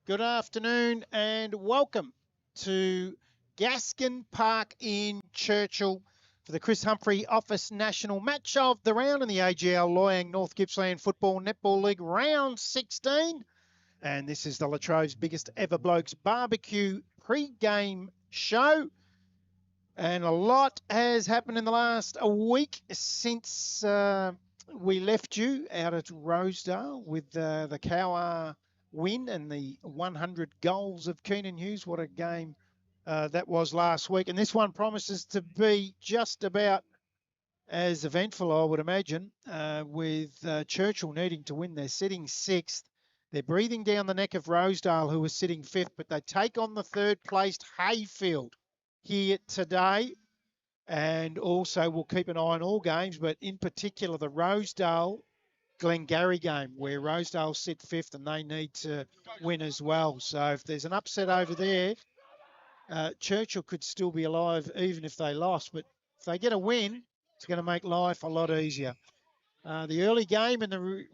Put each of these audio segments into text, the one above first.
Good afternoon and welcome to Gaskin Park in Churchill for the Chris Humphrey Office National Match of the Round in the AGL Loyang North Gippsland Football Netball League Round 16. And this is the Latrobe's biggest ever Blokes barbecue pre-game show. And a lot has happened in the last week since we left you out at Rosedale with the Cowar win and the 100 goals of Keenan Hughes. What a game that was last week. And this one promises to be just about as eventful, I would imagine, with Churchill needing to win. They're sitting sixth. They're breathing down the neck of Rosedale, who was sitting fifth, but they take on the third-placed Heyfield here today. And also we'll keep an eye on all games, but in particular the Rosedale-Glengarry game where Rosedale sit fifth and they need to win as well. So if there's an upset over there, Churchill could still be alive even if they lost. But if they get a win, it's going to make life a lot easier. The early game in the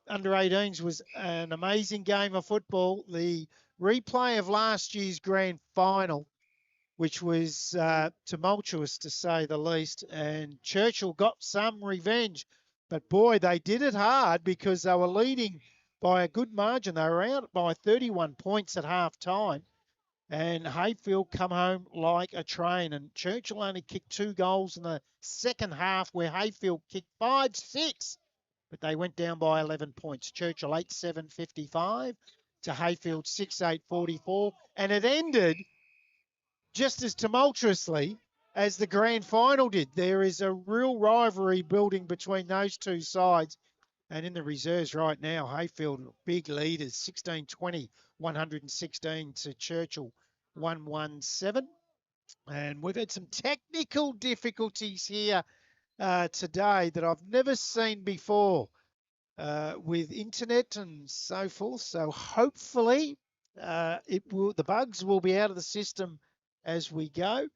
under-18s was an amazing game of football. The replay of last year's grand final, which was tumultuous to say the least. And Churchill got some revenge. But boy, they did it hard because they were leading by a good margin. They were out by 31 points at half-time. And Heyfield come home like a train. And Churchill only kicked 2 goals in the second half where Heyfield kicked 5-6. But they went down by 11 points. Churchill 8-7-55 to Heyfield 6-8-44. And it ended just as tumultuously as the grand final did. There is a real rivalry building between those two sides. And in the reserves right now, Heyfield, big leaders, 16-20, 116 to Churchill, 117. And we've had some technical difficulties here today that I've never seen before with internet and so forth. So hopefully the bugs will be out of the system as we go.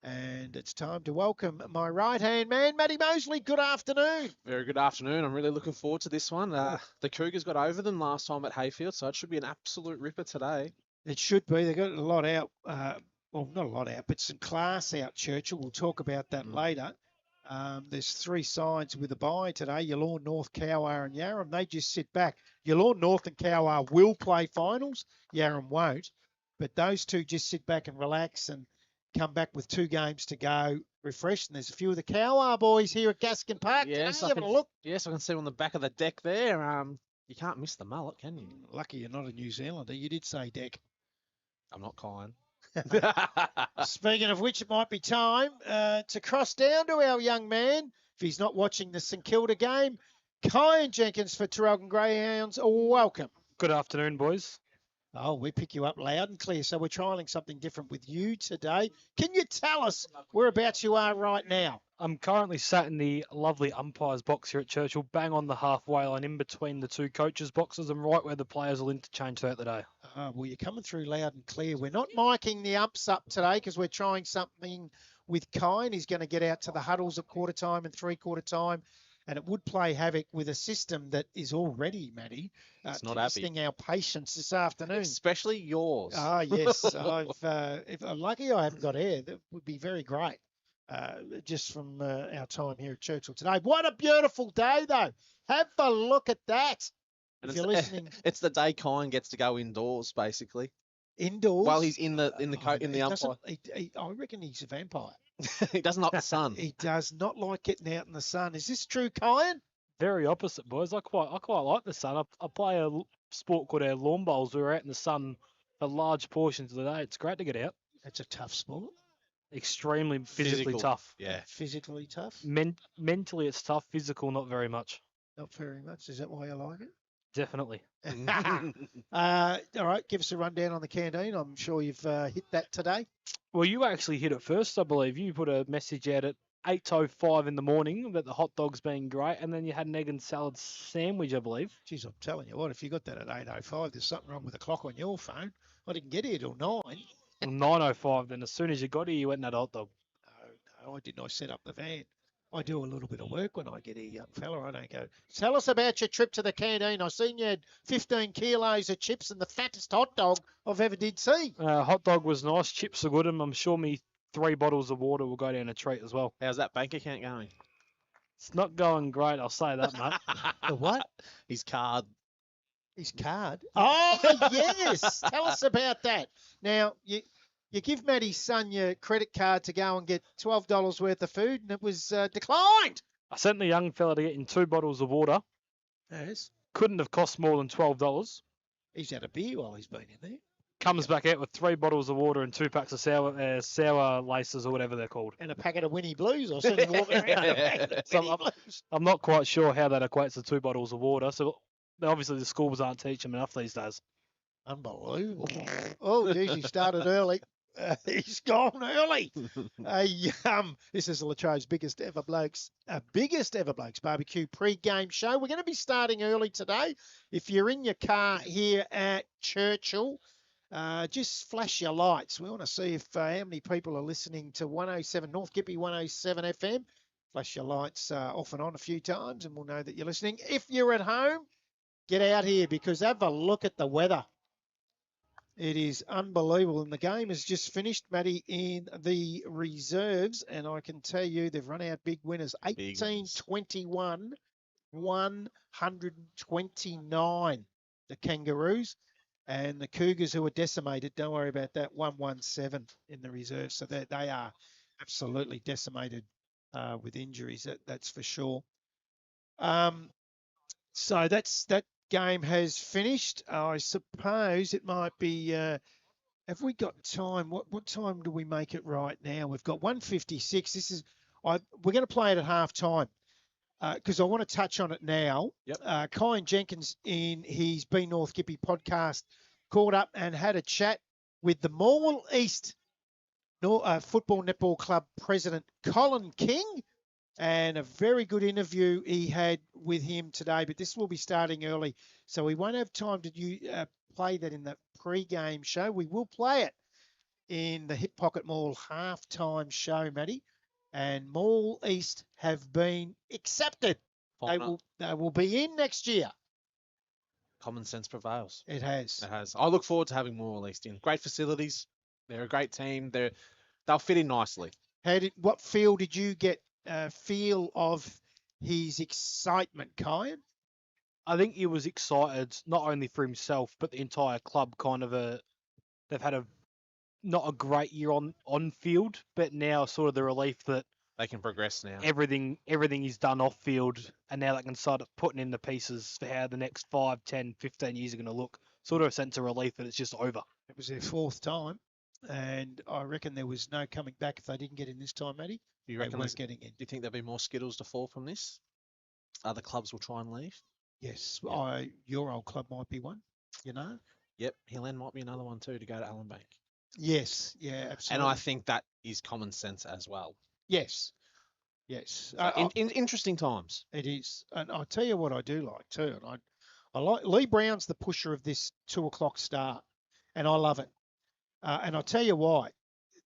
And it's time to welcome my right-hand man, Matty Mosley. Good afternoon. Very good afternoon. I'm really looking forward to this one. The Cougars got over them last time at Heyfield, so it should be an absolute ripper today. It should be. They got a lot out. Well, not a lot out, but some class out, Churchill. We'll talk about that later. There's 3 sides with a bye today, Yallourn, North, Cowar and Yarram. They just sit back. Yallourn, North and Cowar will play finals. Yarram won't. But those two just sit back and relax and come back with 2 games to go, refreshed. And there's a few of the Cowar boys here at Gaskin Park. Yes, having a look. Yes, I can see them on the back of the deck there. You can't miss the mullet, can you? Lucky you're not a New Zealander. You did say deck. I'm not kind. Speaking of which, it might be time to cross down to our young man. If he's not watching the St Kilda game, Kyan Jenkins for Traralgon Greyhounds. Welcome. Good afternoon, boys. Oh, we pick you up loud and clear, so we're trialling something different with you today. Can you tell us whereabouts you are right now? I'm currently sat in the lovely umpires box here at Churchill, bang on the halfway line in between the 2 coaches' boxes and right where the players will interchange throughout the day. Well, you're coming through loud and clear. We're not miking the umps up today because we're trying something with Kyan. He's going to get out to the huddles at quarter time and 3/4 time. And it would play havoc with a system that is already, Matty, testing our patience this afternoon. Especially yours. Yes. If I'm lucky I haven't got air, that would be very great. Just from our time here at Churchill today. What a beautiful day, though. Have a look at that. And if you're listening. It's the day Kyan gets to go indoors, basically. Indoors? While he's in the umpire. I reckon he's a vampire. He doesn't like the sun. He does not like getting out in the sun. Is this true, Kyan? Very opposite, boys. I quite like the sun. I play a sport called our lawn bowls. We're out in the sun for large portions of the day. It's great to get out. It's a tough sport. Extremely physically tough. Yeah. Physically tough? Mentally it's tough. Physical, not very much. Not very much. Is that why you like it? Definitely. All right, give us a rundown on the canteen. I'm sure you've hit that today. Well, you actually hit it first, I believe. You put a message out at 8:05 in the morning about the hot dogs being great, and then you had an egg and salad sandwich, I believe. Geez, I'm telling you what, if you got that at 8:05, there's something wrong with the clock on your phone. I didn't get here till 9. 9:05, then as soon as you got here, you went and had a hot dog. No, I didn't. I set up the van. I do a little bit of work when I get a young fella. I don't go, tell us about your trip to the canteen. I seen you had 15 kilos of chips and the fattest hot dog I've ever did see. Hot dog was nice. Chips are good, and I'm sure me 3 bottles of water will go down a treat as well. How's that bank account going? It's not going great, I'll say that, mate. The what? His card. His card. Oh, yes. Tell us about that. Now, you give Matty's son your credit card to go and get $12 worth of food, and it was declined. I sent the young fella to get in 2 bottles of water. Yes. Couldn't have cost more than $12. He's had a beer while he's been in there. Comes back out with 3 bottles of water and 2 packs of sour laces or whatever they're called. And a packet of Winnie Blues. I've seen him walking around. A packet of So Winnie Blues. I'm not quite sure how that equates to 2 bottles of water. So obviously the schools aren't teaching enough these days. Unbelievable. Oh, geez, he started early. He's gone early. This is Latrobe's biggest ever Blokes barbecue pre-game show. We're going to be starting early today. If you're in your car here at Churchill, just flash your lights. We want to see if how many people are listening to 107 North Gippy 107 FM. Flash your lights off and on a few times, and we'll know that you're listening. If you're at home, get out here because have a look at the weather. It is unbelievable. And the game has just finished, Matty, in the reserves. And I can tell you they've run out big winners. 18-21, 129, the Kangaroos. And the Cougars, who are decimated, don't worry about that, 117 in the reserves. So they are absolutely decimated with injuries, that's for sure. So that game has finished. I suppose it might be. Have we got time? What time do we make it right now? We've got 1:56. We're going to play it at half time because I want to touch on it now. Yep. Kyan Jenkins in his Be North Gippy podcast called up and had a chat with the Morwell East Football Netball Club president Colin King. And a very good interview he had with him today, but this will be starting early, so we won't have time to play that in the pre-game show. We will play it in the Hip Pocket Mall halftime show, Matty. And Mall East have been accepted. They will be in next year. Common sense prevails. It has. It has. I look forward to having Morwell East in. Great facilities. They're a great team. They'll fit in nicely. What feel did you get? Feel of his excitement, Kyan? I think he was excited not only for himself but the entire club. They've had not a great year on field, but now sort of the relief that they can progress now. Everything is done off field, and now they can start putting in the pieces for how the next 5, 10, 15 years are going to look. Sort of a sense of relief that it's just over. It was their 4th time, and I reckon there was no coming back if they didn't get in this time, Matty. Do you reckon getting in? Do you think there'll be more Skittles to fall from this? Other clubs will try and leave? Yes. Yep. Your old club might be one, you know? Yep. Hillend might be another one too to go to Allen Bank. Yes. Yeah, absolutely. And I think that is common sense as well. Yes. Yes. In interesting times. It is. And I'll tell you what I do like too. And I like Lee Brown's the pusher of this 2 o'clock start, and I love it. And I'll tell you why.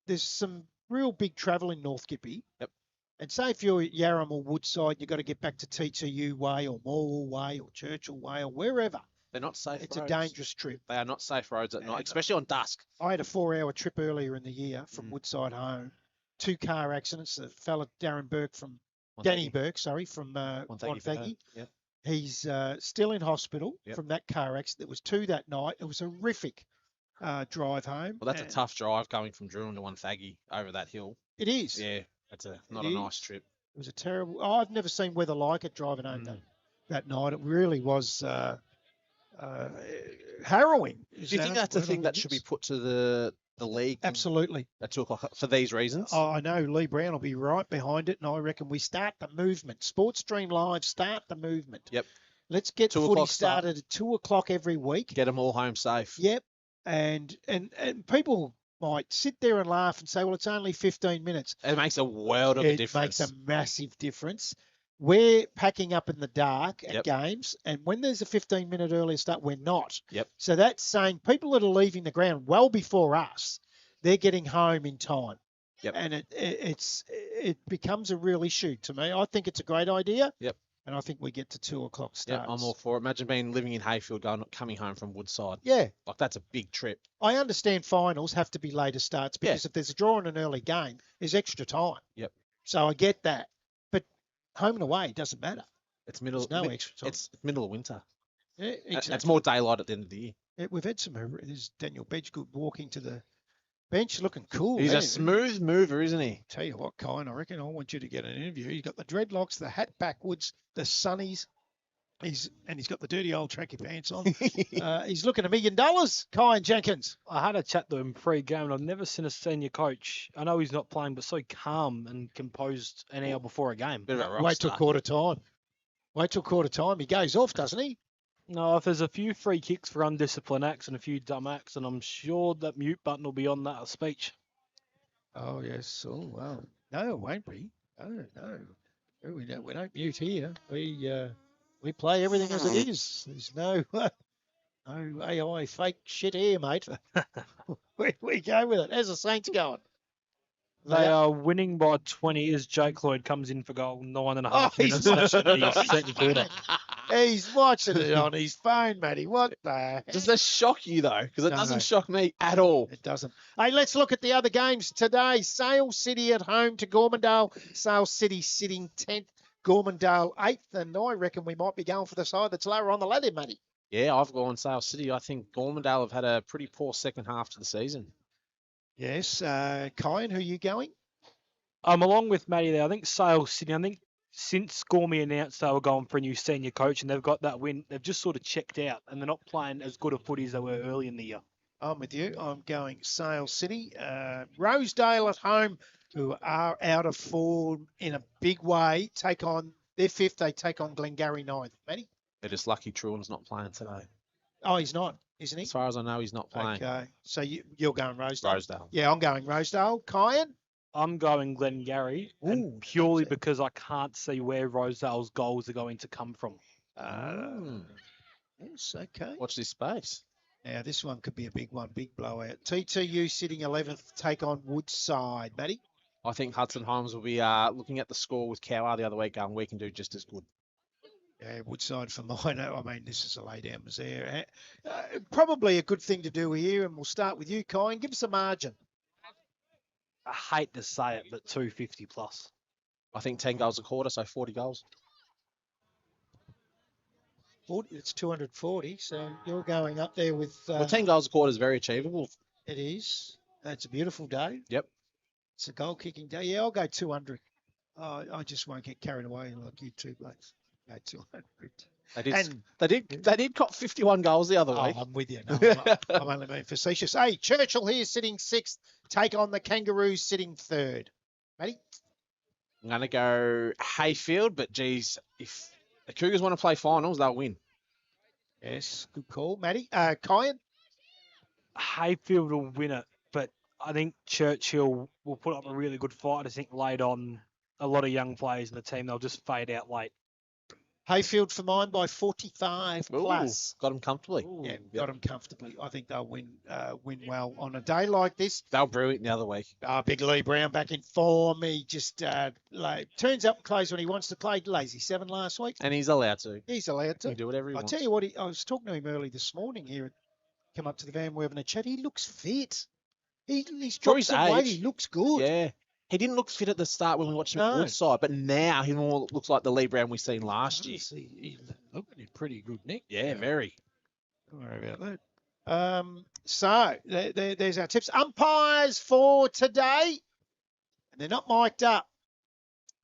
There's some real big travel in North Gippy. Yep. And say if you're at Yarram or Woodside, you've got to get back to TTU Way or Morwell Way or Churchill Way or wherever. They're not safe It's roads. a dangerous trip. They are not safe roads at night, especially on dusk. I had a 4-hour trip earlier in the year from Woodside home. 2 car accidents. A fella, Danny Burke from Wonthaggi. Yep. He's still in hospital from that car accident. There was 2 that night. It was horrific. Drive home. Well, that's a tough drive going from Druin to Wonthaggi over that hill. It is. Yeah, that's not a nice trip. It was a terrible. I've never seen weather like it driving home that night. It really was harrowing. Do you think that's a thing that should be put to the league? Absolutely. At 2 o'clock for these reasons? Oh, I know. Lee Brown will be right behind it, and I reckon we start the movement. Sports Stream Live, start the movement. Yep. Let's get footy started at 2 o'clock every week. Get them all home safe. Yep. And people might sit there and laugh and say, well, it's only 15 minutes. It makes a world of a difference. It makes a massive difference. We're packing up in the dark at games, and when there's a 15-minute earlier start, we're not. Yep. So that's saying people that are leaving the ground well before us, they're getting home in time. Yep. And it becomes a real issue to me. I think it's a great idea. Yep. And I think we get to 2 o'clock Yep, starts. I'm all for it. Imagine living in Heyfield, coming home from Woodside. Yeah. Like, that's a big trip. I understand finals have to be later starts because if there's a draw in an early game, there's extra time. Yep. So I get that. But home and away doesn't matter. It's middle. There's no extra time. It's middle of winter. Yeah, exactly. It's more daylight at the end of the year. Yeah, we've had some. There's Daniel Bedgegood walking to the bench looking cool. He's there. a smooth mover, isn't he? Tell you what, Kyan, I reckon I want you to get an interview. He's got the dreadlocks, the hat backwards, the sunnies. He's got the dirty old tracky pants on. He's looking $1 million, Kyan Jenkins. I had a chat to him pre-game, and I've never seen a senior coach. I know he's not playing, but so calm and composed an hour before a game. Bit of a rock Wait till star. quarter time. Wait till quarter time. He goes off, doesn't he? No, if there's a few free kicks for undisciplined acts and a few dumb acts, and I'm sure that mute button will be on that speech. Oh, yes. Oh, well. No, it won't be. No. We don't mute here. We play everything as it is. There's no AI fake shit here, mate. we go with it. How's the Saints going? They are winning by 20 as Jake Lloyd comes in for goal 9.5 he's minutes left in the second quarter. He's watching it on his phone, Matty. What the heck? Does that shock you, though? Because it No. doesn't shock me at all. It doesn't. Hey, let's look at the other games today. Sale City at home to Gormandale. Sale City sitting 10th, Gormandale 8th. And I reckon we might be going for the side that's lower on the ladder, Matty. Yeah, I've gone Sale City. I think Gormandale have had a pretty poor second half to the season. Yes. Kyan, who are you going? Along with Matty there, I think Sale City, I think since Gormy announced they were going for a new senior coach and they've got that win, they've just sort of checked out and they're not playing as good a footy as they were early in the year. I'm with you. I'm going Sale City. Rosedale at home, who are out of form in a big way, take on their 5th. They take on Glengarry 9th. Matty? They're just lucky Truan's not playing today. Oh, he's not, isn't he? As far as I know, he's not playing. Okay. So you're going Rosedale? Rosedale. Yeah, I'm going Rosedale. Kyan? I'm going Glengarry, and Ooh, purely fancy. because I can't see where Rosedale's goals are going to come from. Yes, okay. Watch this space. Now, this one could be a big one, big blowout. TTU sitting 11th, take on Woodside. Matty? I think Hudson Holmes will be looking at the score with Cowar the other week going, we can do just as good. Yeah, Woodside for mine. I mean, this is a lay down misère. Probably a good thing to do here, and we'll start with you, Kyan. Give us a margin. I hate to say it, but 250 plus. I think 10 goals a quarter, so 40 goals. 40, it's 240, so you're going up there with... Well, 10 goals a quarter is very achievable. It is. It's a beautiful day. Yep. It's a goal-kicking day. Yeah, I'll go 200. I just won't get carried away like you two blokes. Go 200. They did cop 51 goals the other week. I'm with you. No, I'm only being facetious. Hey, Churchill here sitting 6th. Take on the Kangaroos sitting 3rd. Matty? I'm going to go Heyfield, but geez, if the Cougars want to play finals, they'll win. Yes, good call. Matty? Kyan? Heyfield will win it, but I think Churchill will put up a really good fight. I think late on, a lot of young players in the team, they'll just fade out late. Hayfield for mine by 45 plus. Got them comfortably. Yeah, got them comfortably. I think they'll win well on a day like this. They'll brew it the other week. Big Lee Brown back in form. He just turns up and plays when he wants to play. Lazy 7 last week. And he's allowed to. He's allowed to. He can do whatever he I'll wants. tell you what, I was talking to him early this morning here. Come up to the van, we're having a chat. He looks fit. He's For dropped his some weight. age. He looks good. Yeah. He didn't look fit at the start when we watched him at No. Woodside, but now he more looks like the Lee Brown we seen last year. He's looking in pretty good nick. Yeah, very. Don't worry about that. So there's our tips. Umpires for today, and they're not mic'd up.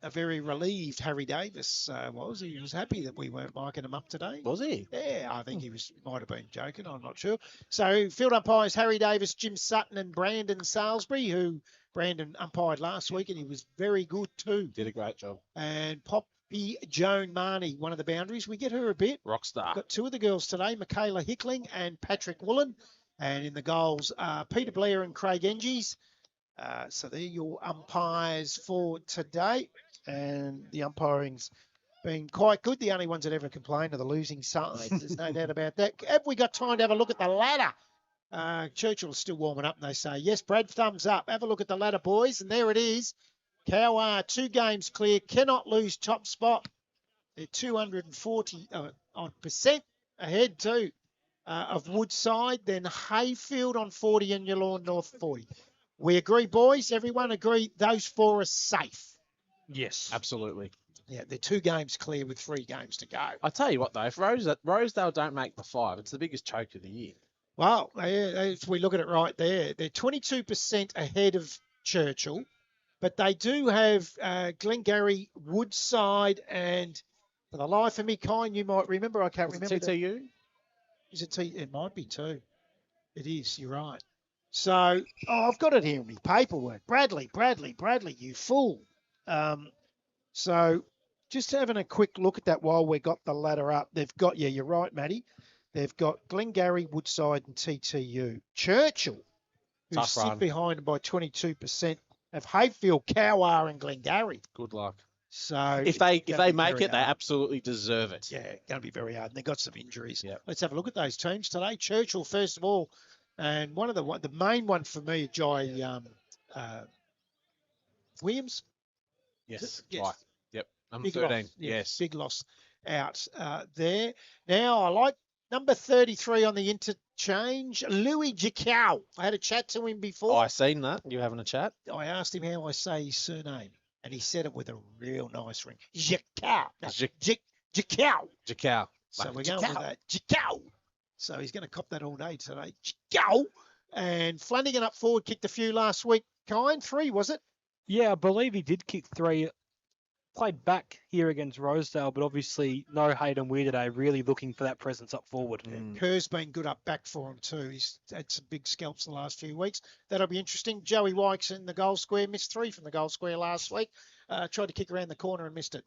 A very relieved Harry Davis was. He was happy that we weren't micing him up today. Was he? Yeah, I think he might have been joking. I'm not sure. So field umpires Harry Davis, Jim Sutton, and Brandon Salisbury, who Brandon umpired last week, and he was very good too. Did a great job. And Poppy Joan Marnie, one of the boundaries. We get her a bit. Rockstar. Got 2 of the girls today, Michaela Hickling and Patrick Woolen. And in the goals, Peter Blair and Craig Engies. So they're your umpires for today. And the umpiring's been quite good. The only ones that ever complain are the losing side. There's no doubt about that. Have we got time to have a look at the ladder? Churchill's still warming up, and they say, yes, Brad, thumbs up. Have a look at the ladder, boys, and there it is. Cowar, 2 games clear, cannot lose top spot. They're 240 on percent ahead too of Woodside, then Heyfield on 40 and Yallourn North 40. We agree, boys? Everyone agree those 4 are safe? Yes. Absolutely. Yeah, they're 2 games clear with 3 games to go. I tell you what, though, if Rosedale don't make the 5, it's the biggest choke of the year. Well, if we look at it right there, they're 22% ahead of Churchill, but they do have Glengarry, Woodside, and for the life of me, Kine, you might remember. I can't remember. TTU? Is it T? It might be too. It is. You're right. So, I've got it here in my paperwork. Bradley, you fool. So, just having a quick look at that while we got the ladder up. They've got, yeah, you're right, Matty. They've got Glengarry, Woodside, and TTU. Churchill, who Tough sit run. behind by 22%, have Heyfield, Cowar, and Glengarry. Good luck. So If they it's gonna be make very it, they hard. absolutely deserve it. Yeah, going to be very hard. And they've got some injuries. Yep. Let's have a look at those teams today. Churchill, first of all, and one of the main one for me, Jai Williams. Yes. Yes. Right. Yep. Number Big 13. loss. Yeah, Yes. big loss out there. Now, I like number 33 on the interchange, Louis Jacau. I had a chat to him before. Oh, I seen that. You having a chat? I asked him how I say his surname, and he said it with a real nice ring. Jacau. No, Jacau. Jacau. So Like we're going Jacau. with that. Jacau. So he's going to cop that all day today. Jacau. And Flanagan up forward kicked a few last week. Kine, 3, was it? Yeah, I believe he did kick 3. Played back here against Rosedale, but obviously no Hayden Weir today. Really looking for that presence up forward. Kerr's been good up back for him too. He's had some big scalps the last few weeks. That'll be interesting. Joey Wykes in the goal square, missed 3 from the goal square last week. Tried to kick around the corner and missed it.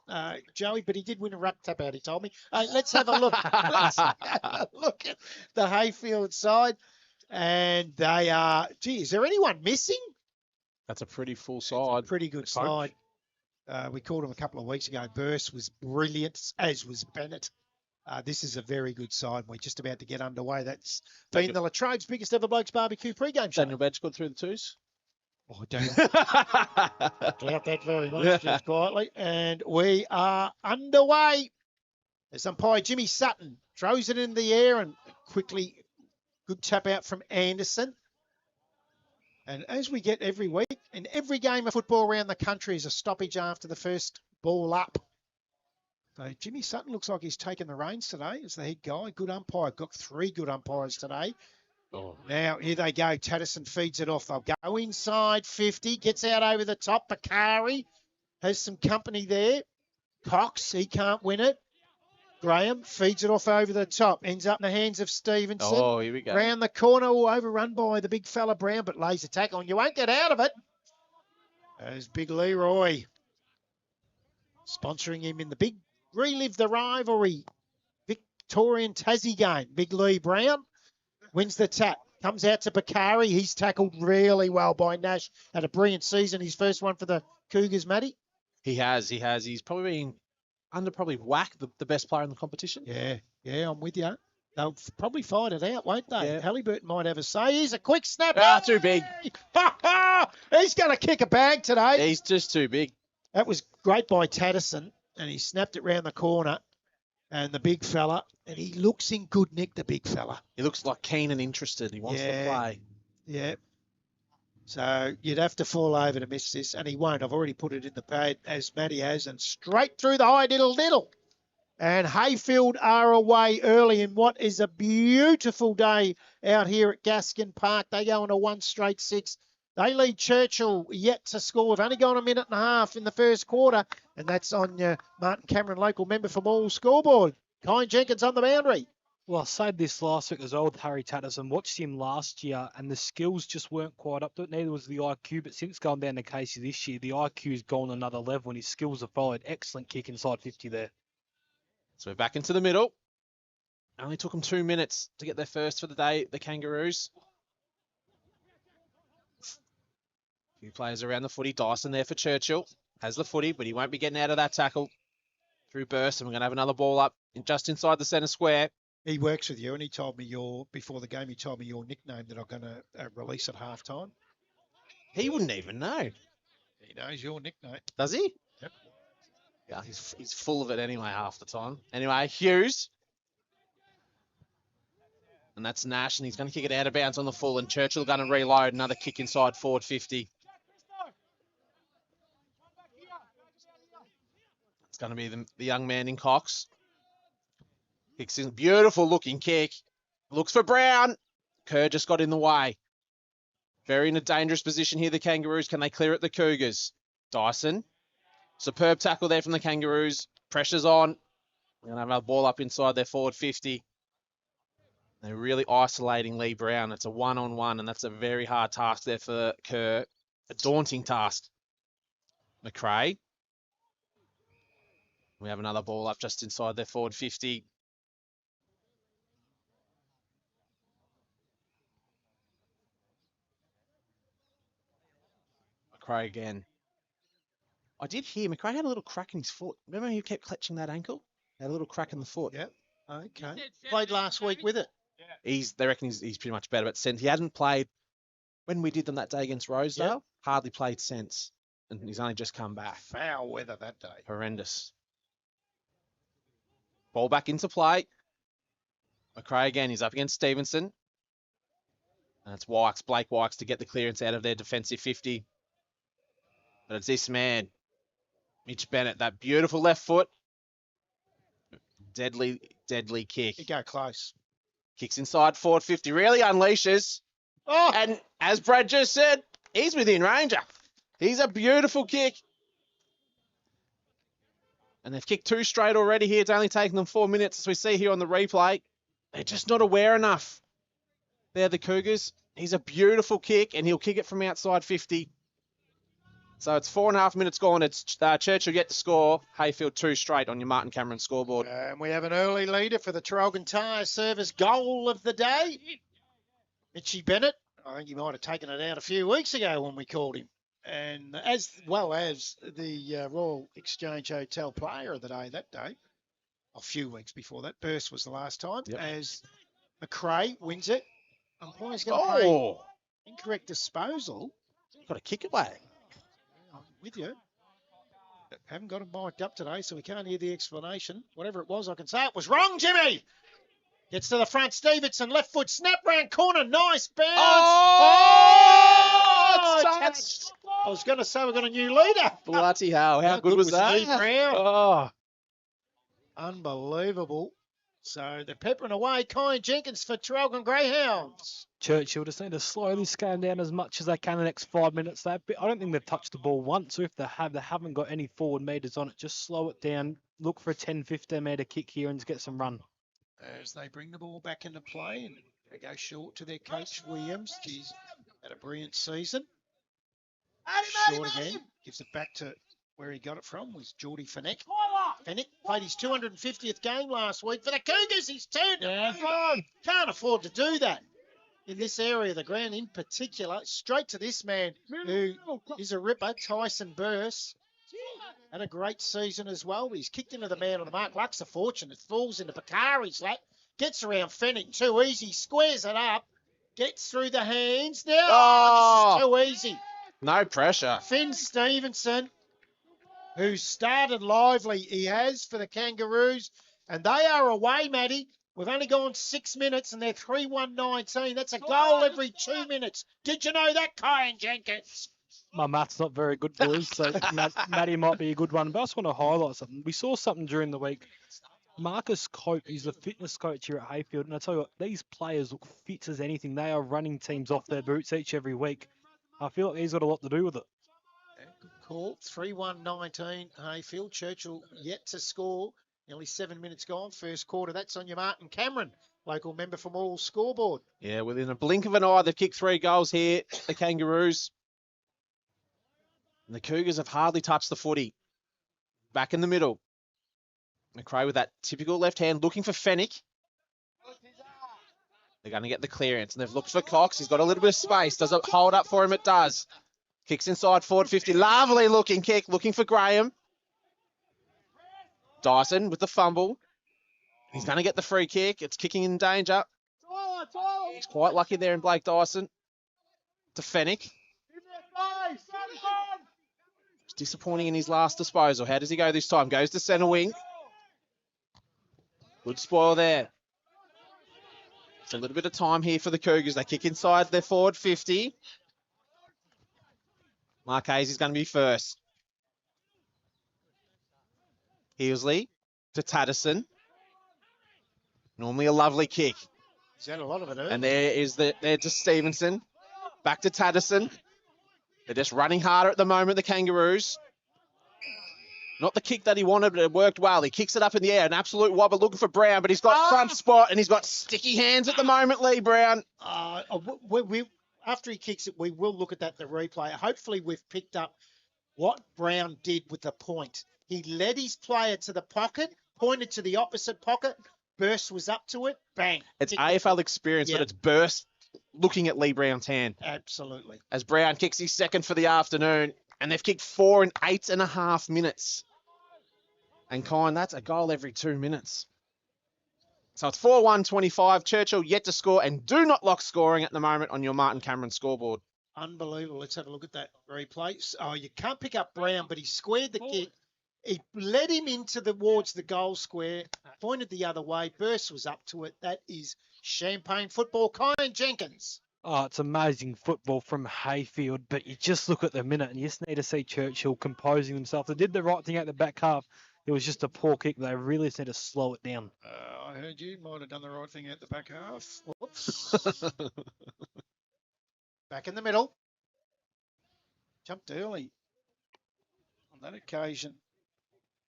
Joey, but he did win a ruck tap out, he told me. Let's have a look. Let's have a look at the Heyfield side. And they are, gee, is there anyone missing? That's a pretty full side. Pretty good side. We called him a couple of weeks ago. Burst was brilliant, as was Bennett. This is a very good side. We're just about to get underway. That's been the Latrobe's biggest ever Blokes barbecue pre-game show. Daniel Bedge good through the twos. Oh, I don't doubt that very much, just quietly. And we are underway. There's umpire Jimmy Sutton. Throws it in the air and quickly, good tap out from Anderson. And as we get every week, in every game of football around the country is a stoppage after the first ball up. So Jimmy Sutton looks like he's taken the reins today as the head guy. Good umpire. Got 3 good umpires today. Oh. Now, here they go. Tatterson feeds it off. They'll go inside 50. Gets out over the top. Bakari has some company there. Cox, he can't win it. Graham feeds it off over the top. Ends up in the hands of Stevenson. Oh, here we go. Round the corner, overrun by the big fella Brown, but lays a tackle, and you won't get out of it. There's Big Leroy sponsoring him in the big Relive the Rivalry Victorian Tassie game. Big Lee Brown wins the tap. Comes out to Bakari. He's tackled really well by Nash. Had a brilliant season. His first one for the Cougars, Matty. He has. He's probably been under Whack, the best player in the competition. Yeah, I'm with you. They'll probably fight it out, won't they? Yeah. Halliburton might have a say. Here's a quick snap. Too big. He's going to kick a bag today. He's just too big. That was great by Tatterson, and he snapped it round the corner. And the big fella, and he looks in good nick, the big fella. He looks like keen and interested. He wants to play. Yeah. So you'd have to fall over to miss this, and he won't. I've already put it in the pad, as Matty has, and straight through the high diddle. And Heyfield are away early in what is a beautiful day out here at Gaskin Park. They go on a 1 straight 6. They lead Churchill yet to score. We've only gone a minute and a half in the first quarter, and that's on your Martin Cameron local member for Morwell Scoreboard. Kine Jenkins on the boundary. Well, I said this last week as well with Harry Tatterson. Watched him last year, and the skills just weren't quite up to it. Neither was the IQ, but since going down to Casey this year, the IQ's gone another level, and his skills have followed. Excellent kick inside 50 there. So we're back into the middle. Only took them 2 minutes to get their first for the day, the Kangaroos. A few players around the footy. Dyson there for Churchill. Has the footy, but he won't be getting out of that tackle. Through burst, and we're going to have another ball up just inside the centre square. He works with you, and he told me before the game. He told me your nickname that I'm going to release at halftime. He wouldn't even know. He knows your nickname. Does he? Yep. Yeah, he's full of it anyway half the time. Anyway, Hughes. And that's Nash, and he's going to kick it out of bounds on the full, and Churchill going to reload. Another kick inside forward 50. It's going to be the young man in Cox. Kicks in, beautiful looking kick. Looks for Brown. Kerr just got in the way. Very in a dangerous position here, the Kangaroos. Can they clear it, the Cougars? Dyson. Superb tackle there from the Kangaroos. Pressure's on. They're going to have a ball up inside their forward 50. They're really isolating Lee Brown. It's a one-on-one, and that's a very hard task there for Kerr. A daunting task. McRae. We have another ball up just inside their forward 50. McRae again. I did hear McRae had a little crack in his foot. Remember he kept clutching that ankle? Had a little crack in the foot. Yep. Okay. Played last week with it. They reckon he's pretty much better, but he hadn't played when we did them that day against Rosedale. Yep. Hardly played since, and he's only just come back. Foul weather that day. Horrendous. Ball back into play. McRae again. He's up against Stevenson. And it's Blake Wykes to get the clearance out of their defensive 50. But it's this man, Mitch Bennett, that beautiful left foot. Deadly kick. You go close. Kicks inside forward 50. Really unleashes. Oh! And as Brad just said, he's within range. He's a beautiful kick. And they've kicked two straight already here. It's only taken them 4 minutes, as we see here on the replay. They're just not aware enough. They're the Cougars. He's a beautiful kick, and he'll kick it from outside 50. So it's 4.5 minutes gone. It's Churchill yet to score. Heyfield 2 straight on your Martin Cameron scoreboard. And we have an early leader for the Traralgon Tyre service goal of the day. Mitchy Bennett. I think he might have taken it out a few weeks ago when we called him. And as well as the Royal Exchange Hotel player of the day that day. A few weeks before that. Burst was the last time. Yep. As McRae wins it. Umpire's going to pay incorrect disposal. Got a kick away. I'm with you. Haven't got him mic'd up today, so we can't hear the explanation. Whatever it was, I can say it was wrong, Jimmy. Gets to the front, Stevenson, left foot, snap round corner, nice bounce. Oh, touched. I was going to say we've got a new leader. Bloody hell. How good was that? Lee Brown? Oh. Unbelievable. So they're peppering away. Jenkins for Traralgon Greyhounds. Churchill just need to slow this game down as much as they can the next 5 minutes. I don't think they've touched the ball once. So if they haven't got any forward meters on it, just slow it down. Look for a 10, 15 metre kick here and just get some run. As they bring the ball back into play and they go short to their coach, Williams. He's had a brilliant season. Short again. Gives it back to where he got it from, was Geordie Fenech. Fenech played his 250th game last week for the Cougars. He's turned it. Can't afford to do that in this area of the ground in particular. Straight to this man who is a ripper, Tyson Burse. Had a great season as well. He's kicked into the man on the mark. Luck's a fortune. It falls into Bakari's lap. Gets around Fenech too easy. Squares it up. Gets through the hands. Now, this is too easy. No pressure. Finn Stevenson, who started lively, he has, for the Kangaroos. And they are away, Matty. We've only gone 6 minutes and they're 3-1-19. That's a goal every 2 minutes. Did you know that, Kyan Jenkins? My math's not very good, boys, so Matty might be a good one. But I just want to highlight something. We saw something during the week. Marcus Cope, he's the fitness coach here at Heyfield. And I tell you what, these players look fit as anything. They are running teams off their boots every week. I feel like he's got a lot to do with it. Good call. 3-1-19 Heyfield. Churchill yet to score. Nearly 7 minutes gone. First quarter. That's on your Martin Cameron, local member from Morwell Scoreboard. Yeah, within a blink of an eye, they've kicked 3 goals here, the Kangaroos. And the Cougars have hardly touched the footy. Back in the middle. McRae with that typical left hand, looking for Fenech. They're going to get the clearance, and they've looked for Cox. He's got a little bit of space. Does it hold up for him? It does. Kicks inside forward 50. Lovely looking kick, looking for Graham. Dyson with the fumble. He's going to get the free kick. It's kicking in danger. He's quite lucky there in Blake Dyson. To Fennick. It's disappointing in his last disposal. How does he go this time? Goes to centre wing. Good spoil there. It's a little bit of time here for the Cougars. They kick inside their forward 50. Marquez is going to be first. Heelsley to Tatterson. Normally a lovely kick. He's had a lot of it early. And there's to Stevenson. Back to Tatterson. They're just running harder at the moment, the Kangaroos. Not the kick that he wanted, but it worked well. He kicks it up in the air. An absolute wobber looking for Brown, but he's got front spot and he's got sticky hands at the moment, Lee Brown. After he kicks it, we will look at that, the replay. Hopefully we've picked up what Brown did with the point. He led his player to the pocket, pointed to the opposite pocket. Burst was up to it. Bang. It's AFL experience, but it's Burst looking at Lee Brown's hand. Absolutely. As Brown kicks his second for the afternoon, and they've kicked 4 in 8.5 minutes. And that's a goal every 2 minutes. So it's 4-1-25. Churchill yet to score, and do not lock scoring at the moment on your Martin Cameron scoreboard. Unbelievable. Let's have a look at that replay. Oh, you can't pick up Brown, but he squared the kick. He led him towards the goal square, pointed the other way. Burst was up to it. That is champagne football. Kyan Jenkins. Oh, it's amazing football from Heyfield, but you just look at the minute and you just need to see Churchill composing themselves. They did the right thing at the back half. It was just a poor kick. They really just need to slow it down. I heard you might have done the right thing at the back half. Whoops. Back in the middle. Jumped early on that occasion.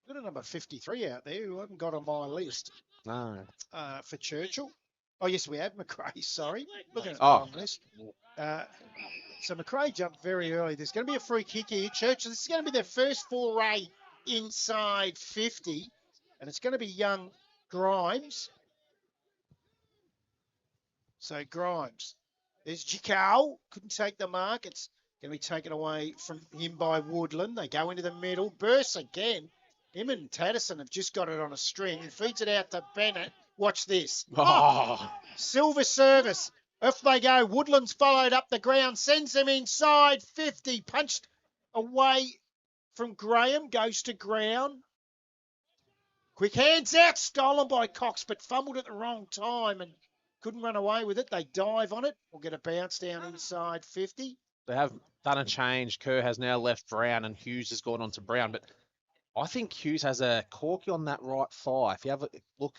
Got a number 53 out there who I haven't got on my list. No. For Churchill. Oh, yes, we have McRae, sorry. Look at Oh. the list. So McRae jumped very early. There's going to be a free kick here. Churchill, this is going to be their first foray inside 50. And it's going to be young Grimes. So Grimes. There's Jikau. Couldn't take the mark. It's going to be taken away from him by Woodland. They go into the middle. Burst again. Him and Tatterson have just got it on a string. He feeds it out to Bennett. Watch this. Oh. Silver service. Off they go. Woodland's followed up the ground. Sends them inside 50. Punched away from Graham. Goes to ground. Quick hands out. Stolen by Cox, but fumbled at the wrong time and couldn't run away with it. They dive on it. We'll get a bounce down inside 50. They have done a change. Kerr has now left Brown and Hughes has gone on to Brown. But I think Hughes has a corky on that right thigh. If you have a look,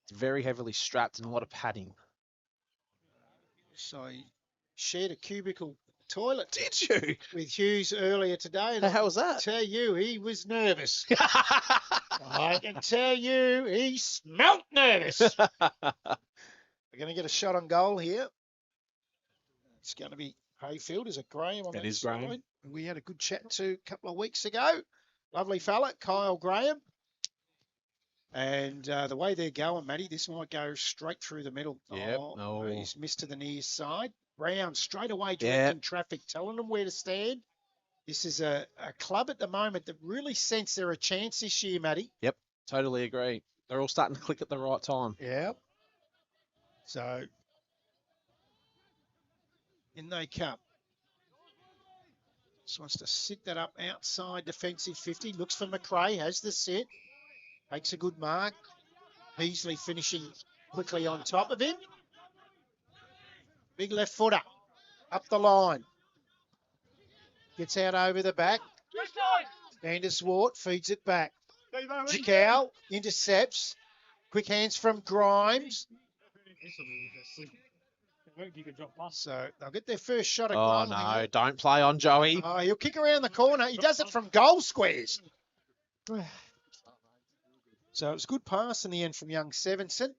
it's very heavily strapped and a lot of padding. So he shared a cubicle toilet. Did you? With Hughes earlier today. The hell was that? I tell you, he was nervous. I can tell you, he smelt nervous. We're going to get a shot on goal here. It's going to be Heyfield. Is it Graham on that is side? Graham. We had a good chat to a couple of weeks ago. Lovely fella, Kyle Graham. And the way they're going, Matty, this might go straight through the middle. Yep. He's missed to the near side. Brown straight away directing traffic, telling them where to stand. This is a club at the moment that really sense they're a chance this year, Matty. Yep, totally agree. They're all starting to click at the right time. Yeah. So, in they come. Just wants to sit that up outside defensive 50. Looks for McRae, has the sit. Takes a good mark. Peasley finishing quickly on top of him. Big left footer. Up the line. Gets out over the back. Vanderswart feeds it back. Jikau intercepts. Quick hands from Grimes. So they'll get their first shot at goal. Oh, no, don't play on Joey. Oh, he'll kick around the corner. He does it from goal squares. So it was a good pass in the end from young Sevenson.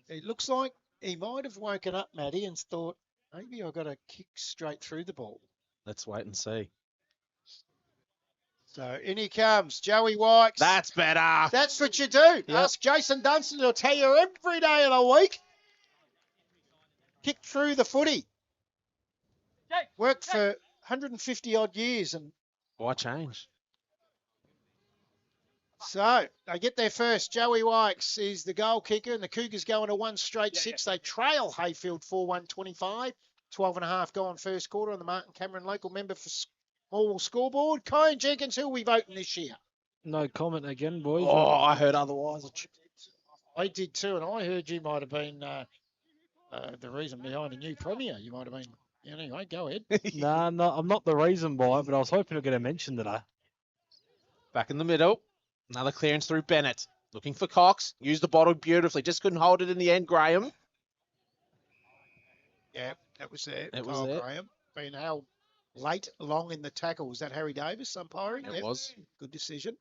It looks like he might have woken up, Matty, and thought, maybe I've got to kick straight through the ball. Let's wait and see. So in he comes, Joey Wykes. That's better. That's what you do. Ask Jason Dunstan. He'll tell you every day of the week. Kick through the footy. Worked for 150 odd years and Why change? So they get there first. Joey Wykes is the goal kicker, and the Cougars go into 1 straight 6. They trail Heyfield 4-1-25. 12.5 gone first quarter on the Martin Cameron local member for Morwell Scoreboard. Kyan Jenkins, who will be voting this year? No comment again, boys. Oh, I heard otherwise. I did too, and I heard you might have been the reason behind a new premier. You might have been. Anyway, go ahead. Nah, no, I'm not the reason why, but I was hoping to get a mention today. Back in the middle. Another clearance through Bennett. Looking for Cox. Used the bottle beautifully. Just couldn't hold it in the end, Graham. Yeah, that was there. That was it. Graham. Being held late, long in the tackle. Was that Harry Davis umpiring? It was. Good decision.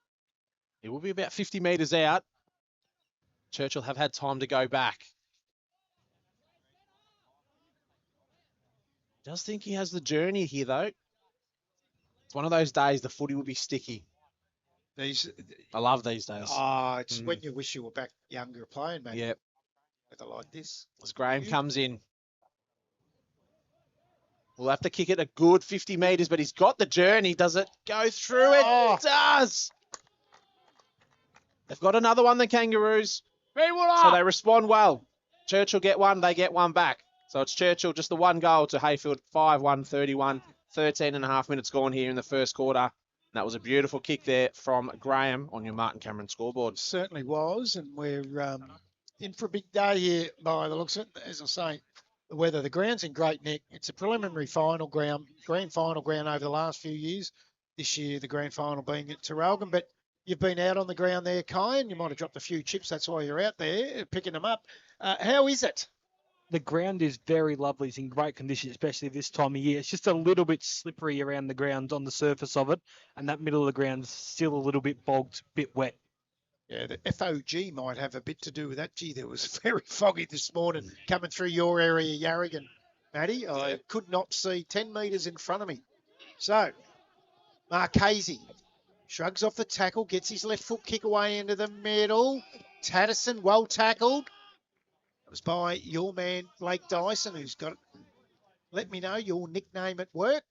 It will be about 50 metres out. Churchill have had time to go back. Just think he has the journey here, though. It's one of those days the footy will be sticky. I love these days. It's when you wish you were back younger playing, man. Yep. Weather like this. As Graham comes in. We'll have to kick it a good 50 metres, but he's got the journey. Does it go through it? Oh. It does. They've got another one, the Kangaroos. So they respond well. Churchill get one, they get one back. So it's Churchill, just the one goal to Heyfield, 5-1-31. 13.5 minutes gone here in the first quarter. That was a beautiful kick there from Graham on your Martin Cameron scoreboard. Certainly was, and we're in for a big day here by the looks of it. As I say, the weather, the ground's in great nick. It's a preliminary final ground, grand final ground over the last few years. This year, the grand final being at Traralgon, but you've been out on the ground there, Kyan. You might have dropped a few chips. That's why you're out there picking them up. How is it? The ground is very lovely. It's in great condition, especially this time of year. It's just a little bit slippery around the ground on the surface of it, and that middle of the ground's still a little bit bogged, bit wet. Yeah, the FOG might have a bit to do with that. Gee, there was very foggy this morning coming through your area, Yarragon, Matty. I could not see 10 metres in front of me. So, Marchese shrugs off the tackle, gets his left foot kick away into the middle. Tatterson, well tackled. It was by your man, Blake Dyson, who's got, let me know your nickname at work.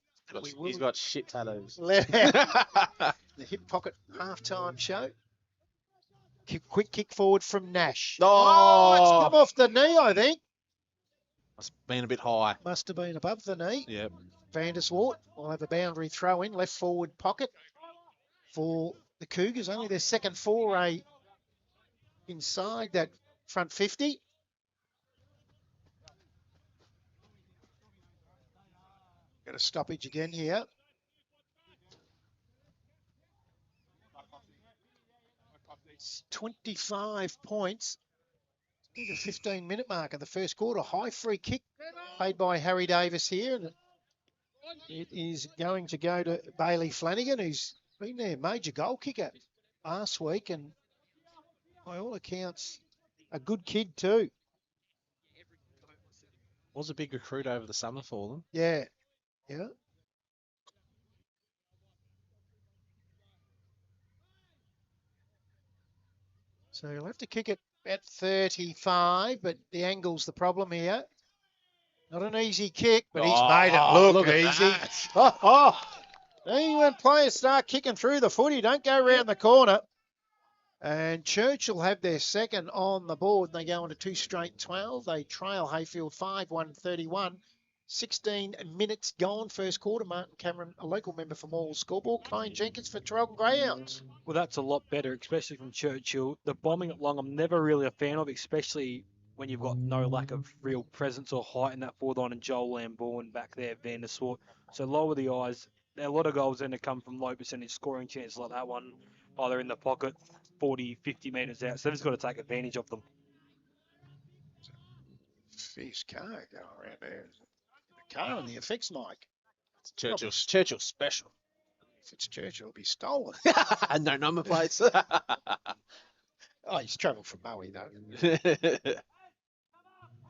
He's got shit tattoos. The hip pocket halftime show. Quick kick forward from Nash. Oh, It's come off the knee, I think. Must have been a bit high. Must have been above the knee. Yep. Vanderswart will have a boundary throw in, left forward pocket for the Cougars. Only their second foray inside that front 50. Got a stoppage again here. It's 25 points. I think the 15-minute mark of the first quarter. High free kick played by Harry Davis here. And it is going to go to Bailey Flanagan, who's been their major goal kicker last week. And by all accounts, a good kid too. Was a big recruit over the summer for them. Yeah. Yeah. So he'll have to kick it at 35, but the angle's the problem here. Not an easy kick, but he's made it look easy. When players start kicking through the footy, don't go round the corner. And Churchill have their second on the board. They go into 2 straight 12. They trail Heyfield 5-1-31. 16 minutes gone first quarter. Martin Cameron, a local member for Morwell Scoreboard. Kyan Jenkins for Traralgon Greyhounds. Well, that's a lot better, especially from Churchill. The bombing it long, I'm never really a fan of, especially when you've got no lack of real presence or height in that forward line, and Joel Lambourne back there, Vanderswart. So lower the eyes. A lot of goals then to come from low percentage scoring chances like that one, either in the pocket, 40, 50 metres out. So they've just got to take advantage of them. Fierce car going around there. The car and the effects mic. Churchill special. If it's Churchill, it'll be stolen. No number plates. Oh, he's travelled from Maui, though.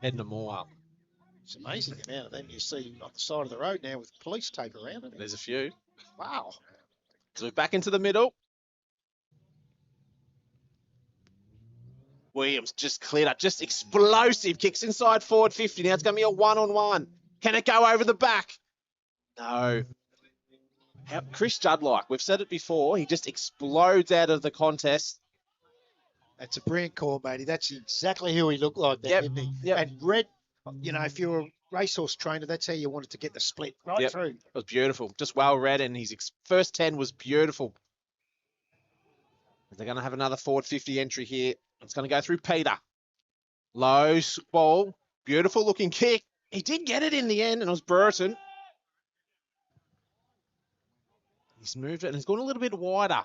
Heading to Morwell. It's amazing the amount of them you see on the side of the road now with police tape around it. There's a few. Wow. So back into the middle. Williams just cleared up, just explosive kicks inside forward 50. Now it's going to be a one-on-one. Can it go over the back? No. Chris Judd, we've said it before, he just explodes out of the contest. That's a brilliant call, matey. That's exactly who he looked like then, Yep, didn't he? yep. And red, if you're a racehorse trainer, that's how you wanted to get the split right Yep. through. It was beautiful. Just well read, and his first 10 was beautiful. They're going to have another forward 50 entry here. It's going to go through Peter. Low ball. Beautiful looking kick. He did get it in the end, and it was Burton. He's moved it, and he's gone a little bit wider.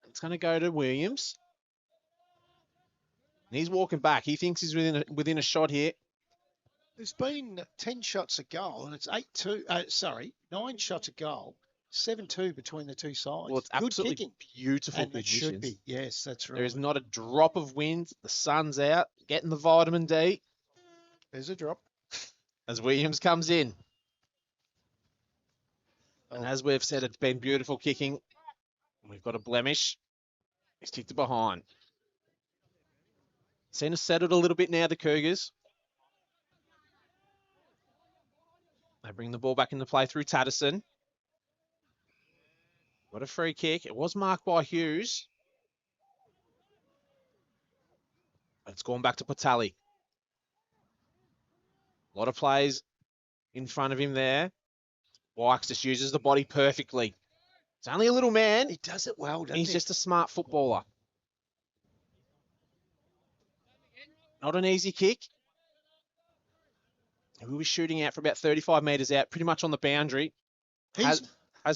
It's going to go to Williams. And he's walking back. He thinks he's within a shot here. There's been 10 shots a goal, and it's 8-2. 9 shots a goal, 7-2 between the two sides. Well, it's good absolutely kicking. beautiful And it conditions. should be. Yes, that's right. There is not a drop of wind. The sun's out. Getting the vitamin D. There's a drop. As Williams comes in. Oh. And as we've said, it's been beautiful kicking. We've got a blemish. He's kicked it behind. Seen us settled a little bit now, the Cougars. They bring the ball back into play through Tatterson. Got a free kick. It was marked by Hughes. It's gone back to Patali. A lot of plays in front of him there. Wykes just uses the body perfectly. It's only a little man. He does it well, doesn't He's he? just a smart footballer. Not an easy kick. We'll be shooting out for about 35 metres out, pretty much on the boundary. Has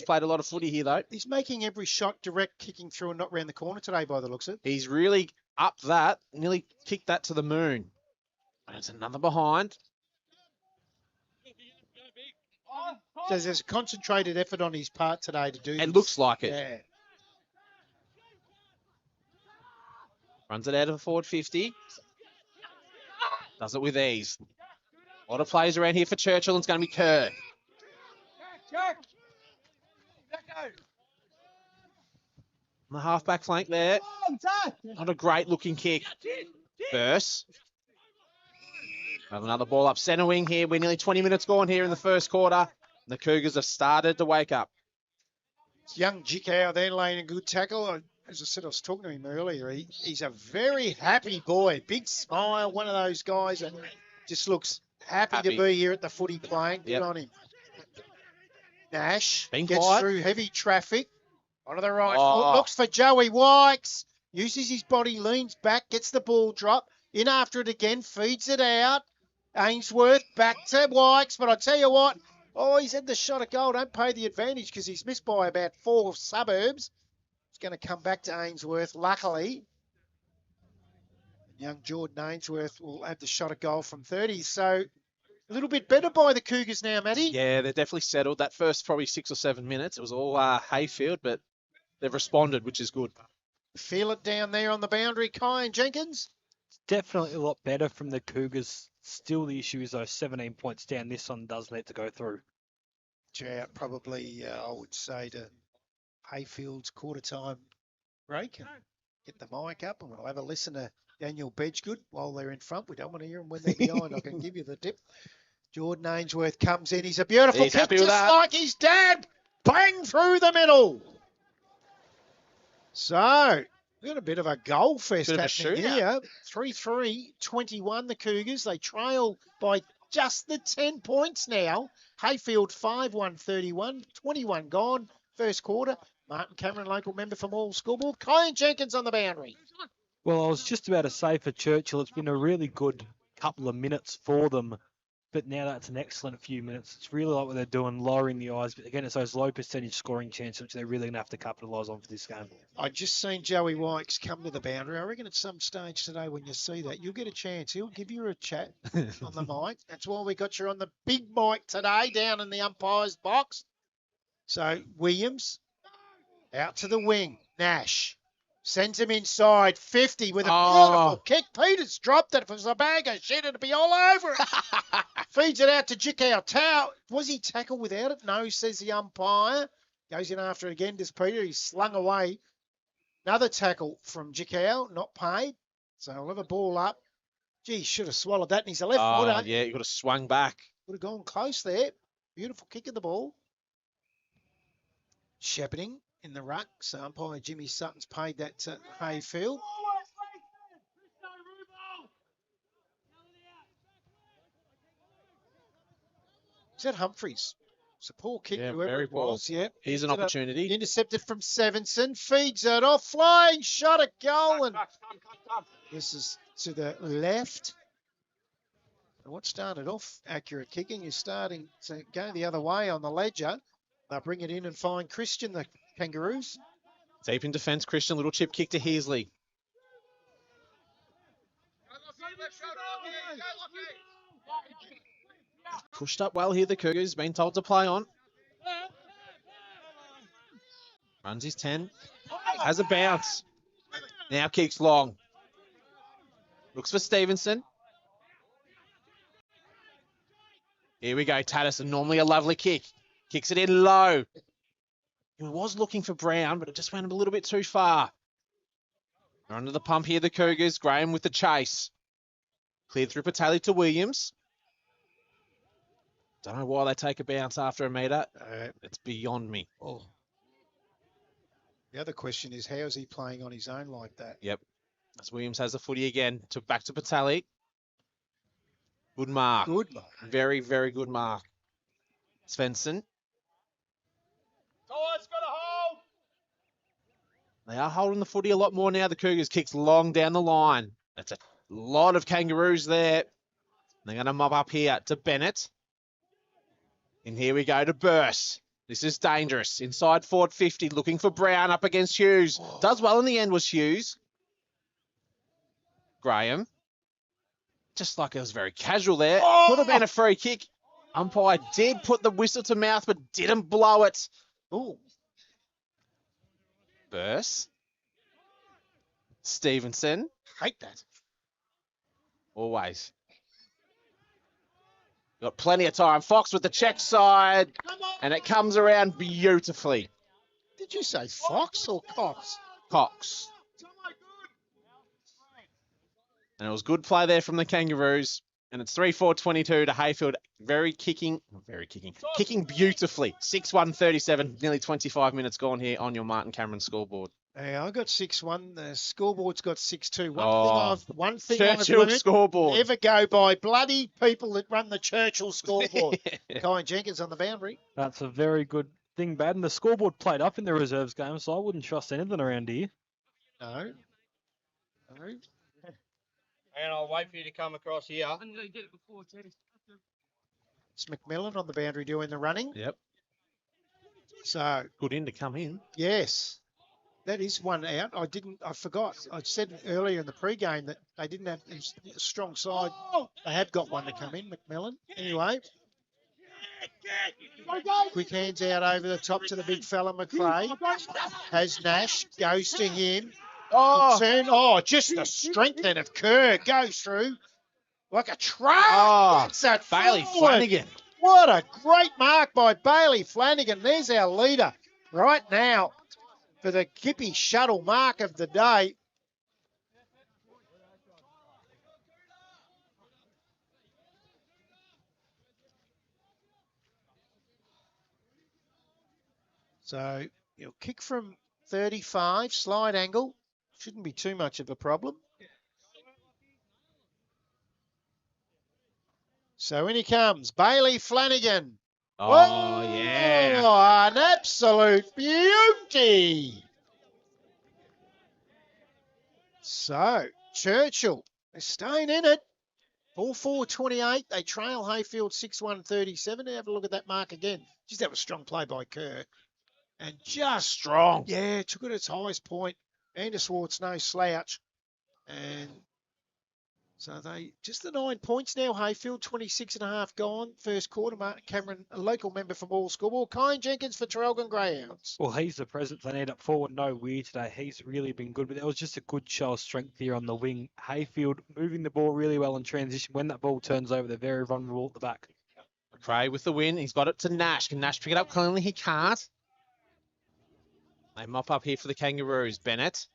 played a lot of footy here, though. He's making every shot direct, kicking through and not round the corner today by the looks of it. He's really upped that, nearly kicked that to the moon. And it's another behind. So there's a concentrated effort on his part today to do this. It looks like it. Yeah. Runs it out of a forward 50. Does it with ease. A lot of players around here for Churchill, and it's going to be Kerr. On the halfback flank there. Not a great looking kick. Burse. Have another ball up centre wing here. We're nearly 20 minutes gone here in the first quarter. The Cougars have started to wake up. It's young Jick there laying a good tackle. As I said, I was talking to him earlier. He's a very happy boy. Big smile. One of those guys that just looks happy to be here at the footy playing. Good on him. Nash gets through heavy traffic. Onto the right foot. Looks for Joey Wykes. Uses his body, leans back, gets the ball drop. In after it again, feeds it out. Ainsworth back to Wykes. But I tell you what, he's had the shot at goal. Don't pay the advantage because he's missed by about 4 suburbs. It's going to come back to Ainsworth, luckily. Young Jordan Ainsworth will have the shot at goal from 30. So a little bit better by the Cougars now, Matty. Yeah, they're definitely settled. That first probably 6 or 7 minutes, it was all Heyfield, but they've responded, which is good. Feel it down there on the boundary, Kai and Jenkins. Definitely a lot better from the Cougars. Still the issue is those 17 points down. This one does need to go through. Yeah, probably I would say to Heyfield's quarter-time break and get the mic up, and we'll have a listen to Daniel Bedgood while they're in front. We don't want to hear them when they're behind. I can give you the tip. Jordan Ainsworth comes in. He's a beautiful kick, just like his dad. Bang through the middle. So, we've got a bit of a goal fest happening here. 3-3-21, the Cougars. They trail by just the 10 points now. Heyfield 5-1-31, 21 gone. First quarter. Martin Cameron, local member for Morwell Scoreboard. Kai Jenkins on the boundary. Well, I was just about to say for Churchill, it's been a really good couple of minutes for them. But now that's an excellent few minutes. It's really like what they're doing, lowering the eyes. But again, it's those low percentage scoring chances, which they're really going to have to capitalise on for this game. I just seen Joey Wykes come to the boundary. I reckon at some stage today when you see that, you'll get a chance. He'll give you a chat on the mic. That's why we got you on the big mic today down in the umpire's box. So, Williams out to the wing. Nash sends him inside 50 with a beautiful kick. Peters dropped it. If it was a bag of shit, it'd be all over it. Feeds it out to Jick Tao. Was he tackled without it? No, says the umpire. Goes in after it again. Does Peter? He's slung away. Another tackle from Jick, not paid. So he'll have a ball up. Gee, should have swallowed that. And he's a left footer. Yeah, you got to swung back. Would have gone close there. Beautiful kick of the ball. Shepherding in the ruck. So umpire Jimmy Sutton's paid that to Heyfield. Is that Humphreys? It's a poor kick, Yeah, whoever very it poor. was. Yeah. Here's an Picked it up. opportunity. Intercepted from Sevenson. Feeds it off. Flying shot at goal. And this is to the left. And what started off accurate kicking is starting to go the other way on the ledger. They'll bring it in and find Christian, the Kangaroos. Deep in defence, Christian. Little chip kick to Heasley. Pushed up well here, the Cougars. Been told to play on. Runs his 10. Has a bounce. Now kicks long. Looks for Stevenson. Here we go, Tatterson. Normally a lovely kick. Kicks it in low. He was looking for Brown, but it just went a little bit too far. They're under the pump here, the Cougars. Graham with the chase. Cleared through Patali to Williams. Don't know why they take a bounce after a metre. It's beyond me. Oh. The other question is, how is he playing on his own like that? Yep. As Williams has the footy again. Back to Patali. Good mark. Good mark. Very, very good mark. Svensson. They are holding the footy a lot more now. The Cougars kicks long down the line. That's a lot of Kangaroos there. They're going to mob up here to Bennett. And here we go to Burse. This is dangerous. Inside forward 50, looking for Brown up against Hughes. Does well in the end was Hughes. Graham. Just like it was very casual there. Could have been a free kick. Umpire did put the whistle to mouth, but didn't blow it. Oh. Burse. Stevenson. Hate that. Always. Got plenty of time. Fox with the check side. And it comes around beautifully. Did you say Fox or Cox? Cox. And it was good play there from the Kangaroos. And it's 3-4-22 to Heyfield. Kicking beautifully. 6-1-37, nearly 25 minutes gone here on your Martin Cameron scoreboard. Yeah, I got 6-1. The scoreboard's got 6-2. One thing Churchill I've learned, scoreboard. never go by bloody people that run the Churchill scoreboard. Kyle Jenkins on the boundary. That's a very good thing, Bad. And the scoreboard played up in the reserves game, so I wouldn't trust anything around here. No. And I'll wait for you to come across here. It's McMillan on the boundary doing the running. Yep. So, Good in to come in. yes, that is one out. I forgot. I said earlier in the pre-game that they didn't have a strong side. They have got one to come in, McMillan. Anyway, quick hands out over the top to the big fella, McRae. Has Nash, goes to him. Turn. Just the strength then of Kerr. Goes through like a truck. That's that Bailey forward. Flanagan. What a great mark by Bailey Flanagan. There's our leader right now for the Gippy Shuttle mark of the day. So he'll kick from 35, slide angle. Shouldn't be too much of a problem. So in he comes, Bailey Flanagan. Yeah. An absolute beauty. So Churchill is staying in it. 4-4-28. They trail Heyfield 6-1-37. Have a look at that mark again. Just that was strong play by Kerr. And just Strong. Yeah, took it at its highest point. Anderswart's no slouch. And so they just the 9 points now. Heyfield 26.5 gone. First quarter. Martin Cameron, a local member from All Scoreboard. Kyle Jenkins for Traralgon Greyhounds. Well, he's the presence they need up forward. No weird today. He's really been good, but that was just a good show of strength here on the wing. Heyfield moving the ball really well in transition. When that ball turns over, they're very vulnerable at the back. McRae with the win. He's got it to Nash. Can Nash pick it up cleanly? He can't. They mop up here for the Kangaroos. Bennett.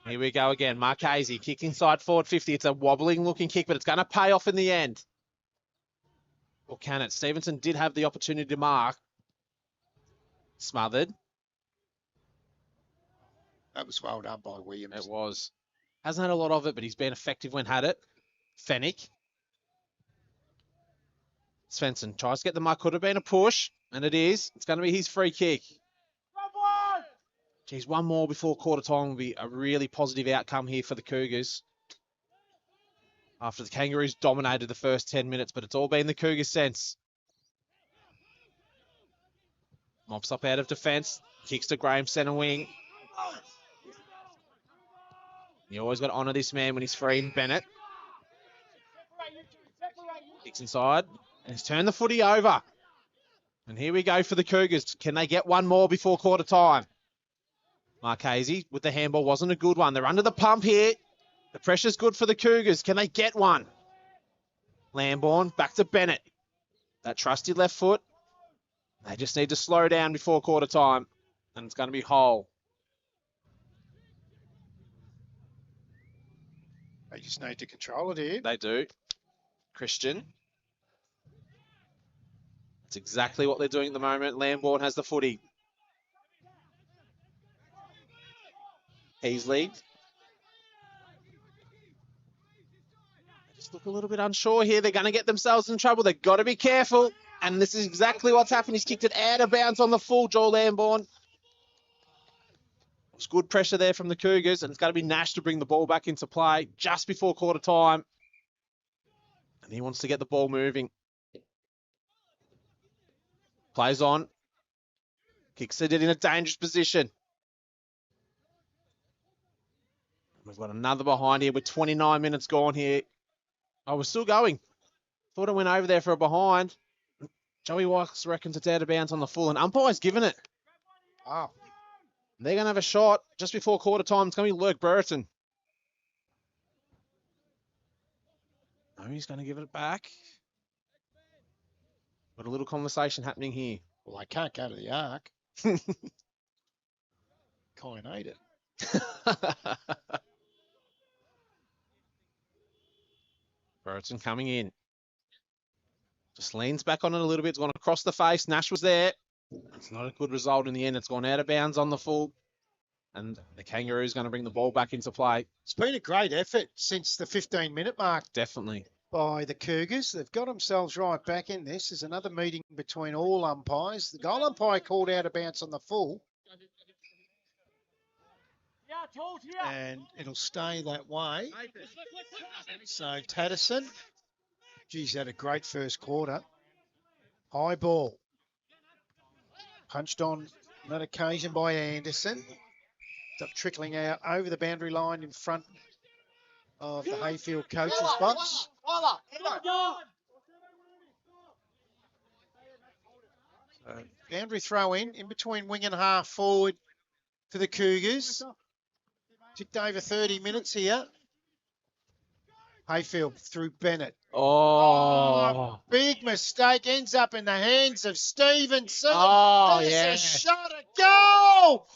Here we go again. Marchese kick inside forward 50. It's a wobbling looking kick, but it's going to pay off in the end. Or can it? Stevenson did have the opportunity to mark. Smothered. That was well done by Williams. It was. Hasn't had a lot of it, but he's been effective when had it. Fennick. Svensson tries to get the mark. Could have been a push, and it is. It's going to be his free kick. Geez, one more before quarter time will be a really positive outcome here for the Cougars. After the Kangaroos dominated the first 10 minutes, but it's all been the Cougars since. Mops up out of defence. Kicks to Graham, centre wing. You always got to honour this man when he's free. Bennett. Kicks inside. And he's turned the footy over. And here we go for the Cougars. Can they get one more before quarter time? Marchese with the handball wasn't a good one. They're under the pump here. The pressure's good for the Cougars. Can they get one? Lambourne back to Bennett. That trusty left foot. They just need to slow down before quarter time. And it's going to be Hull. They just need to control it here. They do. Christian. That's exactly what they're doing at the moment. Lambourne has the footy. Heasley. Just look a little bit unsure here. They're going to get themselves in trouble. They've got to be careful. And this is exactly what's happened. He's kicked it out of bounds on the full, Joel Lambourne. It's good pressure there from the Cougars, and it's going to be Nash to bring the ball back into play just before quarter time. And he wants to get the ball moving. Plays on. Kicks it in a dangerous position. We've got another behind here with 29 minutes gone here. Oh, we're still going. Thought I went over there for a behind. Joey Wax reckons it's out of bounds on the full, and umpire's given it. Wow. They're going to have a shot just before quarter time. It's going to be Lurk Burton. No, he's going to give it back. Got a little conversation happening here. Well, they can't go to the arc. Can't eat it. Burton coming in. Just leans back on it a little bit. It's gone across the face. Nash was there. It's not a good result in the end. It's gone out of bounds on the full. And the Kangaroos going to bring the ball back into play. It's been a great effort since the 15-minute mark Definitely. by the Cougars. They've got themselves right back in this. There's another meeting between all umpires. The goal umpire called out of bounds on the full. And it'll stay that way. So Tatterson, geez, had a great first quarter. High ball. Punched on that occasion by Anderson. It's up trickling out over the boundary line in front of the Heyfield coaches box. So boundary throw in between wing and half forward for the Cougars. Ticked over 30 minutes here. Heyfield through Bennett. Oh. Big mistake. Ends up in the hands of Stevenson. Oh, There's yeah. a shot, a goal!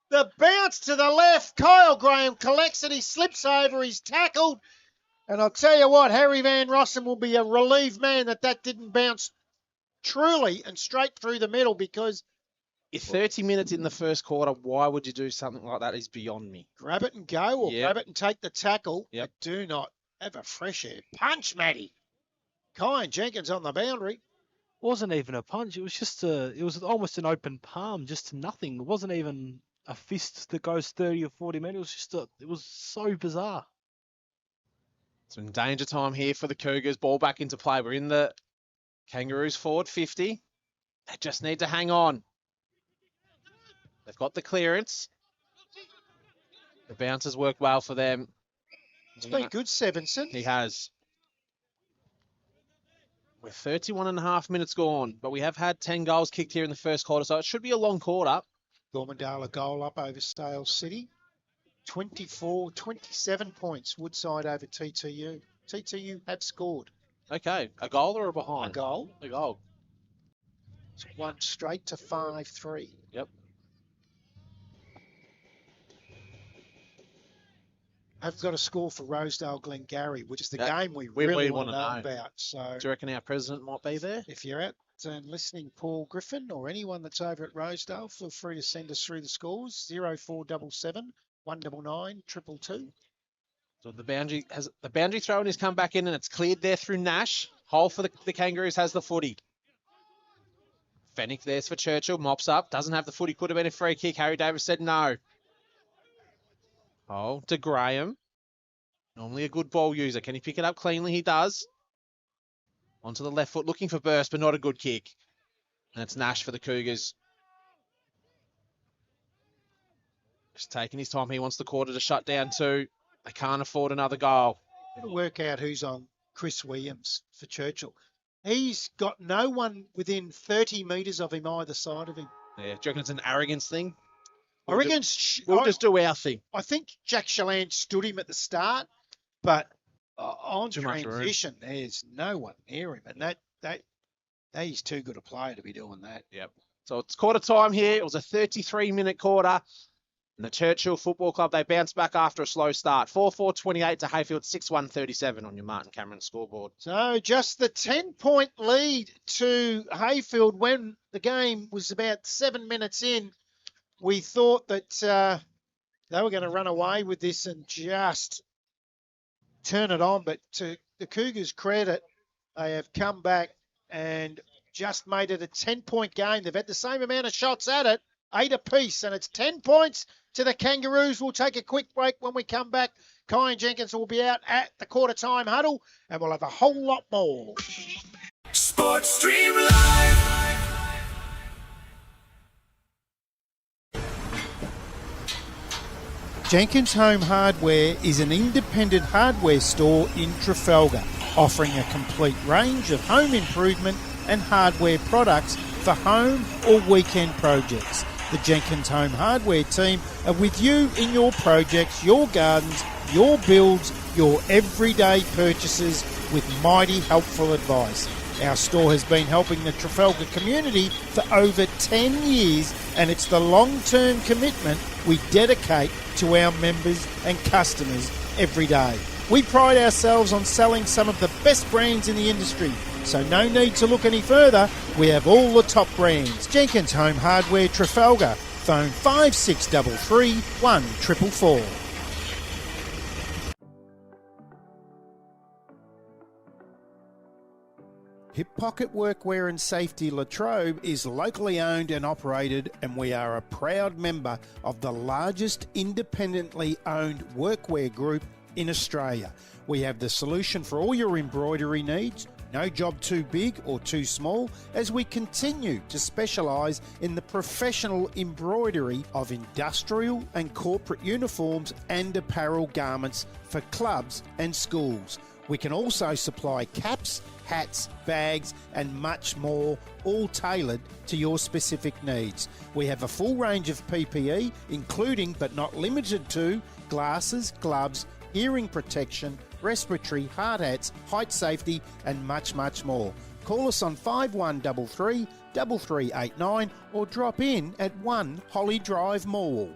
The bounce to the left. Kyle Graham collects it. He slips over. He's tackled. And I'll tell you what, Harry Van Rossum will be a relieved man that didn't bounce truly and straight through the middle, because 30 minutes in the first quarter, why would you do something like that is beyond me. grab it and go, or Yep. grab it and take the tackle. Yep. But do not have a fresh air punch, Matty. Kai and Jenkins on the boundary. Wasn't even a punch. It was just it was almost an open palm, just to nothing. It wasn't even a fist that goes 30 or 40 metres. It was just it was so bizarre. Some danger time here for the Cougars. Ball back into play. We're in the Kangaroos forward 50. They just need to hang on. They've got the clearance. The bounces work well for them. It's been good, Sevenson. He has. We're 31 and a half minutes gone, but we have had 10 goals kicked here in the first quarter, so it should be a long quarter. Gormandale a goal up over Sale City. 27 points, Woodside over TTU. TTU have scored Okay, a goal or a a behind? goal. A goal. It's one straight to 5-3. Yep. I've got a score for Rosedale Glengarry, which is the Yeah, game we we really wanna want to know know. about. So Do you reckon our president might be there? if you're out and listening, Paul Griffin, or anyone that's over at Rosedale, feel free to send us through the scores. 0477 199 222. So the boundary throw-in has come back in, and it's cleared there through Nash. Hole for the Kangaroos has the footy. Fennick there's for Churchill. Mops up. Doesn't have the footy. Could have been a free kick. Harry Davis said no. Oh, to Graham. Normally a good ball user. Can he pick it up cleanly? He does. Onto the left foot. Looking for burst, but not a good kick. And it's Nash for the Cougars. Just taking his time. He wants the quarter to shut down too. They can't afford another goal. Gotta work out who's on Chris Williams for Churchill. He's got no one within 30 metres of him either side of him. Yeah, do you reckon it's an arrogance thing? I reckon We'll just do our thing. I think Jack Chaland stood him at the start, but on Too much room. transition, there's no one near him, and that he's too good a player to be doing that. Yep. So it's quarter time here. It was a 33-minute quarter. And the Churchill Football Club, they bounced back after a slow start. 4-4-28 to Heyfield, 6-1-37 on your Martin Cameron scoreboard. So just the 10-point lead to Heyfield when the game was about 7 minutes in. We thought that they were going to run away with this and just turn it on. But to the Cougars' credit, they have come back and just made it a 10-point game. They've had the same amount of shots at it, 8 apiece, and it's 10 points to the Kangaroos. We'll take a quick break. When we come back, Kai and Jenkins will be out at the quarter-time huddle, and we'll have a whole lot more. Sports Stream Live. Jenkins Home Hardware is an independent hardware store in Trafalgar, offering a complete range of home improvement and hardware products for home or weekend projects. The Jenkins Home Hardware team are with you in your projects, your gardens, your builds, your everyday purchases with mighty helpful advice. Our store has been helping the Trafalgar community for over 10 years, and it's the long-term commitment we dedicate to our members and customers every day. We pride ourselves on selling some of the best brands in the industry, so no need to look any further. We have all the top brands. Jenkins Home Hardware Trafalgar. Phone 5633 1444. Hip Pocket Workwear and Safety Latrobe is locally owned and operated, and we are a proud member of the largest independently owned workwear group in Australia. We have the solution for all your embroidery needs. No job too big or too small, as we continue to specialise in the professional embroidery of industrial and corporate uniforms and apparel garments for clubs and schools. We can also supply caps, hats, bags and much more, all tailored to your specific needs. We have a full range of PPE, including but not limited to glasses, gloves, hearing protection, respiratory, hard hats, height safety and much, much more. Call us on 5133 3389 or drop in at 1 Holly Drive, Morwell.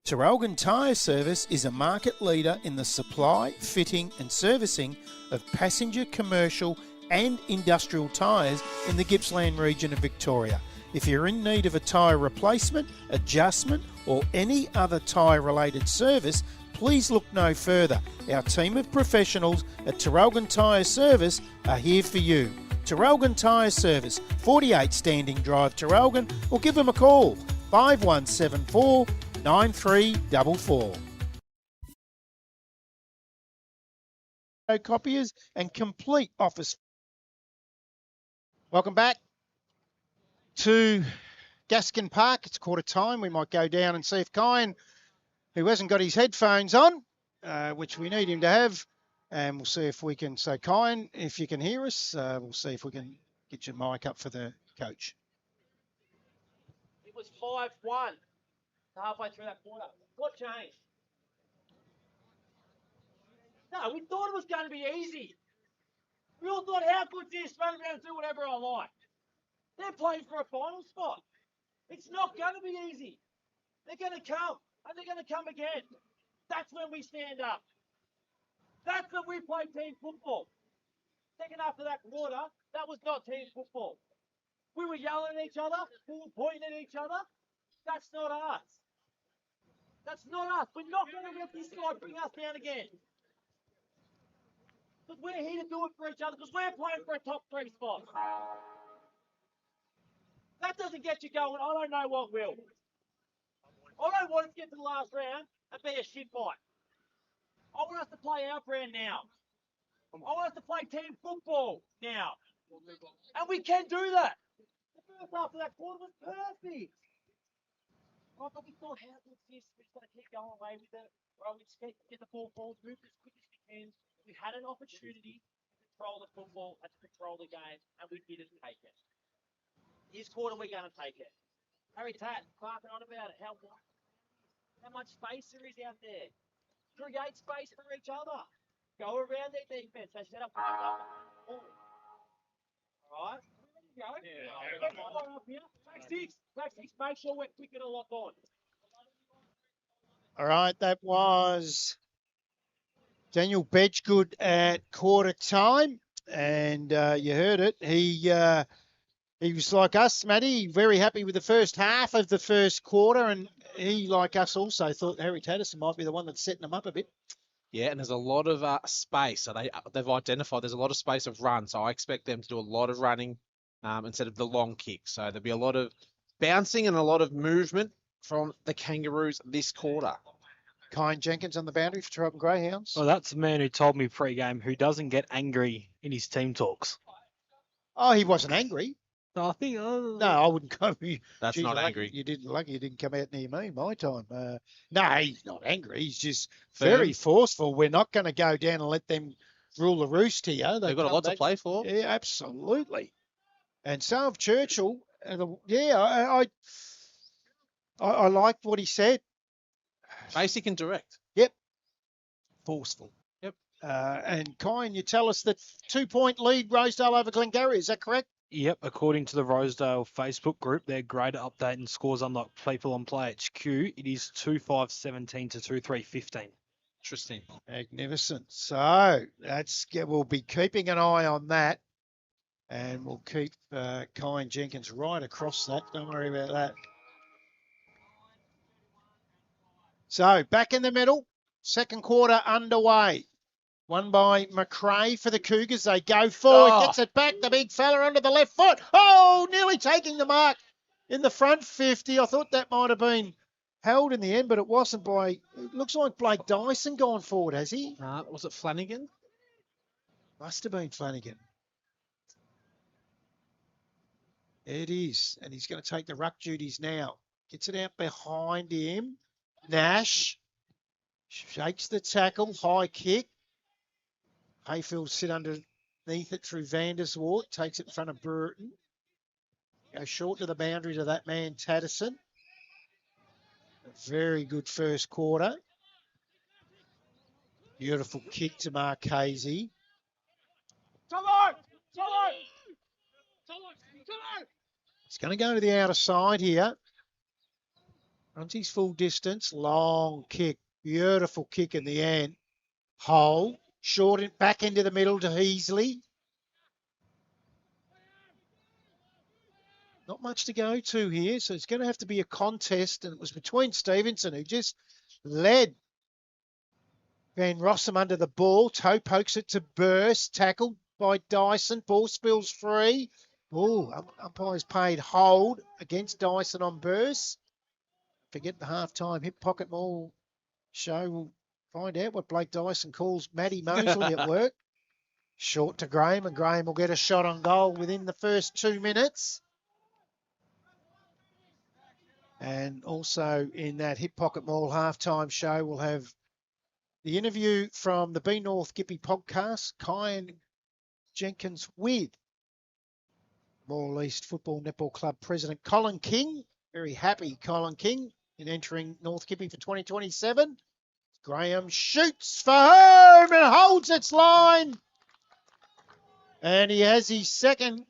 Traralgon Tyre Service is a market leader in the supply, fitting and servicing of passenger, commercial and industrial tyres in the Gippsland region of Victoria. If you're in need of a tyre replacement, adjustment or any other tyre related service, please look no further. Our team of professionals at Traralgon Tyre Service are here for you. Traralgon Tyre Service, 48 Standing Drive, Traralgon, or give them a call, 5174 9344. Copiers and complete office. Welcome back to Gaskin Park. It's quarter time. We might go down and see if Kyan, who hasn't got his headphones on, which we need him to have, and we'll see if we can. So Kyan, if you can hear us, we'll see if we can get your mic up for the coach. It was 5-1 halfway through that quarter. What changed? No, we thought it was going to be easy. We all thought, how good's this? Run around and do whatever I like. They're playing for a final spot. It's not going to be easy. They're going to come, and they're going to come again. That's when we stand up. That's when we play team football. Second after that quarter, that was not team football. We were yelling at each other. We were pointing at each other. That's not us. That's not us. We're not going to let this guy bring us down again. Because we're here to do it for each other, because we're playing for a top 3 spot. That doesn't get you going. I don't know what will. I don't want us to get to the last round and be a shit fight. I want us to play our brand now. I want us to play team football now. And we can do that. The first half of that quarter was perfect. Right, but we thought, how good's this? We're just going to keep going away with it. Right, we just get the ball forward, move as quick as we can. We had an opportunity to control the football and to control the game, and we didn't take it. This quarter, we're going to take it. Harry Tat, barking on about it. How much space there is out there. Create space for each other. Go around their defense. They set up. All right. Go. Up here. Back six. Make sure we're quick and a lock on. All right, that was Daniel Bedgegood at quarter time, and you heard it. He was like us, Matty, very happy with the first half of the first quarter, and he, like us, also thought Harry Tatterson might be the one that's setting them up a bit. Yeah, and there's a lot of space. So they've identified there's a lot of space of run. So I expect them to do a lot of running instead of the long kick. So there'll be a lot of bouncing and a lot of movement from the Kangaroos this quarter. Kyan Jenkins on the boundary for Traralgon Greyhounds. Well, that's the man who told me pre-game who doesn't get angry in his team talks. Oh, he wasn't angry. No, I think. No, I wouldn't go. That's not angry. You didn't come out near me my time. No, he's not angry. He's just Firm. very forceful. We're not going to go down and let them rule the roost here. They've got a lot to play for. Yeah, absolutely. And so have Churchill. I liked what he said. Basic and direct. Yep. Forceful. Yep. And Kyan, you tell us that 2-point lead Rosedale over Glengarry. Is that correct? Yep, according to the Rosedale Facebook group, their grader update and scores unlock people on Play HQ. It is 2-5-17 to 2-3-15. Interesting. Magnificent. So we'll be keeping an eye on that, and we'll keep Kyan Jenkins right across that. Don't worry about that. So back in the middle, second quarter underway. Won by McRae for the Cougars. They go forward, gets it back. The big fella onto the left foot. Oh, nearly taking the mark in the front 50. I thought that might have been held in the end, but it wasn't by, it looks like Blake Dyson gone forward, has he? Was it Flanagan? Must have been Flanagan. It is, and he's going to take the ruck duties now. Gets it out behind him. Nash shakes the tackle, high kick. Heyfield sit underneath it through Vanderswart, takes it in front of Burton. Goes short to the boundary to that man, Tatterson. A very good first quarter. Beautiful kick to Marchese. He's going to go to the outer side here. Runs his full distance. Long kick. Beautiful kick in the end. Hole. Short it back into the middle to Heasley. Not much to go to here, so it's going to have to be a contest, and it was between Stevenson, who just led Van Rossum under the ball. Toe pokes it to Burst, tackled by Dyson. Ball spills free. Oh, umpires paid hold against Dyson on Burst. Forget the half-time hip pocket maul show. We'll find out what Blake Dyson calls Matty Mosley at work. Short to Graham, and Graham will get a shot on goal within the first 2 minutes. And also in that hip pocket maul halftime show, we'll have the interview from the B North Gippy podcast, Kyan Jenkins with Morwell East Football Netball Club President Colin King. Very happy Colin King in entering North Gippy for 2027. Graham shoots for home and holds its line. And he has his second,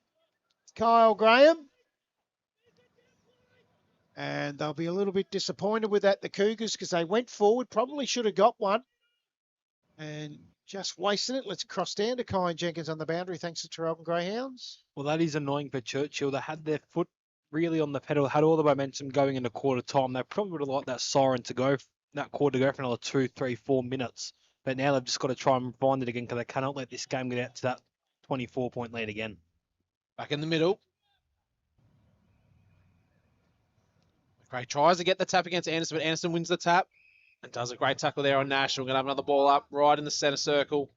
Kyle Graham. And they'll be a little bit disappointed with that, the Cougars, because they went forward, probably should have got one. And just wasting it. Let's cross down to Kyan Jenkins on the boundary, thanks to Traralgon Greyhounds. Well, that is annoying for Churchill. They had their foot really on the pedal, had all the momentum going into quarter time. They probably would have liked that siren to go, that quarter to go for another 2, 3, 4 minutes. But now they've just got to try and find it again because they cannot let this game get out to that 24-point lead again. Back in the middle. McRae tries to get the tap against Anderson, but Anderson wins the tap and does a great tackle there on Nash. We're going to have another ball up right in the centre circle.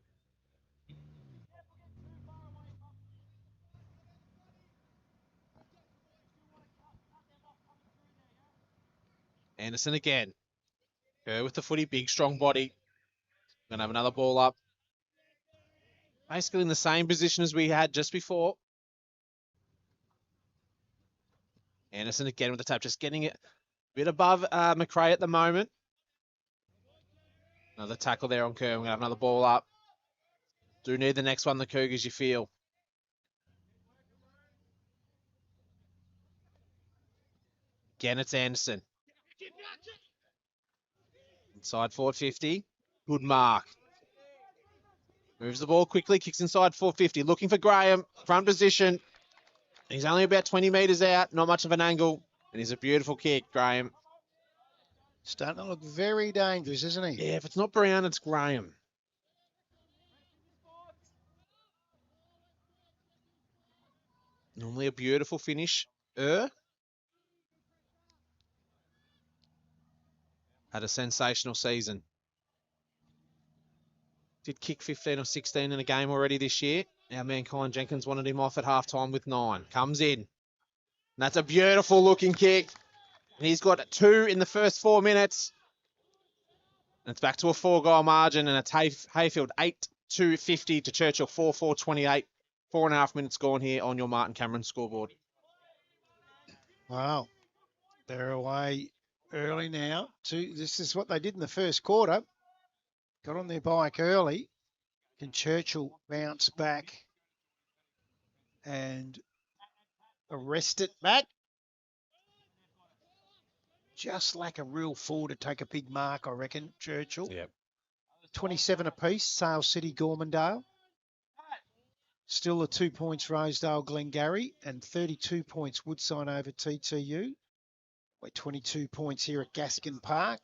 Anderson again. Kerr with the footy, big, strong body. Going to have another ball up. Basically in the same position as we had just before. Anderson again with the tap, just getting it a bit above McRae at the moment. Another tackle there on Kerr. We're going to have another ball up. Do need the next one, the Cougars, you feel. Again, it's Anderson. Inside 450. Good mark. Moves the ball quickly, kicks inside 450. Looking for Graham. Front position. He's only about 20 metres out. Not much of an angle. And he's a beautiful kick, Graham. Starting to look very dangerous, isn't he? Yeah, if it's not Brown, it's Graham. Normally a beautiful finish. Had a sensational season. Did kick 15 or 16 in a game already this year. Our man Colin Jenkins wanted him off at halftime with 9. Comes in. And that's a beautiful looking kick. And he's got 2 in the first 4 minutes. And it's back to a 4-goal margin. And it's Heyfield 8-2-50 to Churchill 4-4-28. 4.5 minutes gone here on your Martin Cameron scoreboard. Wow. They're away early now. This is what they did in the first quarter. Got on their bike early. Can Churchill bounce back and arrest it back? Just like a real forward to take a big mark, I reckon, Churchill. Yep. 27 apiece, Sale City, Gormandale. Still the 2 points, Rosedale, Glengarry, and 32 points, Woodside over TTU. We're 22 points here at Gaskin Park.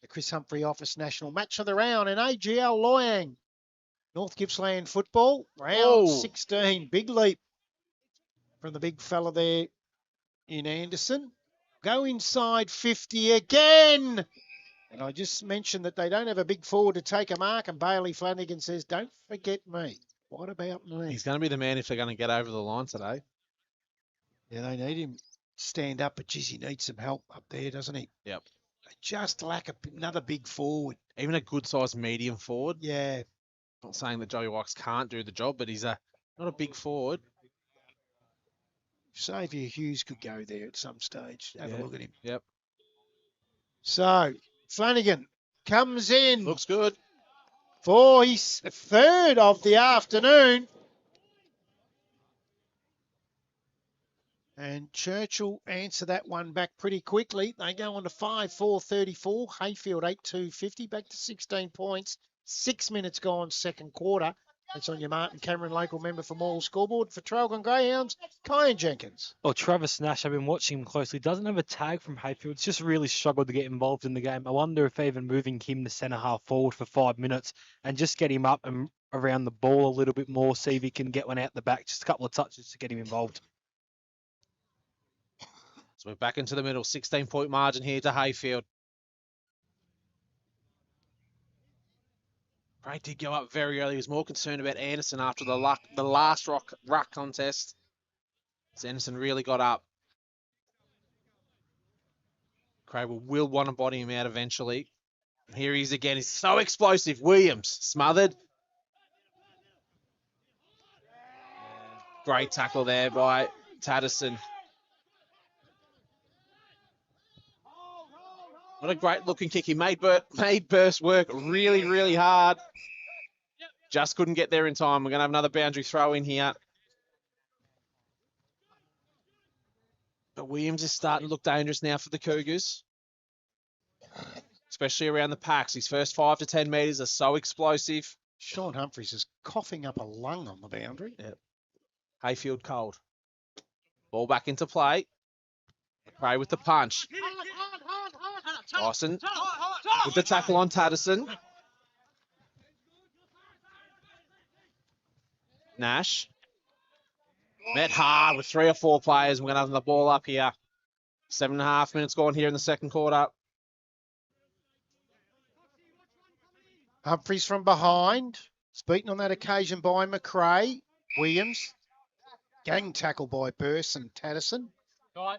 The Chris Humphrey Office National Match of the Round in AGL Loyang. North Gippsland football, round 16. Big leap from the big fella there in Anderson. Go inside 50 again. And I just mentioned that they don't have a big forward to take a mark, and Bailey Flanagan says, don't forget me. What about me? He's going to be the man if they're going to get over the line today. Yeah, they need him stand up, but geez, he needs some help up there, doesn't he? Yep. They just lack another big forward. Even a good-sized medium forward. Yeah. Not saying that Joey Wicks can't do the job, but he's not a big forward. Xavier Hughes could go there at some stage. Have a look at him. Yep. So, Flanagan comes in. Looks good. For his third of the afternoon. And Churchill answer that one back pretty quickly. They go on to 5-4-34. Heyfield 8-2-50, back to 16 points. 6 minutes gone, second quarter. That's on your Martin Cameron local member for Morwell Scoreboard. For Traralgon Greyhounds, Kyan Jenkins. Well, Travis Nash, I've been watching him closely, doesn't have a tag from Heyfield. It's just really struggled to get involved in the game. I wonder if even moving him to centre half forward for 5 minutes and just get him up and around the ball a little bit more, see if he can get one out the back, just a couple of touches to get him involved. So we're back into the middle. 16-point margin here to Heyfield. Great did go up very early. He was more concerned about Anderson after the last ruck contest. So Anderson really got up. Crable will want to body him out eventually. And here he is again. He's so explosive. Williams smothered. Great tackle there by Tatterson. What a great looking kick. He made Burst work really, really hard. Just couldn't get there in time. We're going to have another boundary throw in here. But Williams is starting to look dangerous now for the Cougars. Especially around the packs. His first 5 to 10 metres are so explosive. Sean Humphreys is coughing up a lung on the boundary. Yep. Heyfield cold. Ball back into play. McRae with the punch. Dyson with the tackle on Tatterson. Nash. Met hard with 3 or 4 players. We're going to have the ball up here. 7.5 minutes gone here in the second quarter. Humphries from behind. It's beaten on that occasion by McRae. Williams. Gang tackle by Burson Tatterson. By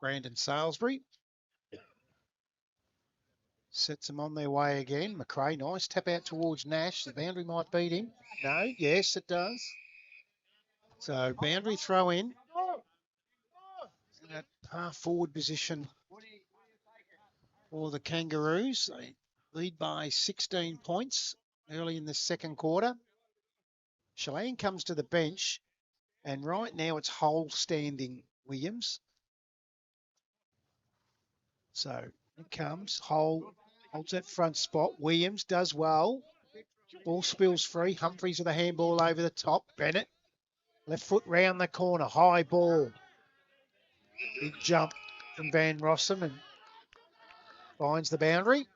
Brandon Salisbury. Sets them on their way again. McRae, nice tap out towards Nash. The boundary might beat him. No, yes, it does. So boundary throw in. That half forward position for the Kangaroos. They lead by 16 points early in the second quarter. Shalane comes to the bench, and right now it's Hull standing Williams. So it comes. Hull holds that front spot. Williams does well. Ball spills free. Humphries with a handball over the top. Bennett. Left foot round the corner. High ball. Big jump from Van Rossum and finds the boundary.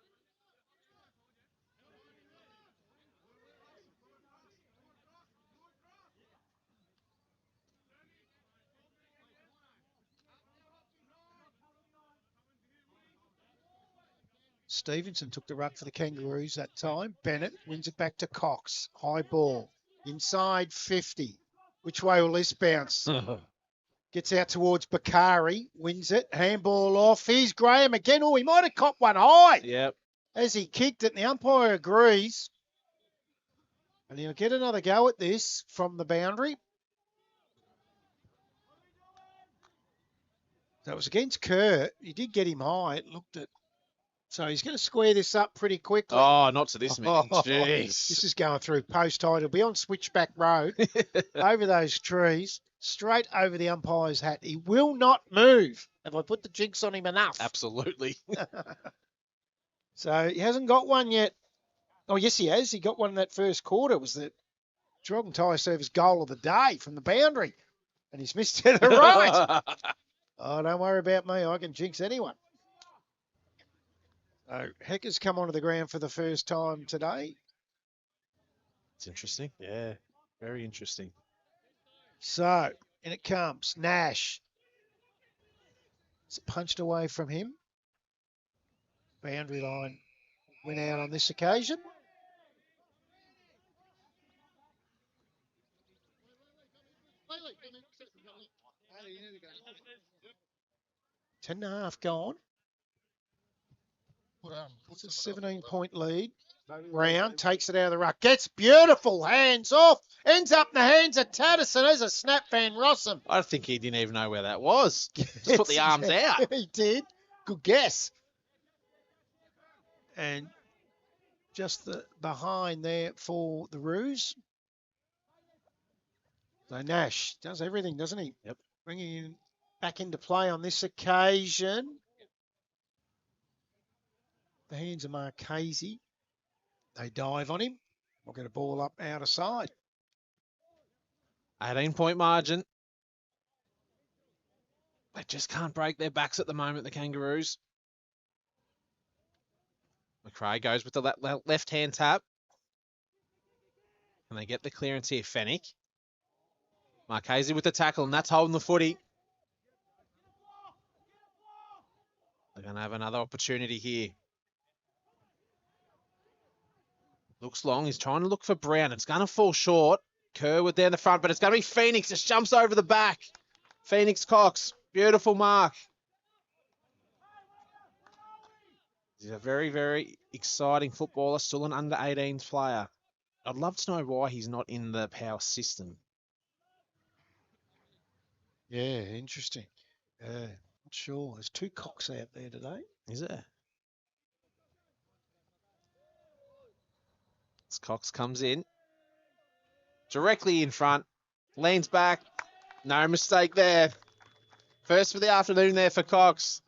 Stevenson took the ruck for the Kangaroos that time. Bennett wins it back to Cox. High ball. Inside 50. Which way will this bounce? Gets out towards Bakari. Wins it. Handball off. Here's Graham again. Oh, he might have caught one high. Yep. As he kicked it, and the umpire agrees. And he'll get another go at this from the boundary. That was against Kerr. He did get him high. It looked at. So he's going to square this up pretty quickly. Oh, not to this man. Jeez. This is going through post tide. It'll be on Switchback Road, over those trees, straight over the umpire's hat. He will not move. Have I put the jinx on him enough? Absolutely. So he hasn't got one yet. Oh, yes, he has. He got one in that first quarter. It was the Traralgon Tyre Service goal of the day from the boundary. And he's missed it right. Oh, don't worry about me. I can jinx anyone. So Hecker's come onto the ground for the first time today. It's interesting. Yeah, very interesting. So, in it comes. Nash. It's punched away from him. Boundary line went out on this occasion. Ten and a half gone. It's a 17-point lead. Brown takes it out of the ruck. Gets beautiful. Hands off. Ends up in the hands of Tatterson. There's a snap, Van Rossum. I think he didn't even know where that was. Just put the arms out. He did. Good guess. And just the behind there for the Roos. So Nash does everything, doesn't he? Yep. Bringing him back into play on this occasion. The hands of Marchese. They dive on him. We'll get a ball up out of side. 18-point margin. They just can't break their backs at the moment, the Kangaroos. McRae goes with the left-hand tap. And they get the clearance here. Fennick. Marchese with the tackle, and that's holding the footy. They're going to have another opportunity here. Looks long. He's trying to look for Brown. It's going to fall short. Kerwood there in the front, but it's going to be Phoenix. Just jumps over the back. Phoenix Cox. Beautiful mark. He's a very, very exciting footballer. Still an under-18s player. I'd love to know why he's not in the power system. Yeah, interesting. Not sure. There's 2 Cox out there today. Is there? As Cox comes in. Directly in front. Leans back. No mistake there. First for the afternoon there for Cox.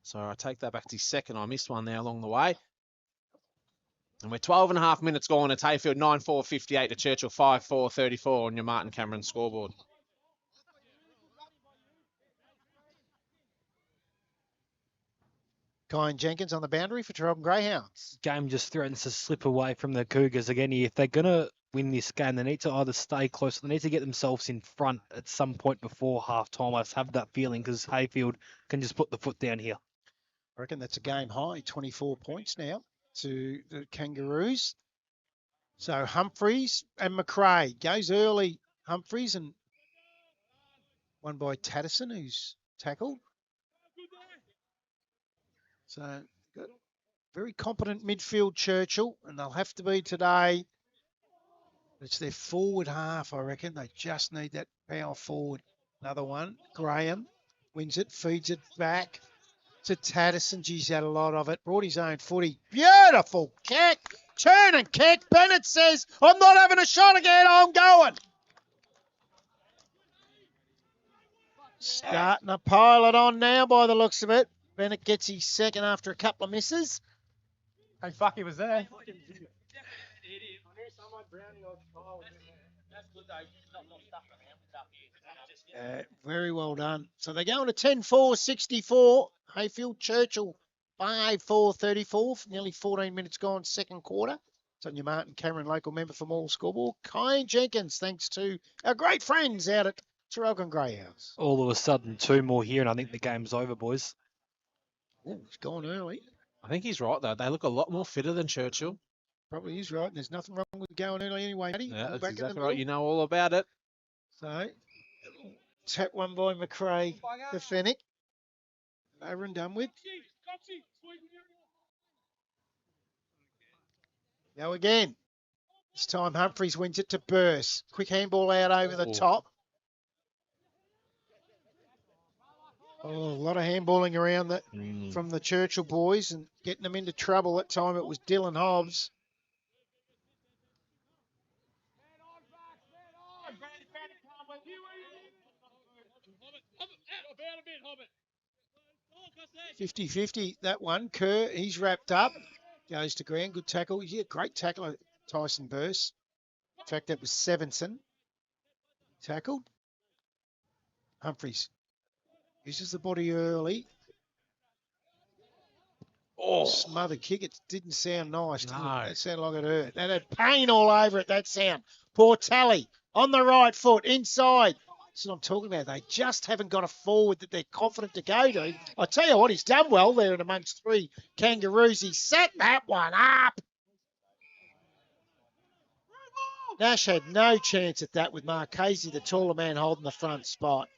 So I take that back to second. I missed one there along the way. And we're 12.5 minutes gone. It's Heyfield 9-4-58 to Churchill 5-4-34 on your Martin Cameron scoreboard. Kyan Jenkins on the boundary for Traralgon Greyhounds. Game just threatens to slip away from the Cougars again. If they're going to win this game, they need to either stay close, or they need to get themselves in front at some point before half time. I just have that feeling because Heyfield can just put the foot down here. I reckon that's a game high, 24 points now to the Kangaroos. So Humphreys and McRae goes early. Humphreys and one by Tatterson, who's tackled. So got very competent midfield Churchill, and they'll have to be today. It's their forward half, I reckon. They just need that power forward. Another one. Graham wins it, feeds it back to Tatterson. He's had a lot of it. Brought his own footy. Beautiful kick. Turn and kick. Bennett says, I'm not having a shot again. I'm going. Starting to pile it on now by the looks of it. Bennett gets his second after a couple of misses. Hey, fuck, he was there. Very well done. So they're going to 10-4-64. Heyfield, Churchill, 5-4-34. Nearly 14 minutes gone, second quarter. Sonia Martin, Cameron, local member for Morwell Scoreboard. Kyan Jenkins, thanks to our great friends out at Traralgon Greyhounds. All of a sudden, 2 more here, and I think the game's over, boys. Oh, he's gone early. I think he's right, though. They look a lot more fitter than Churchill. Probably is right. And there's nothing wrong with going early anyway, Matty. Yeah, All that's back in the exactly right. middle. You know all about it. So, tap one by McRae for Fennick. Over and done with. Now again. This time Humphreys wins it to Burse. Quick handball out over the top. Oh, a lot of handballing around that from the Churchill boys and getting them into trouble. That time it was Dylan Hobbs. $50-50, that one. Kerr, he's wrapped up. Goes to ground. Good tackle. Yeah, great tackle, Tyson Burse. In fact, that was Sevenson. Tackled. Humphreys uses the body early. Oh, Smothered kick. It didn't sound nice. Did No. it? That sounded like it hurt. That had pain all over it, that sound. Poor Tally on the right foot, inside. That's what I'm talking about. They just haven't got a forward that they're confident to go to. I tell you what, he's done well there in amongst 3 Kangaroos. He set that one up. Nash had no chance at that with Marchese, the taller man, holding the front spot.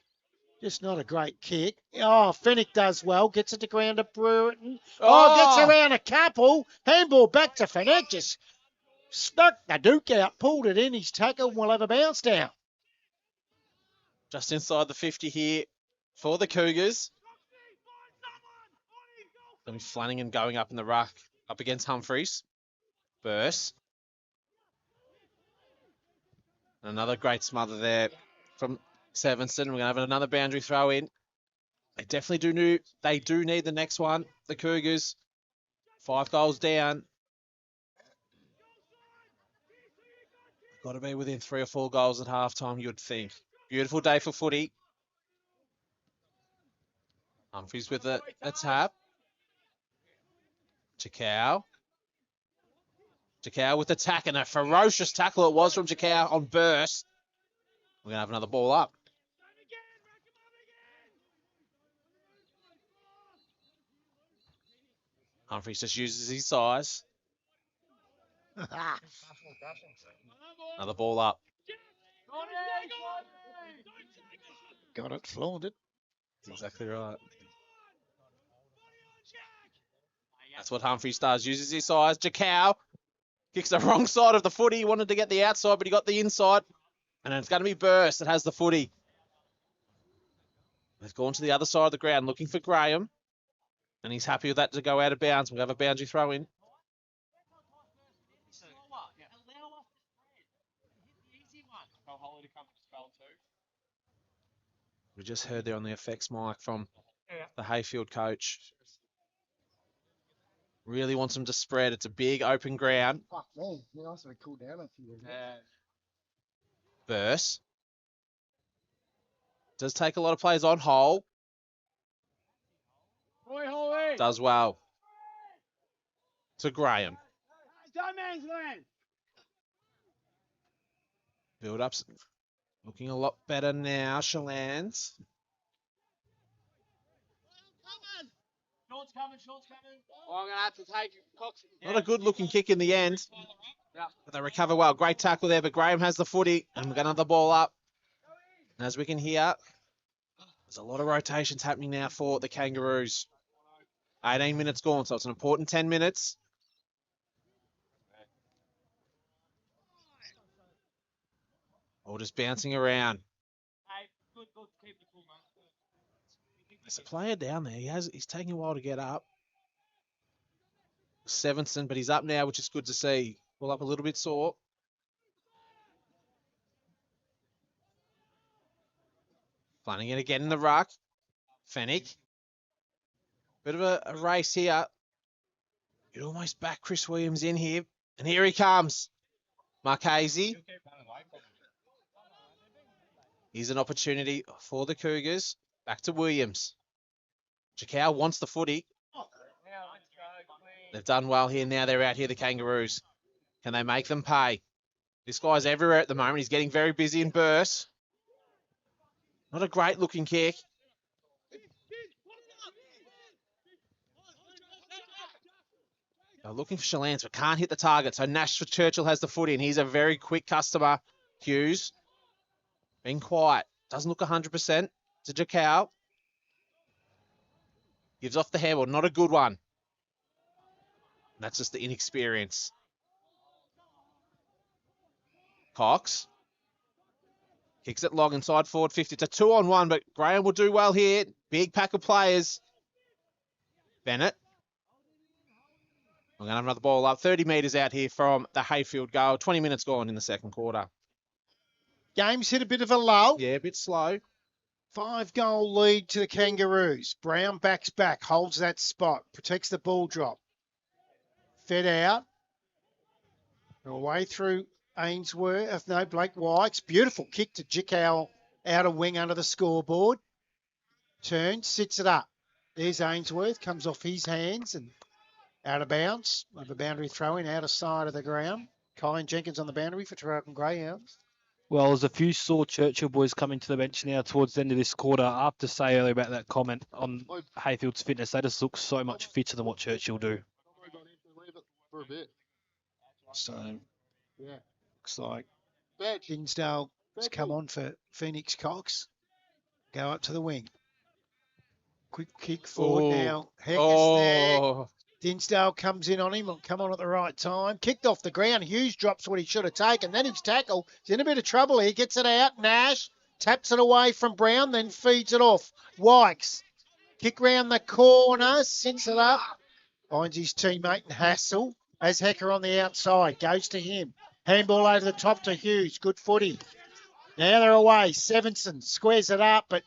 Just not a great kick. Oh, Fennick does well. Gets it to ground to Brewerton. Gets around a couple. Handball back to Fennick. Just stuck the Duke out. Pulled it in. His tackle. We'll have a bounce down. just inside the 50 here for the Cougars. Going to be Flanagan going up in the ruck, up against Humphreys. Burse. Another great smother there from Sevenson. We're going to have another boundary throw in. They definitely do need the next one. The Cougars, 5 goals down. Got to be within 3 or 4 goals at halftime, you'd think. Beautiful day for footy. Humphreys with a tap. Chakao with the tack, and a ferocious tackle it was from Chakao on Burse. We're going to have another ball up. Humphreys just uses his size. Another ball up. Got it. Flaunted. That's exactly right. That's what Humphreys does. Uses his size. Chakao kicks the wrong side of the footy. He wanted to get the outside, but he got the inside. And then it's going to be Burse that has the footy. They've gone to the other side of the ground looking for Graham. And he's happy with that to go out of bounds. We'll have a boundary throw in. We just heard there on the effects mic from the Heyfield coach. Really wants them to spread. It's a big open ground. Fuck, man. You also cool down a few. Burse. Does take a lot of players on hole. Does well. to Graham. No man's land. Build-ups looking a lot better now, Shalans. Short's coming. Oh, I'm going to have to take Cox. Not a good-looking kick in the end. But they recover well. Great tackle there, but Graham has the footy. And we've got another ball up. And as we can hear, there's a lot of rotations happening now for the Kangaroos. 18 minutes gone, so it's an important 10 minutes. All just bouncing around. Hey, good. Keep it cool, mate. There's a player down there. He's taking a while to get up. Sevenson, but he's up now, which is good to see. Pull up a little bit sore. Flanagan again in the ruck. Fennick. Bit of a race here. You'd almost back Chris Williams in here. And here he comes. Marchese. Here's an opportunity for the Cougars. Back to Williams. Jakau wants the footy. They've done well here. Now they're out here, the Kangaroos. Can they make them pay? This guy's everywhere at the moment. He's getting very busy in bursts. Not a great looking kick. They're looking for Shalans, but can't hit the target. So Nash for Churchill has the footy, and he's a very quick customer. Hughes. Being quiet. Doesn't look 100%. To Jakau. Gives off the handball. Not a good one. That's just the inexperience. Cox. Kicks it long inside forward 50. It's a 2-on-1, but Graham will do well here. Big pack of players. Bennett. We're going to have another ball up. 30 metres out here from the Heyfield goal. 20 minutes gone in the second quarter. Game's hit a bit of a lull. Yeah, a bit slow. 5-goal lead to the Kangaroos. Brown backs back, holds that spot, protects the ball drop. Fed out. Away through Ainsworth. Blake Wykes. Beautiful kick to Jakau out of wing under the scoreboard. Turns, sits it up. There's Ainsworth. Comes off his hands and out of bounds. With a boundary throw in out of side of the ground. Colin Jenkins on the boundary for Traralgon Greyhounds. Well, there's a few sore Churchill boys coming to the bench now towards the end of this quarter. I have to say earlier about that comment on Heyfield's fitness. They just look so much fitter than what Churchill do. For a bit. So, Yeah. looks like Dinsdale has come on for Phoenix Cox. Go up to the wing. Quick kick forward now. Heck is there. Dinsdale comes in on him. Will come on at the right time. Kicked off the ground. Hughes drops what he should have taken. Then he's tackled. He's in a bit of trouble here. Gets it out. Nash taps it away from Brown. Then feeds it off. Wykes. Kick round the corner. Sends it up. Finds his teammate and Hassel. As Hecker on the outside. Goes to him. Handball over the top to Hughes. Good footy. Now they're away. Sevenson squares it up, but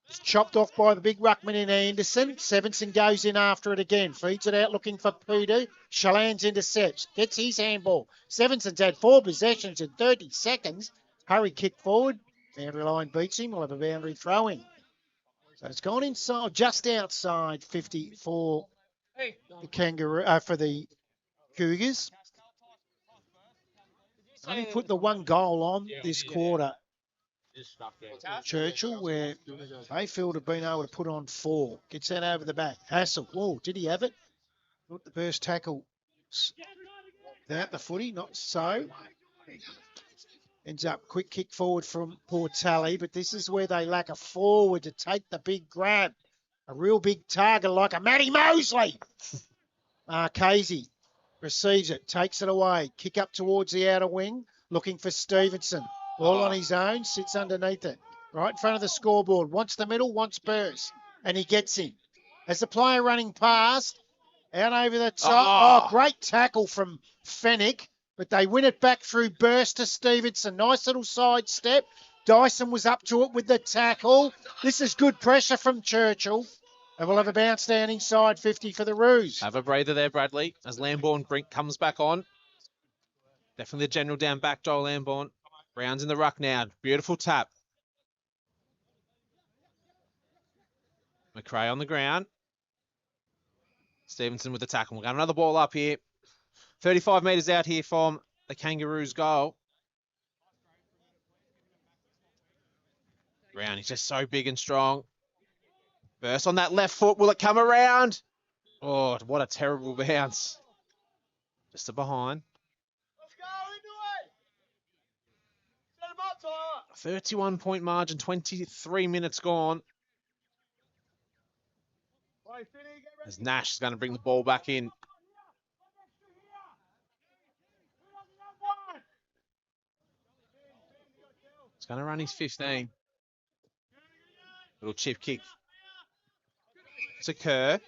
it's chopped off by the big ruckman in Anderson. Sevenson goes in after it again. Feeds it out looking for Peter. Shalans intercepts. Gets his handball. Sevenson's had 4 possessions in 30 seconds. Hurry kick forward. Boundary line beats him. We'll have a boundary throw in. So it's gone inside, just outside 50 for the Kangaroo, for the Cougars. Only put the 1 goal on this quarter. Churchill, where Heyfield have been able to put on 4. Gets that over the back. Hassel. Whoa, did he have it? Thought the burst tackle without the footy. Not so. Ends up quick kick forward from Portelli, but this is where they lack a forward to take the big grab. A real big target like a Matty Mosley. Casey receives it, takes it away. Kick up towards the outer wing, looking for Stevenson. Ball on his own, sits underneath it. Right in front of the scoreboard. Wants the middle, wants burst. And he gets him. As the player running past, out over the top. Oh, great tackle from Fennick. But they win it back through burst to Stevenson. Nice little side step. Dyson was up to it with the tackle. This is good pressure from Churchill. And we'll have a bounce down inside 50 for the Roos. Have a breather there, Bradley, as Lambourne Brink comes back on. Definitely the general down back, Joel Lambourne. Brown's in the ruck now. Beautiful tap. McRae on the ground. Stevenson with the tackle. We've got another ball up here. 35 metres out here from the Kangaroos' goal. Brown, he's just so big and strong. Burst on that left foot. Will it come around? Oh, what a terrible bounce. Just to behind. Let's go into it. Set 'em up, Tyre. 31-point margin, 23 minutes gone. Right, Finney, get ready. As Nash is going to bring the ball back in. He's going to run his 15. Little chip kick to Kerr.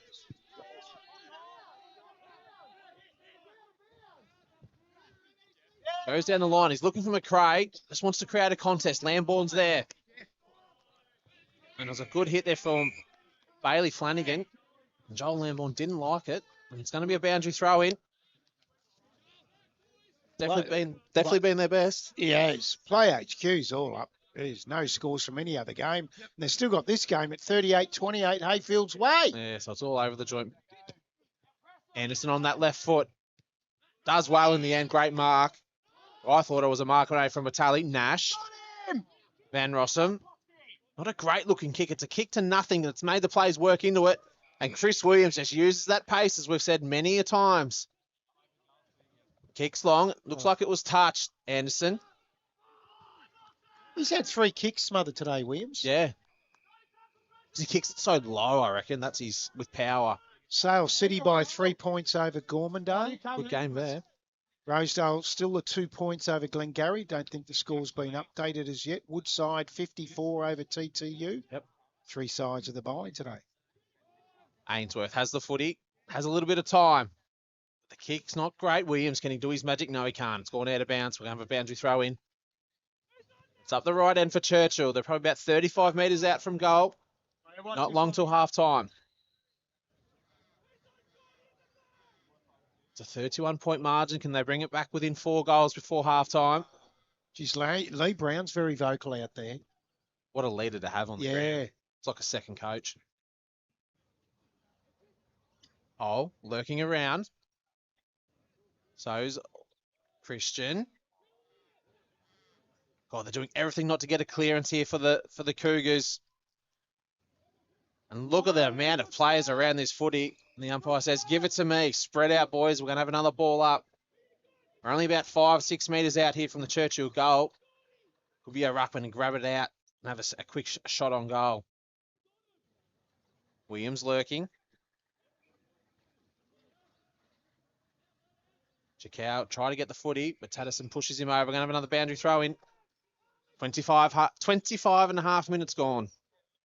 Goes down the line. He's looking for McRae. Just wants to create a contest. Lambourne's there. And it was a good hit there from Bailey Flanagan. And Joel Lambourne didn't like it. And it's going to be a boundary throw in. Definitely been their best. He has. Play HQ's all up. There's no scores from any other game. And they've still got this game at 38-28 Heyfield's way. Yeah, so it's all over the joint. Anderson on that left foot. Does well in the end. Great mark. I thought it was a mark away from Vitali. Nash. Van Rossum. Not a great looking kick. It's a kick to nothing. It's made the players work into it. And Chris Williams just uses that pace, as we've said many a times. Kicks long. Looks like it was touched, Anderson. He's had 3 kicks smothered today, Williams. Yeah. He kicks it so low, I reckon. That's his with power. Sale City by 3 points over Gormandale. Good game there. Rosedale still the 2 points over Glengarry. Don't think the score's been updated as yet. Woodside 54 over TTU. Yep. 3 sides of the bye today. Ainsworth has the footy. Has a little bit of time. The kick's not great. Williams, can he do his magic? No, he can't. It's gone out of bounds. We're going to have a boundary throw in. It's up the right end for Churchill. They're probably about 35 metres out from goal. Not long till half time. It's a 31-point margin. Can they bring it back within 4 goals before half time? Geez, Lee Brown's very vocal out there. What a leader to have on the ground. Yeah. It's like a second coach. Oh, lurking around. So's Christian. God, they're doing everything not to get a clearance here for the Cougars. And look at the amount of players around this footy. And the umpire says, give it to me. Spread out, boys. We're going to have another ball up. We're only about 5-6 metres out here from the Churchill goal. Could be a ruckman and grab it out and have a quick shot on goal. Williams lurking. Chickow try to get the footy, but Taddison pushes him over. We're going to have another boundary throw in. 25 and a half minutes gone.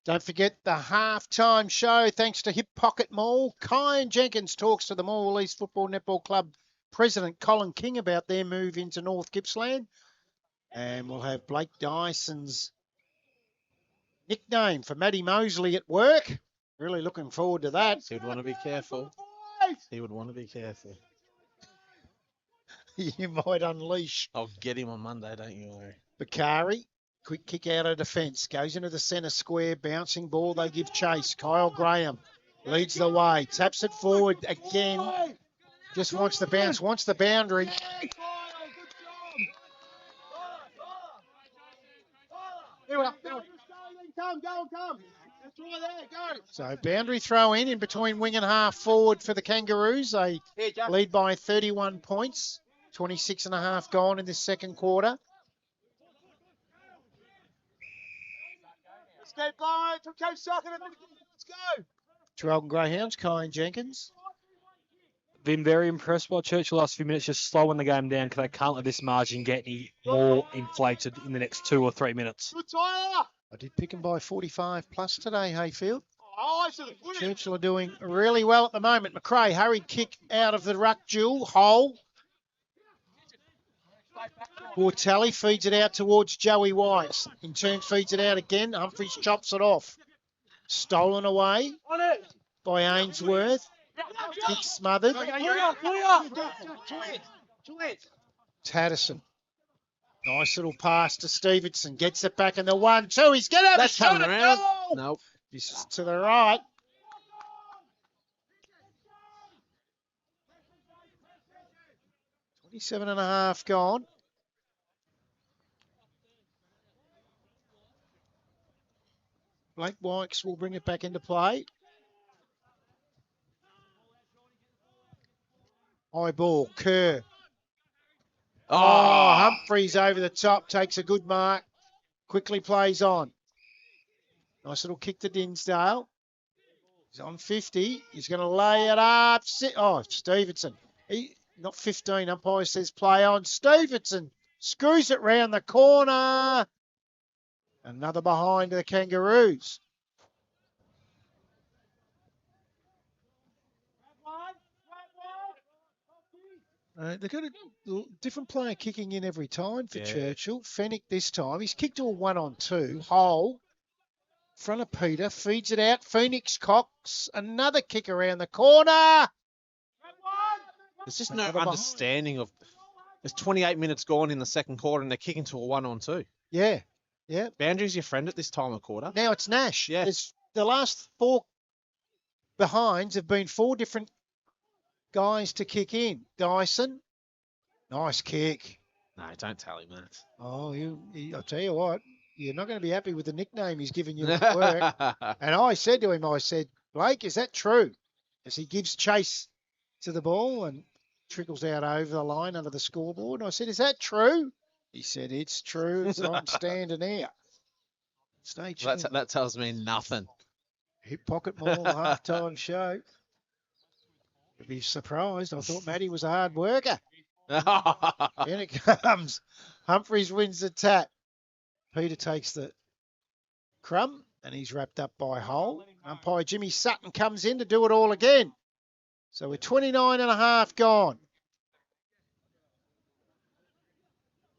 Don't forget the halftime show, thanks to Hip Pocket Mall. Kai Jenkins talks to the Morwell East Football Netball Club President Colin King about their move into North Gippsland. And we'll have Blake Dyson's nickname for Matty Mosley at work. Really looking forward to that. He would want to be careful. He would want to be careful. You might unleash. I'll get him on Monday, don't you worry. Bakari, quick kick out of defence, goes into the centre square, bouncing ball, they give chase. Kyle Graham leads the way, taps it forward again, just wants the bounce, wants the boundary. So boundary throw in between wing and half forward for the Kangaroos. They lead by 31 points, 26 and a half gone in this second quarter. Let's go. Traralgon Greyhounds, Kai Jenkins. Been very impressed by Churchill last few minutes, just slowing the game down because they can't let this margin get any more inflated in the next 2 or 3 minutes. Good, Tyler. I did pick them by 45 plus today, Heyfield. Oh, I see the footy. Churchill are doing really well at the moment. McRae, hurried kick out of the ruck duel, hole. Bortelli feeds it out towards Joey White. In turn, feeds it out again. Humphries chops it off. Stolen away by Ainsworth. Kick smothered. Taddison. Nice little pass to Stevenson. Gets it back in the 1-2. He's going to have a shot coming at around. goal. Nope. This is to the right. 27 and a half gone. Blake Wykes will bring it back into play. High ball, Kerr. Oh, Humphreys over the top, takes a good mark. Quickly plays on. Nice little kick to Dinsdale. He's on 50. He's going to lay it up. Stevenson. Not 15. Umpire says play on. Stevenson screws it round the corner. Another behind the Kangaroos. They've got a different player kicking in every time for Churchill. Fennick this time. He's kicked to a 1-on-2. Hole. Front of Peter. Feeds it out. Phoenix Cox. Another kick around the corner. There's just no understanding of... There's 28 minutes gone in the second quarter and they're kicking to a 1-on-2. Yeah. Boundary's your friend at this time of quarter. Now it's Nash. Yeah. The last 4 behinds have been 4 different guys to kick in. Dyson. Nice kick. No, don't tell him that. Oh, I'll tell you what. You're not going to be happy with the nickname he's given you at work. And I said to him, Blake, is that true? As he gives chase to the ball and trickles out over the line under the scoreboard. And I said, is that true? He said, it's true. So I'm standing here. Stay tuned. That tells me nothing. Hip Pocket Mall halftime show. You'd be surprised. I thought Matty was a hard worker. In it comes. Humphreys wins the tap. Peter takes the crumb and he's wrapped up by Hole. Umpire Jimmy Sutton comes in to do it all again. So we're 29 and a half gone.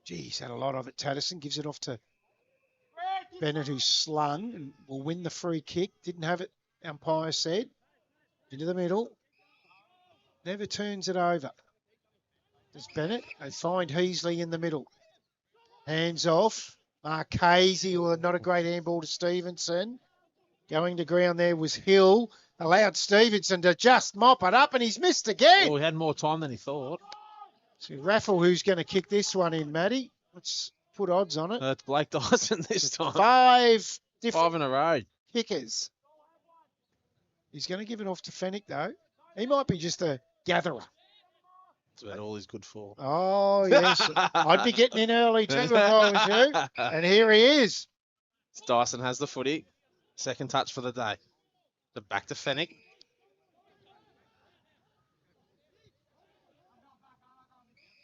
Geez, had a lot of it. Tatterson gives it off to Bennett, who's slung and will win the free kick. Didn't have it, umpire said. Into the middle. Never turns it over. Does Bennett? They find Heasley in the middle. Hands off. Marchese, not a great handball to Stevenson. Going to ground there was Hill. Allowed Stevenson to just mop it up, and he's missed again. Oh, he had more time than he thought. So Raffle, who's going to kick this one in, Matty? Let's put odds on it. It's Blake Dyson this time. 5 different 5 in a row. kickers. He's going to give it off to Fennick, though. He might be just a gatherer. That's about all he's good for. Oh, yes. I'd be getting in early too if I was you. And here he is. Dyson has the footy. Second touch for the day. The back to Fennick.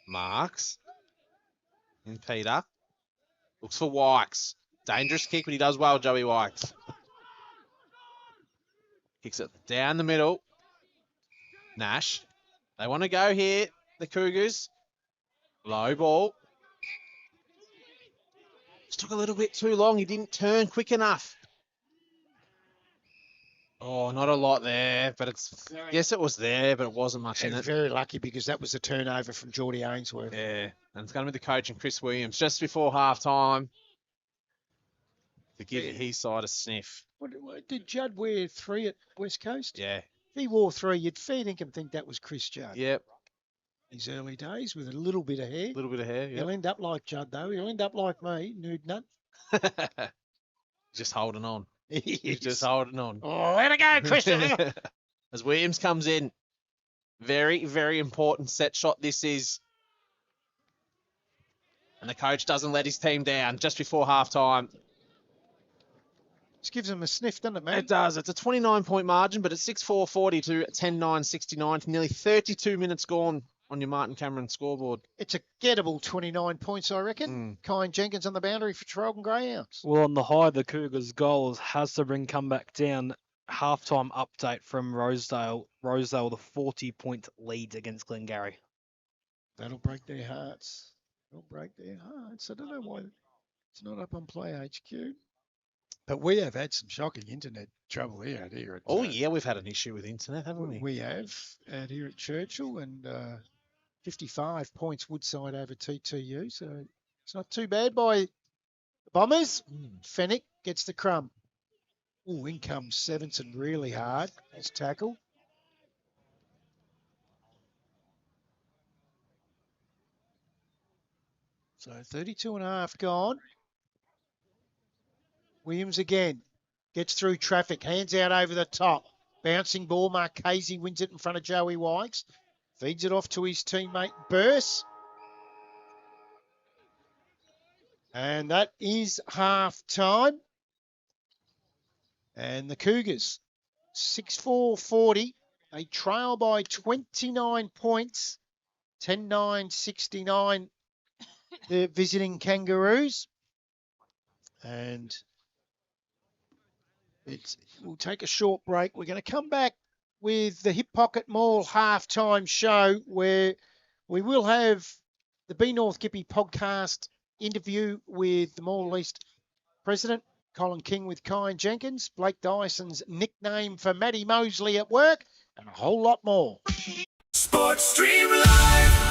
Marks. And Peter. Looks for Wykes. Dangerous kick, but he does well, Joey Wykes. Kicks it down the middle. Nash. They want to go here, the Cougars. Low ball. Just took a little bit too long. He didn't turn quick enough. Oh, not a lot there, but yes, it was there, but it wasn't much in it. Very lucky because that was a turnover from Geordie Ainsworth. Yeah, and it's going to be the coach and Chris Williams just before half time to give his side a sniff. What, did Judd wear 3 at West Coast? Yeah. If he wore 3, you'd fair dinkum think that was Chris Judd. Yep. His early days with a little bit of hair. A little bit of hair, yeah. He'll end up like Judd, though. He'll end up like me, nude nut. Just holding on. He's just holding on. Oh, let it go, Christian. As Williams comes in. Very, very important set shot this is. And the coach doesn't let his team down just before half time. Just gives him a sniff, doesn't it, man? It does. It's a 29-point margin, but it's 6-4-40 to 10-9-69. Nearly 32 minutes gone on your Martin Cameron scoreboard. It's a gettable 29 points, I reckon. Kyan Jenkins on the boundary for Traralgon Greyhounds. Well, on the high, the Cougars' goals has to bring comeback down. Halftime update from Rosedale. Rosedale, the 40-point lead against Glengarry. That'll break their hearts. It'll break their hearts. I don't know why it's not up on Play HQ. But we have had some shocking internet trouble here out here. Yeah, we've had an issue with internet, haven't we? We have out here at Churchill, and 55 points Woodside over TTU. So it's not too bad by the Bombers. Fennick gets the crumb. Oh, in comes Sevenson really hard. His tackle. So 32 and a half gone. Williams again. Gets through traffic. Hands out over the top. Bouncing ball. Marchese wins it in front of Joey Wykes. Feeds it off to his teammate Burse. And that is half time. And the Cougars, 6-4-40. They trail by 29 points. 10-9-69, the visiting Kangaroos. And we'll take a short break. We're going to come back with the Hip Pocket Mall halftime show, where we will have the Be North Gippy podcast interview with the Mall East president, Colin King, with Kai and Jenkins, Blake Dyson's nickname for Matty Mosley at work, and a whole lot more. Sports Stream Live.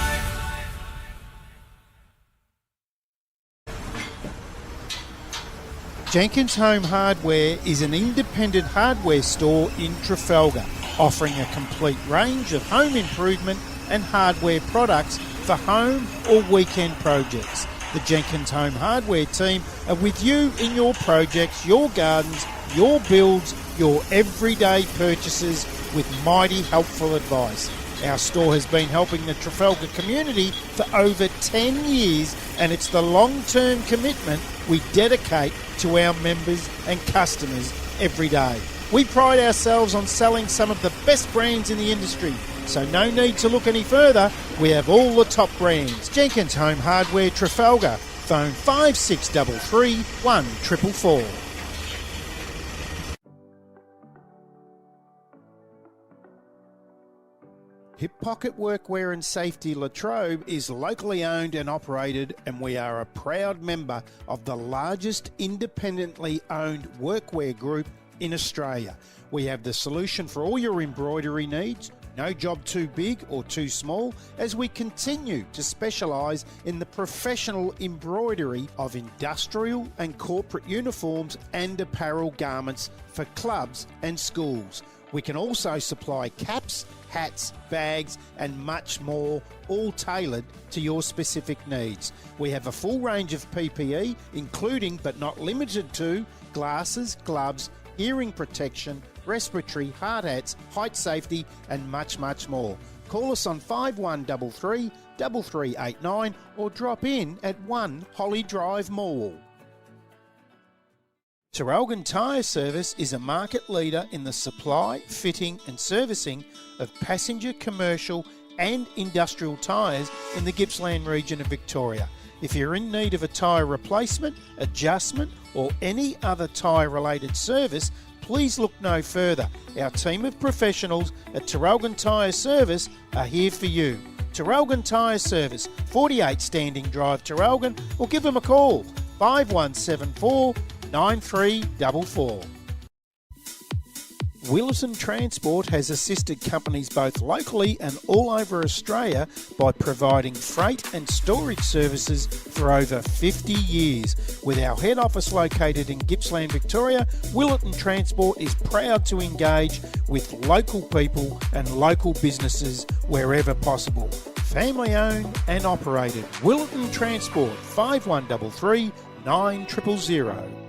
Jenkins Home Hardware is an independent hardware store in Trafalgar, offering a complete range of home improvement and hardware products for home or weekend projects. The Jenkins Home Hardware team are with you in your projects, your gardens, your builds, your everyday purchases with mighty helpful advice. Our store has been helping the Trafalgar community for over 10 years, and it's the long-term commitment we dedicate to our members and customers every day. We pride ourselves on selling some of the best brands in the industry, so no need to look any further. We have all the top brands. Jenkins Home Hardware Trafalgar. Phone 5633 1444. Hip Pocket Workwear and Safety Latrobe is locally owned and operated, and we are a proud member of the largest independently owned workwear group in Australia. We have the solution for all your embroidery needs. No job too big or too small, as we continue to specialise in the professional embroidery of industrial and corporate uniforms and apparel garments for clubs and schools. We can also supply caps, hats, bags and much more, all tailored to your specific needs. We have a full range of PPE, including but not limited to glasses, gloves, hearing protection, respiratory, hard hats, height safety and much, much more. Call us on 5133 3389 or drop in at 1 Holly Drive, Morwell. Traralgon Tyre Service is a market leader in the supply, fitting and servicing of passenger, commercial and industrial tyres in the Gippsland region of Victoria. If you're in need of a tyre replacement, adjustment or any other tyre related service, please look no further. Our team of professionals at Traralgon Tyre Service are here for you. Traralgon Tyre Service, 48 Standing Drive, Traralgon, or give them a call, 5174 9344. Wilson Transport has assisted companies both locally and all over Australia by providing freight and storage services for over 50 years. With our head office located in Gippsland, Victoria, Wilson Transport is proud to engage with local people and local businesses wherever possible. Family owned and operated. Wilson Transport, 5133 9000.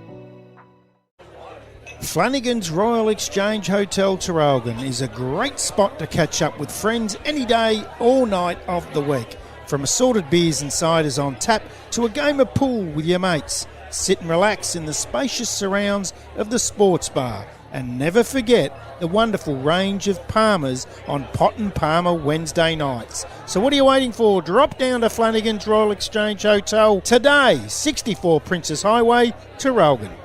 Flanagan's Royal Exchange Hotel Traralgon is a great spot to catch up with friends any day, all night of the week. From assorted beers and ciders on tap to a game of pool with your mates. Sit and relax in the spacious surrounds of the sports bar. And never forget the wonderful range of Palmers on Pot and Palmer Wednesday nights. So what are you waiting for? Drop down to Flanagan's Royal Exchange Hotel today, 64 Princess Highway, Traralgon.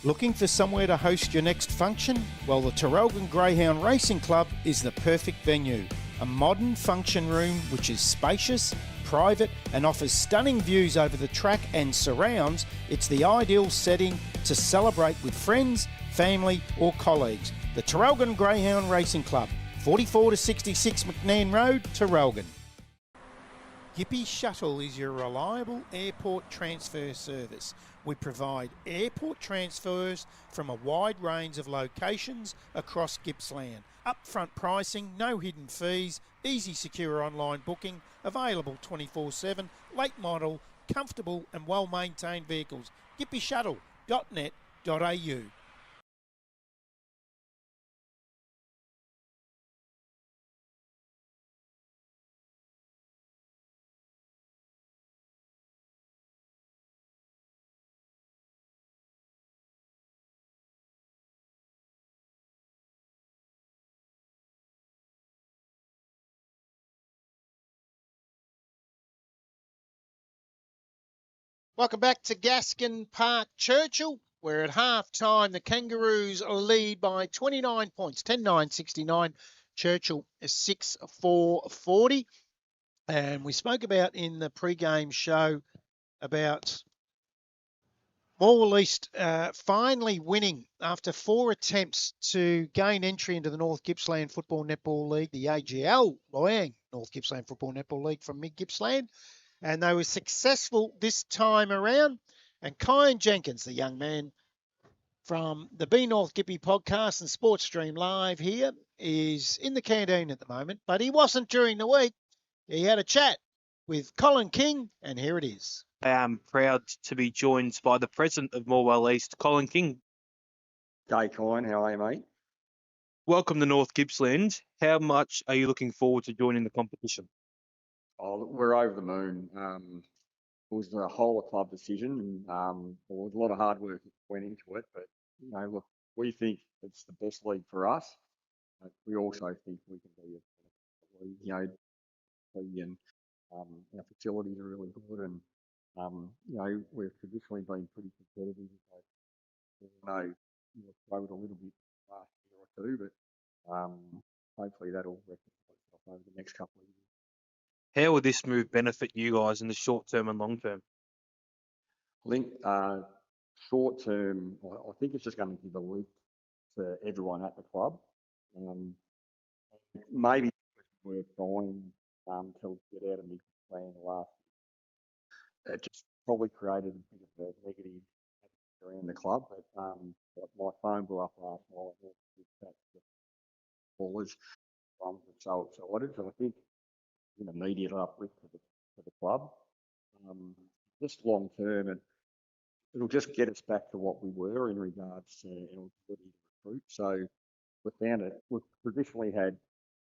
Looking for somewhere to host your next function? Well, the Traralgon Greyhound Racing Club is the perfect venue. A modern function room which is spacious, private and offers stunning views over the track and surrounds. It's the ideal setting to celebrate with friends, family or colleagues. The Traralgon Greyhound Racing Club, 44 to 66 McNairn Road, Traralgon. Gippy Shuttle is your reliable airport transfer service. We provide airport transfers from a wide range of locations across Gippsland. Upfront pricing, no hidden fees, easy secure online booking, available 24/7, late model, comfortable and well-maintained vehicles. gippyshuttle.net.au. Welcome back to Gaskin Park, Churchill, where at half-time the Kangaroos lead by 29 points, 10-9-69. Churchill is 6-4-40. And we spoke about in the pre-game show about Morwell East finally winning after 4 attempts to gain entry into the North Gippsland Football Netball League, the AGL Loyang North Gippsland Football Netball League from Mid-Gippsland. And they were successful this time around. And Kyan Jenkins, the young man from the Be North Gippy podcast and Sports Stream Live here, is in the canteen at the moment, but he wasn't during the week. He had a chat with Colin King, and here it is. I am proud to be joined by the president of Morwell East, Colin King. G'day, Kyan. How are you, mate? Welcome to North Gippsland. How much are you looking forward to joining the competition? Oh, look, we're over the moon. It was a whole of club decision, and there was a lot of hard work that went into it. But look, we think it's the best league for us. We also think we can be a league, and our facilities are really good, and we've traditionally been pretty competitive. We've struggled a little bit last year or two, but hopefully that'll rectify itself over the next couple of years. How will this move benefit you guys in the short term and long term? I think short term, I think it's just going to give a lift to everyone at the club. Maybe we're trying to get out of the plan last. It just probably created a bit of a negative around the club. But my phone blew up last night. Ballers, so excited. So I think an immediate uplift to the club. Just long term, it'll just get us back to what we were in regards to our ability to recruit. So we found it. We've traditionally had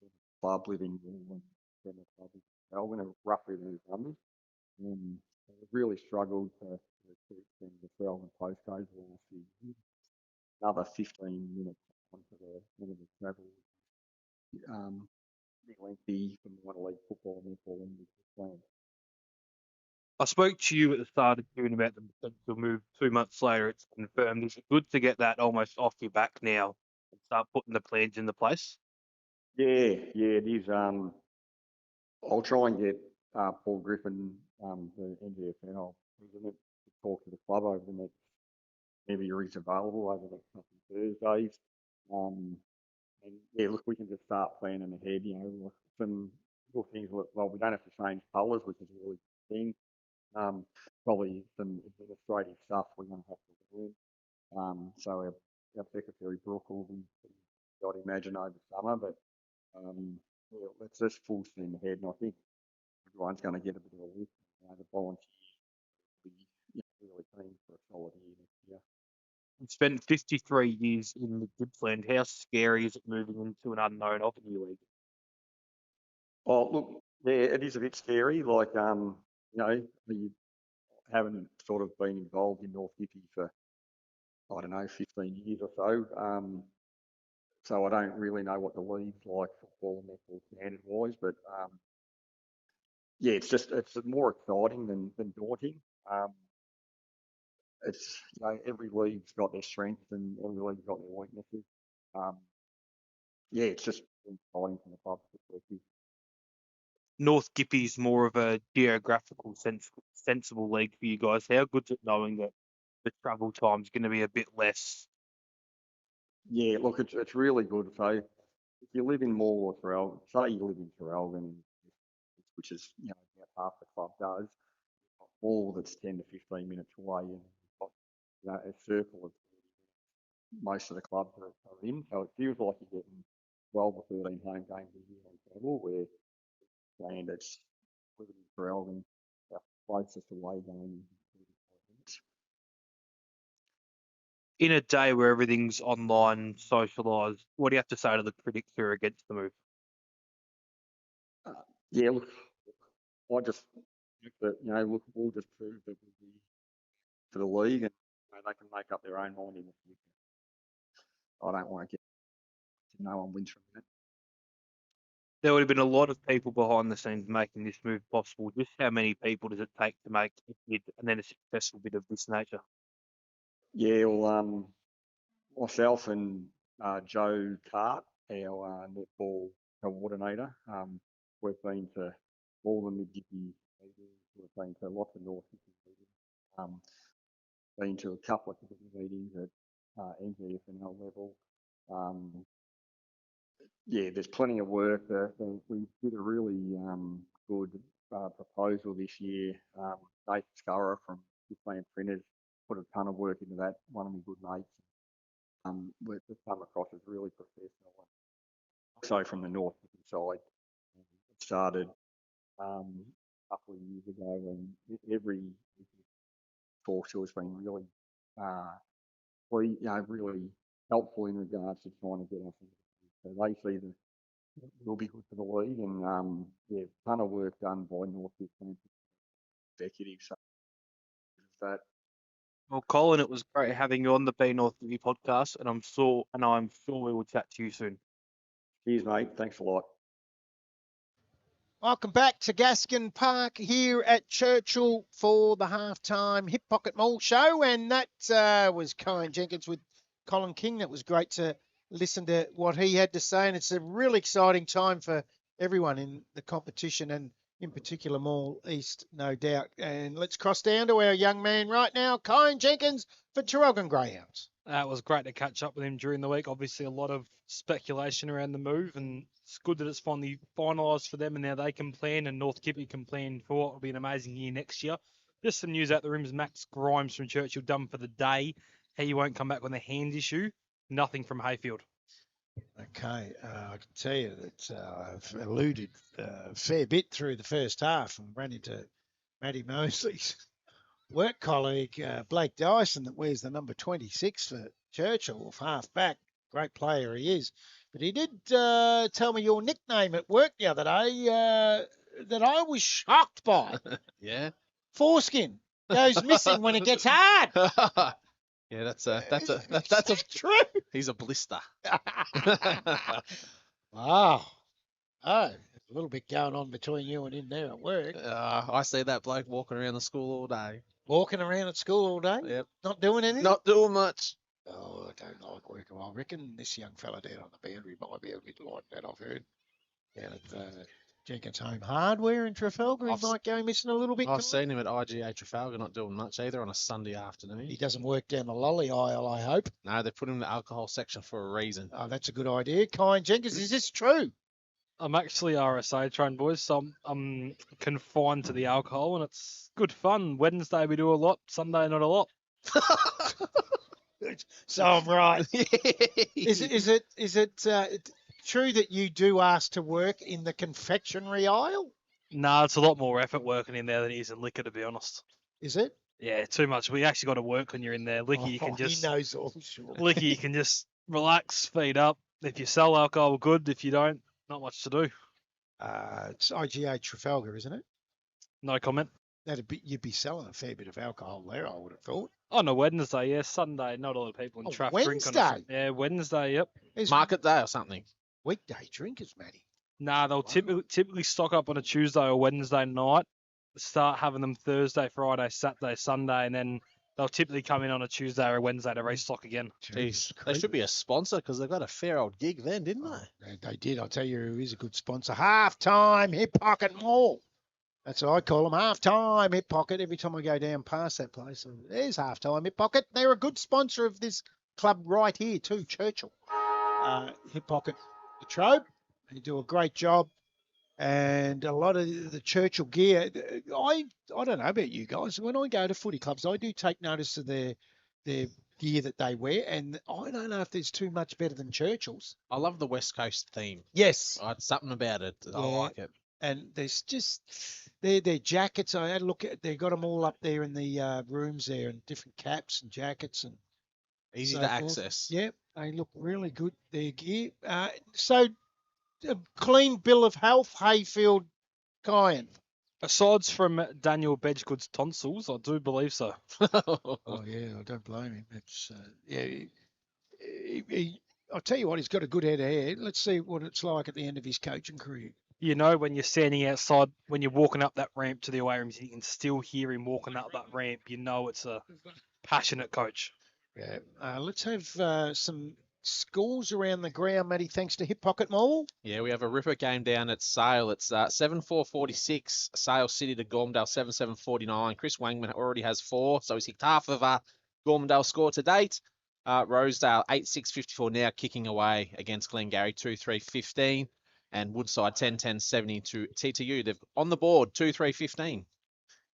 a club living in Melbourne and roughly those numbers. We've really struggled to recruit in the Traralgon postcodes the last few years. Another 15 minutes onto the minimum travel. Lengthy from minor league football and netball in the plan. I spoke to you at the start of June about the potential move. 2 months later, it's confirmed. Is it good to get that almost off your back now and start putting the plans into place? Yeah, it is. I'll try and get Paul Griffin, the NGFL president, to talk to the club over the next, maybe he's available over the next couple of Thursdays. And yeah, look, we can just start planning ahead. Some little things. Well, we don't have to change colours, which is a really good thing. Probably some administrative stuff we're going to have to do. So our secretary Brooke will be, I'd imagine, over summer. But let's just full steam ahead, and I think everyone's going to get a bit of a lift. The volunteers will be really keen for a solid year next year. You've spent 53 years in the Gippsland. How scary is it moving into an unknown Opportunity League? Oh, look, yeah, it is a bit scary. Like, you haven't sort of been involved in North Gippy for, 15 years or so. So I don't really know what the league's like football and netball standard-wise, but it's more exciting than daunting. It's every league's got their strengths and every league's got their weaknesses. It's just exciting from the club's perspective. North Gippy's more of a geographical sensible league for you guys. How good's it knowing that the travel time's going to be a bit less? Yeah, look, it's really good. So if you live in Morwell or Traralgon, say you live in Traralgon, which is about half the club does, all that's 10 to 15 minutes away, and a circle of most of the clubs are in. So it feels like you're getting 12 or 13 home games a year on travel, where and it's Traralgon, our closest away game. In a day where everything's online, socialised, what do you have to say to the critics who are against the move? Yeah, look, I just think that, look, we'll just prove that we'll be for the league, and they can make up their own mind in the future. I don't want to get no one wins from that. There would have been a lot of people behind the scenes making this move possible. Just how many people does it take to make a bid and then a successful bid of this nature? Yeah, well, myself and Joe Cart, our netball coordinator, we've been to all the mid-Gippy meetings, we've been to lots of North Gippy meetings, been to a couple of committee meetings at NGFNL level. Yeah, there's plenty of work. We did a really good proposal this year. Nathan Scurra from Gippsland Printers put a ton of work into that, one of my good mates. We've come across as really professional. So from the North side, it started a couple of years ago, and every talk to has been really, really helpful in regards to trying to get us. So they see that it will be good for the league, and yeah, a ton of work done by North Gippsland executives. So that. Well, Colin, it was great having you on the Be North Gippy podcast, and I'm sure we will chat to you soon. Cheers, mate. Thanks a lot. Welcome back to Gaskin Park here at Churchill for the halftime Hip Pocket Mall show. And that was Kyle Jenkins with Colin King. That was great to listen to what he had to say. And it's a really exciting time for everyone in the competition, and in particular Mall East, no doubt. And let's cross down to our young man right now, Kyle Jenkins for Traralgon Greyhounds. It was great to catch up with him during the week. Obviously, a lot of speculation around the move, and it's good that it's finally finalised for them, and now they can plan, and North Gippy can plan for what will be an amazing year next year. Just some news out the rooms. Max Grimes from Churchill done for the day. He won't come back with a hand issue. Nothing from Heyfield. Okay, I can tell you that I've alluded a fair bit through the first half and ran into Matty Mosley's work colleague, Blake Dyson, that wears the number 26 for Churchill, half back. Great player he is. But he did tell me your nickname at work the other day that I was shocked by. Yeah. Foreskin goes missing when it gets hard. Yeah, that's true. He's a blister. Wow. Oh, a little bit going on between you and him there at work. I see that bloke walking around the school all day. Walking around at school all day? Yep. Not doing anything? Not doing much. Oh, I don't like working. I reckon this young fella down on the boundary might be a bit like that, I've heard. Down at Jenkins Home Hardware in Trafalgar, he might go missing a little bit. I've seen him at IGA Trafalgar not doing much either on a Sunday afternoon. He doesn't work down the lolly aisle, I hope. No, they put him in the alcohol section for a reason. Oh, that's a good idea. Kyle Jenkins, is this true? I'm actually RSA trained, boys, so I'm confined to the alcohol, and it's good fun. Wednesday we do a lot, Sunday not a lot. So I'm right. Is it true that you do ask to work in the confectionery aisle? No, it's a lot more effort working in there than it is in liquor, to be honest. Is it? Yeah, too much. We actually got to work when you're in there. Liquor, you can just. He knows all, sure. Liquor, you can just relax, feed up. If you sell alcohol, good. If you don't, not much to do. It's IGA Trafalgar, isn't it? No comment. You'd be selling a fair bit of alcohol there, I would have thought. On a Wednesday, yeah. Sunday, not a lot of people in Traff drink on Wednesday? Yeah, Wednesday, yep. There's Market day or something. weekday drinkers, Matty. Nah, they'll typically stock up on a Tuesday or Wednesday night, start having them Thursday, Friday, Saturday, Sunday, and then they'll typically come in on a Tuesday or a Wednesday to restock again. Jeez, they should be a sponsor because they've got a fair old gig then, didn't they? They did. I'll tell you who is a good sponsor. Halftime Hip Pocket Mall. That's what I call them. Halftime Hip Pocket. Every time I go down past that place, there's Halftime Hip Pocket. They're a good sponsor of this club right here too, Churchill. Hip Pocket Latrobe. They do a great job. And a lot of the Churchill gear, I don't know about you guys. When I go to footy clubs, I do take notice of their their gear that they wear, and I don't know if there's too much better than Churchill's. I love the West Coast theme. Yes. It's something about it. I Yeah. like it. And there's just their jackets. I had a look at. They got them all up there in the rooms there, and different caps and jackets and Easy so to forth. access. Yeah, they look really good. Their gear. So a clean bill of health, Heyfield, Kyan. Aside from Daniel Bedgood's tonsils, I do believe so. Oh yeah, I don't blame him. It's I'll tell you what, he's got a good head of hair. Let's see what it's like at the end of his coaching career. You know, when you're standing outside, when you're walking up that ramp to the away rooms, you can still hear him walking up that ramp. You know it's a passionate coach. Yeah. Let's have some scores around the ground, Matty, thanks to Hip Pocket Mall. Yeah, we have a ripper game down at Sale. It's 7-4-46. Sale City to Gormdale 7-7-49. Chris Wangman already has 4, so he's kicked half of Gormdale's score to date. Rosedale 8-6-54 now kicking away against Glengarry 2-3-15. And Woodside 10-10-70 to TTU. They've on the board 2-3-15.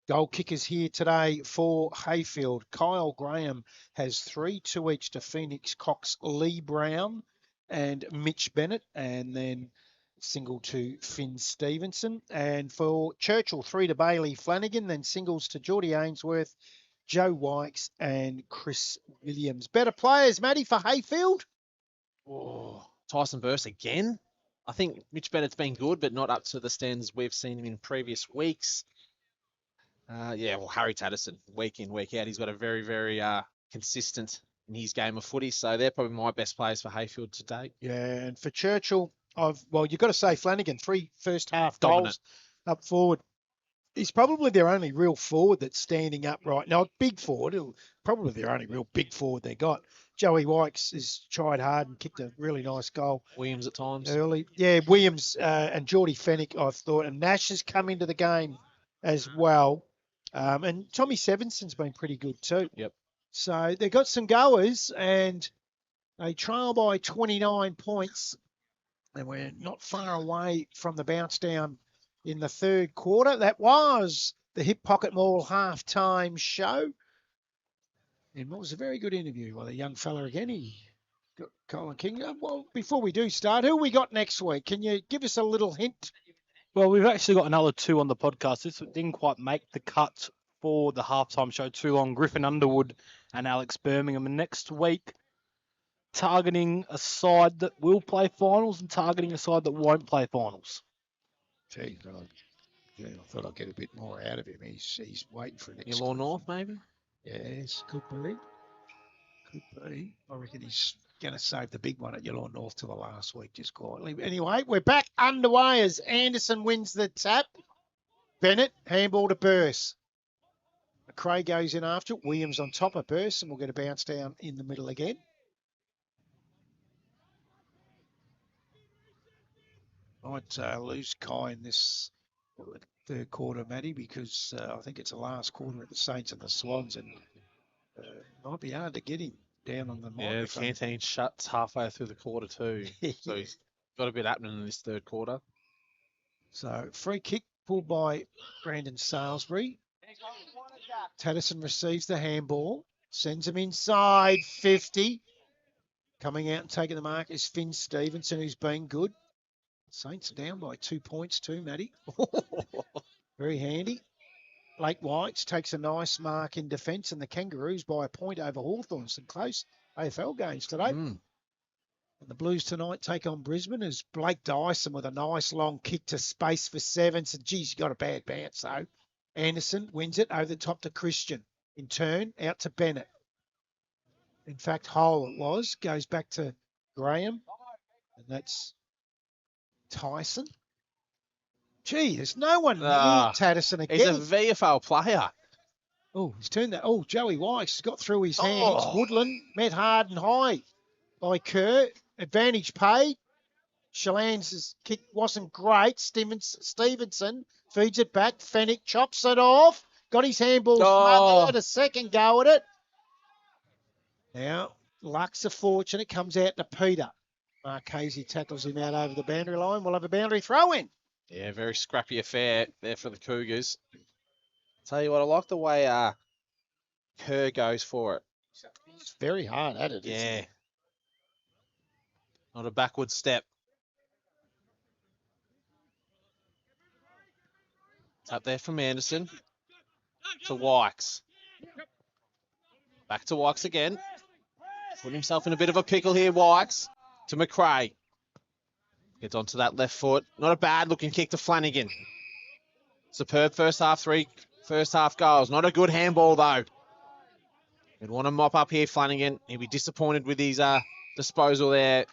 Goal kickers here today for Heyfield. Kyle Graham has 3, 2 each to Phoenix Cox, Lee Brown and Mitch Bennett, and then single to Finn Stevenson. And for Churchill, 3 to Bailey Flanagan, then singles to Geordie Ainsworth, Joe Wykes and Chris Williams. Better players, Matty, for Heyfield? Oh, Tyson Burst again. I think Mitch Bennett's been good, but not up to the standards we've seen him in previous weeks. Harry Tatterson, week in, week out, he's got a very, very consistent in his game of footy. So they're probably my best players for Heyfield to date. Yeah, and for Churchill, you've got to say Flanagan, 3 first half Dominant. goals up forward. He's probably their only real forward that's standing up right now. Big forward, probably their only real big forward they got. Joey Wykes has tried hard and kicked a really nice goal Williams at times. early. Yeah, Williams and Geordie Fennick, I've thought, and Nash has come into the game as well. And Tommy Sevenson's been pretty good too. Yep. So they've got some goers, and they trail by 29 points, and we're not far away from the bounce down in the third quarter. That was the Hip Pocket Mall halftime show. And what was a very good interview by the young fella again. He got Colin King. Well, before we do start, who we got next week? Can you give us a little hint? Well, we've actually got another 2 on the podcast. This didn't quite make the cut for the halftime show too long. Griffin Underwood and Alex Birmingham. And next week, targeting a side that will play finals and targeting a side that won't play finals. Gee, I thought I'd get a bit more out of him. He's waiting for next. Law North, maybe? Yes, could be. Could be. I reckon he's going to save the big one at Yallourn North till the last week, just quietly. Anyway, we're back underway as Anderson wins the tap. Bennett, handball to Burse. McRae goes in after it. Williams on top of Burse, and we'll get a bounce down in the middle again. Might lose Kai in this third quarter, Matty, because I think it's the last quarter at the Saints and the Swans, and might be hard to get him down on the Yeah, the microphone. canteen shuts halfway through the quarter too. So he's got a bit happening in this third quarter. So free kick pulled by Brandon Salisbury. Tatterson receives the handball, sends him inside 50. Coming out and taking the mark is Finn Stevenson, who's been good. Saints are down by 2 points too, Matty. Very handy. Blake Whites takes a nice mark in defence, and the Kangaroos by a point over Hawthorn. Some close AFL games today. And the Blues tonight take on Brisbane as Blake Dyson with a nice long kick to space for 7. So, geez, you got a bad bounce, though. Anderson wins it over the top to Christian. In turn, out to Bennett. In fact, Hole it was. Goes back to Graham. And that's Tyson. Gee, there's no one near Tatterson again. He's a VFL player. Oh, he's turned that. Oh, Joey Weiss got through his hands. Woodland met hard and high by Kerr. Advantage paid. Shallan's kick wasn't great. Stevenson feeds it back. Fennick chops it off. Got his handball smothered. A second go at it. Now, luck's a fortune. It comes out to Peter. Marchese tackles him out over the boundary line. We'll have a boundary throw in. Yeah, very scrappy affair there for the Cougars. Tell you what, I like the way Kerr goes for it. He's very hard at it, isn't Yeah. he? Not a backward step. It's up there from Anderson to Wykes. Back to Wykes again. Put himself in a bit of a pickle here, Wykes. To McRae. Gets onto that left foot. Not a bad looking kick to Flanagan. Superb first half goals. Not a good handball though. He'd want to mop up here, Flanagan. He'd be disappointed with his disposal there.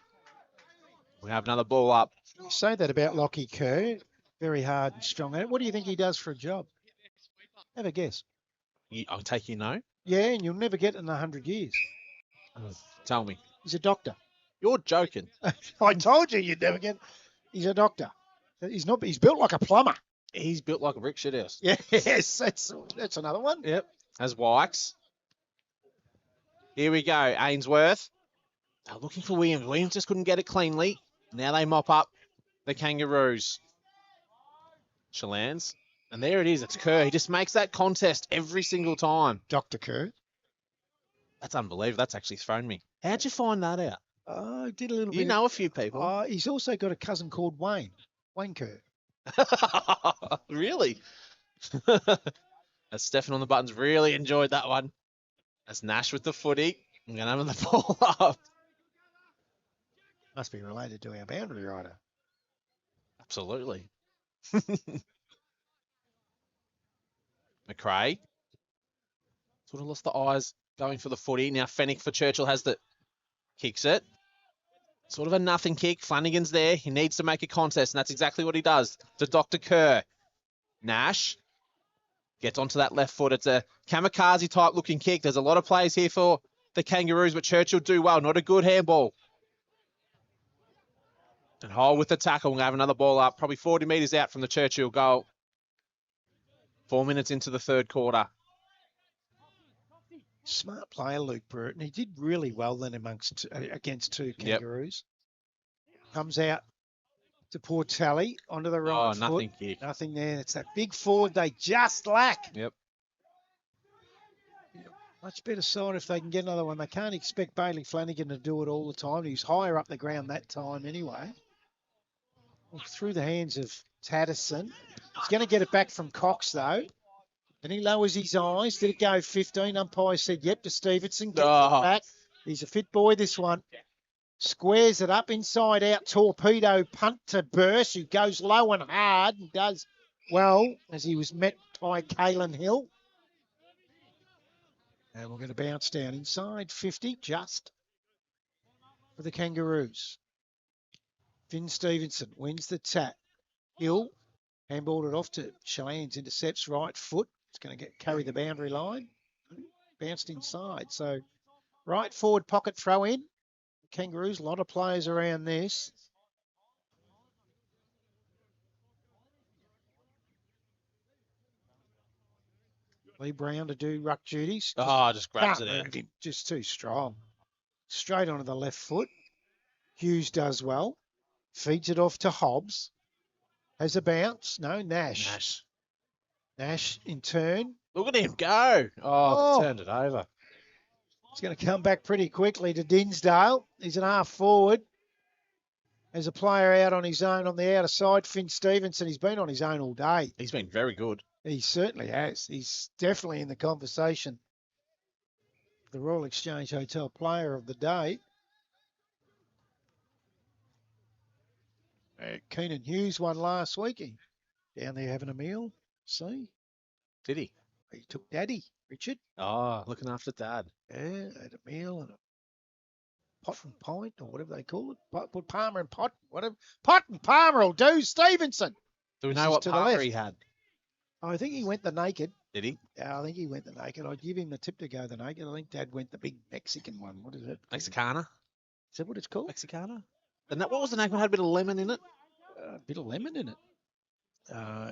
We have another ball up. You say that about Lockie Kerr. Very hard and strong at it. What do you think he does for a job? Have a guess. I'll take you no. Yeah, and you'll never get it in 100 years. Tell me. He's a doctor. You're joking. I told you you'd never get. He's a doctor. He's not. He's built like a plumber. He's built like a brick shit house. Yes, that's another one. Yep. As Wykes. Here we go. Ainsworth. They're looking for Williams. Williams just couldn't get it cleanly. Now they mop up the Kangaroos. Chalans. And there it is. It's Kerr. He just makes that contest every single time. Dr. Kerr. That's unbelievable. That's actually thrown me. How'd you find that out? I did a little bit. You know a few people. He's also got a cousin called Wayne. Wayne Kerr. Really? As Stefan on the buttons really enjoyed that one. That's Nash with the footy. I'm going to have the ball up. Must be related to our boundary rider. Absolutely. McRae. Sort of lost the eyes going for the footy. Now Fennick for Churchill has the... Kicks it. Sort of a nothing kick. Flanagan's there. He needs to make a contest, and that's exactly what he does. To Dr. Kerr. Nash gets onto that left foot. It's a kamikaze type looking kick. There's a lot of players here for the Kangaroos, but Churchill do well. Not a good handball. And Hole with the tackle. We'll have another ball up. Probably 40 metres out from the Churchill goal. 4 minutes into the third quarter. Smart player, Luke Burton. He did really well then against two Kangaroos. Yep. Comes out to poor Tally onto the right foot. Nothing kick. Nothing there. It's that big forward they just lack. Yep. Much better side if they can get another one. They can't expect Bailey Flanagan to do it all the time. He was higher up the ground that time anyway. Well, through the hands of Tatterson. He's going to get it back from Cox, though. Then he lowers his eyes. Did it go 15? Umpire said yep to Stevenson. Gets it back. He's a fit boy, this one. Squares it up, inside out, torpedo punt to Burst, who goes low and hard and does well as he was met by Kalen Hill. And we're going to bounce down inside 50, just for the Kangaroos. Finn Stevenson wins the tap. Hill handballed it off to Chalans, intercepts right foot. It's going to carry the boundary line. Bounced inside. So right forward pocket throw in. Kangaroos, a lot of players around this. Lee Brown to do ruck duties. Just grabs it Can't out. move him, just too strong. Straight onto the left foot. Hughes does well. Feeds it off to Hobbs. Has a bounce. No, Nash. Nash in turn. Look at him go. Turned it over. He's going to come back pretty quickly to Dinsdale. He's an half forward. There's a player out on his own on the outer side, Finn Stevenson. He's been on his own all day. He's been very good. He certainly has. He's definitely in the conversation. The Royal Exchange Hotel player of the day. Keenan Hughes won last week. He down there having a meal. See? Did he? He took Daddy, Richard. Looking after Dad. Yeah, had a meal and a pot and pint or whatever they call it. Put Palmer and pot, whatever. Pot and Palmer will do. Stevenson. Do we know what Palmer he had? I think he went the naked. Did he? Yeah, I think he went the naked. I'd give him the tip to go the naked. I think Dad went the big Mexican one. What is it? Mexicana? Is that what it's called? Mexicana? And what was the name? It had a bit of lemon in it. A bit of lemon in it.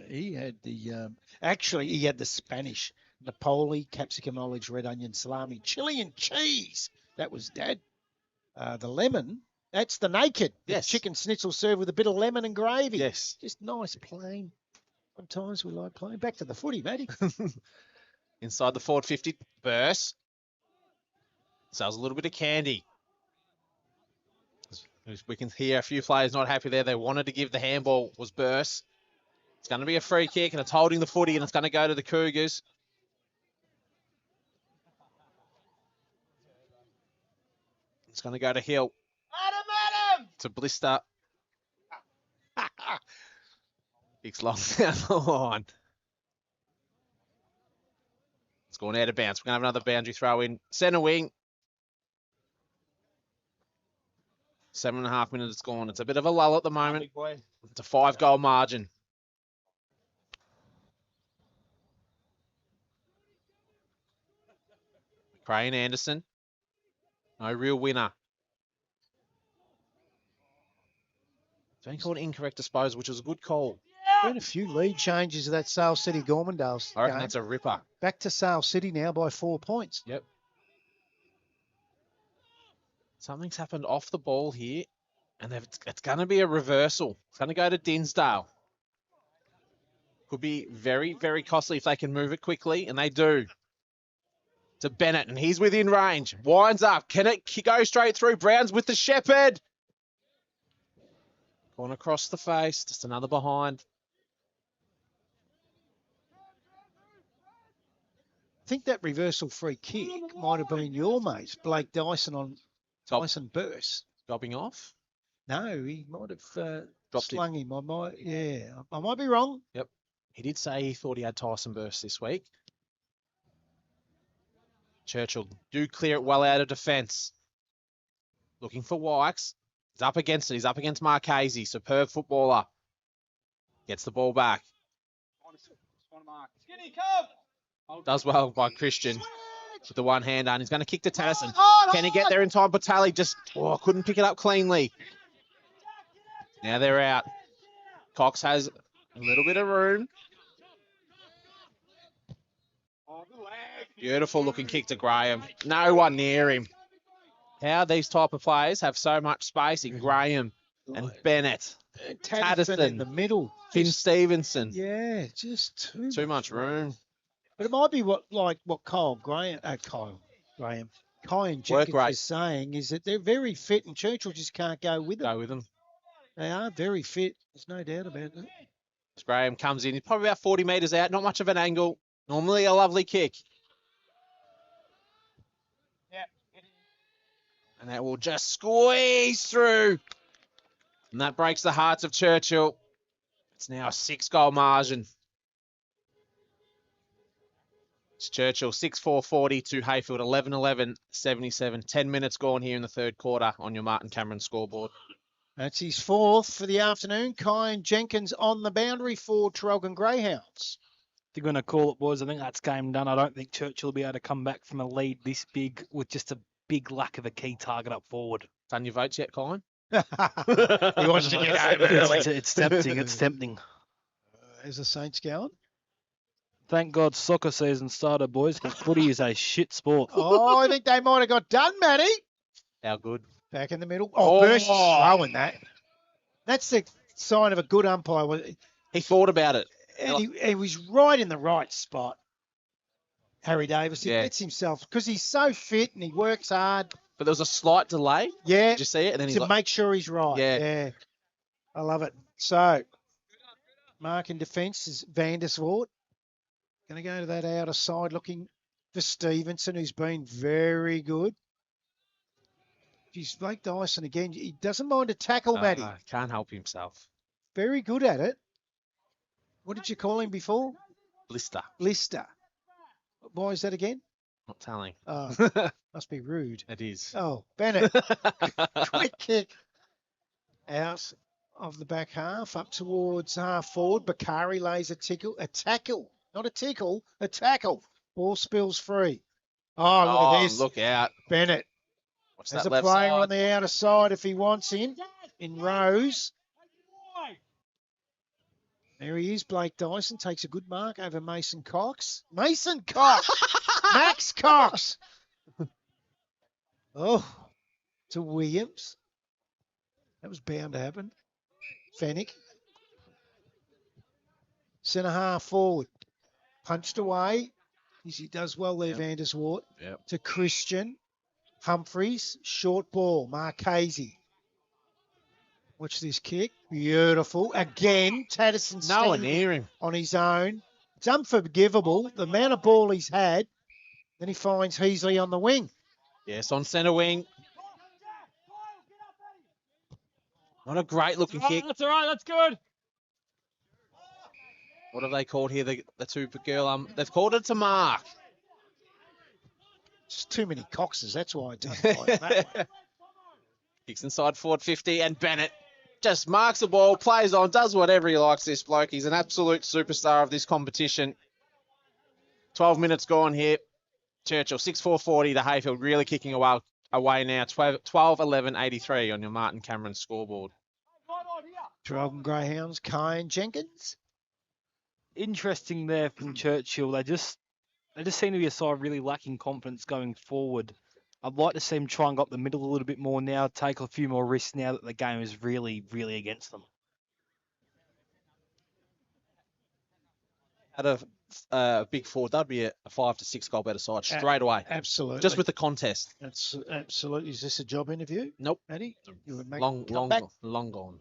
He had the actually he had the Spanish Napoli, capsicum, olives, red onion, salami, chili, and cheese. That was Dad. The lemon, that's the naked. Yes. The chicken schnitzel served with a bit of lemon and gravy. Yes. Just nice, plain. Sometimes we like plain. Back to the footy, Matty. Inside the forward 50, Burst. Sells a little bit of candy. We can hear a few players not happy there. They wanted to give the handball, was burst. It's going to be a free kick, and it's holding the footy, and it's going to go to the Cougars. It's going to go to Hill. Adam! To Blister. Kicks long down the line. It's going out of bounds. We're going to have another boundary throw in. Centre wing. 7.5 minutes gone. It's a bit of a lull at the moment. It's a 5-goal margin. Cray and Anderson. No real winner. It's been called incorrect disposal, which was a good call. Been a few lead changes of that Sale City Gormandales I reckon game. that's a ripper. Back to Sale City now by 4 points. Yep. Something's happened off the ball here, and it's going to be a reversal. It's going to go to Dinsdale. Could be very, very costly if they can move it quickly, and they do. To Bennett, and he's within range. Winds up. Can it go straight through? Brown's with the Shepherd. Going across the face. Just another behind. I think that reversal free kick might have been your mate, Blake Dyson on Dyson Burst. Dropping off? No, he might have Dropped slung him. I might be wrong. Yep. He did say he thought he had Tyson Burst this week. Churchill do clear it well out of defence. Looking for Wykes. He's up against it. He's up against Marchese. Superb footballer. Gets the ball back. Skinny, come! Does well by Christian with the one hand on. He's going to kick to Tennyson. Can he get there in time? Batali just couldn't pick it up cleanly. Now they're out. Cox has a little bit of room. Beautiful looking kick to Graham. No one near him. How these type of players have so much space in Graham and Bennett, Taddison in the middle. Finn Stevenson. Yeah, just Too much room. But it might be what Kai and Jenkins rate. is saying is that they're very fit and Churchill just can't go with them. Go with them. They are very fit. There's no doubt about it. As Graham comes in, he's probably about 40 metres out. Not much of an angle. Normally a lovely kick. And that will just squeeze through. And that breaks the hearts of Churchill. It's now a 6-goal margin. It's Churchill 6-4-40 to Heyfield 11-11-77. 10 minutes gone here in the third quarter on your Martin Cameron scoreboard. That's his fourth for the afternoon. Kai and Jenkins on the boundary for Traralgon Greyhounds. They're going to call it, boys. I think that's game done. I don't think Churchill will be able to come back from a lead this big with just a big lack of a key target up forward. Done your votes yet, Colin? He wants to get over it. It's tempting. It's tempting. Is the Saints going? Thank God soccer season started, boys. Footy is a shit sport. Oh, I think they might have got done, Matty. How good? Back in the middle. Oh, Burst is throwing that. That's the sign of a good umpire. He thought about it. And he was right in the right spot. Harry Davis. He gets himself, because he's so fit and he works hard. But there was a slight delay. Yeah. Did you see it? And then to make sure he's right. Yeah. I love it. So, mark in defence is Vandersvoort. Going to go to that outer side looking for Stevenson, who's been very good. Geez, Blake Dyson again. He doesn't mind a tackle, Matty. Can't help himself. Very good at it. What did you call him before? Blister. Why is that again? Not telling. Oh, must be rude. It is. Oh, Bennett. Quick kick. Out of the back half, up towards half forward. Bakari lays a tackle. Not a tickle, a tackle. Ball spills free. Oh, look at this. Look out. Bennett. Watch There's that a left player side. on the outer side if he wants him. In rows. There he is, Blake Dyson. Takes a good mark over Mason Cox. Mason Cox! Max Cox! Oh, to Williams. That was bound to happen. Fennick. Centre half forward. Punched away. He does well there, Vandersvoort. Yep. To Christian. Humphreys, short ball, Marchese. Watch this kick. Beautiful. Again, Tatterson No one standing near him. on his own. It's unforgivable. The amount of ball he's had. Then he finds Heasley on the wing. Yes, on centre wing. Not a great looking kick. That's all right. That's good. What have they called here? The two girl. They've called it to mark. Just too many Coxes. That's why I don't like that. Kicks inside forward 50, and Bennett just marks the ball, plays on, does whatever he likes, this bloke. He's an absolute superstar of this competition. 12 minutes gone here. Churchill, 6-4-40 to Heyfield, really kicking away now. 12-11-83 on your Martin Cameron scoreboard. Traralgon Greyhounds, Kyan Jenkins. Interesting there from Churchill. They just seem to be a side really lacking confidence going forward. I'd like to see them try and go up the middle a little bit more now, take a few more risks now that the game is really, really against them. Had a big forward, that'd be a 5 to 6 goal better side straight away. Absolutely. Just with the contest. That's absolutely. Is this a job interview? Nope. Matty? You would make Long gone.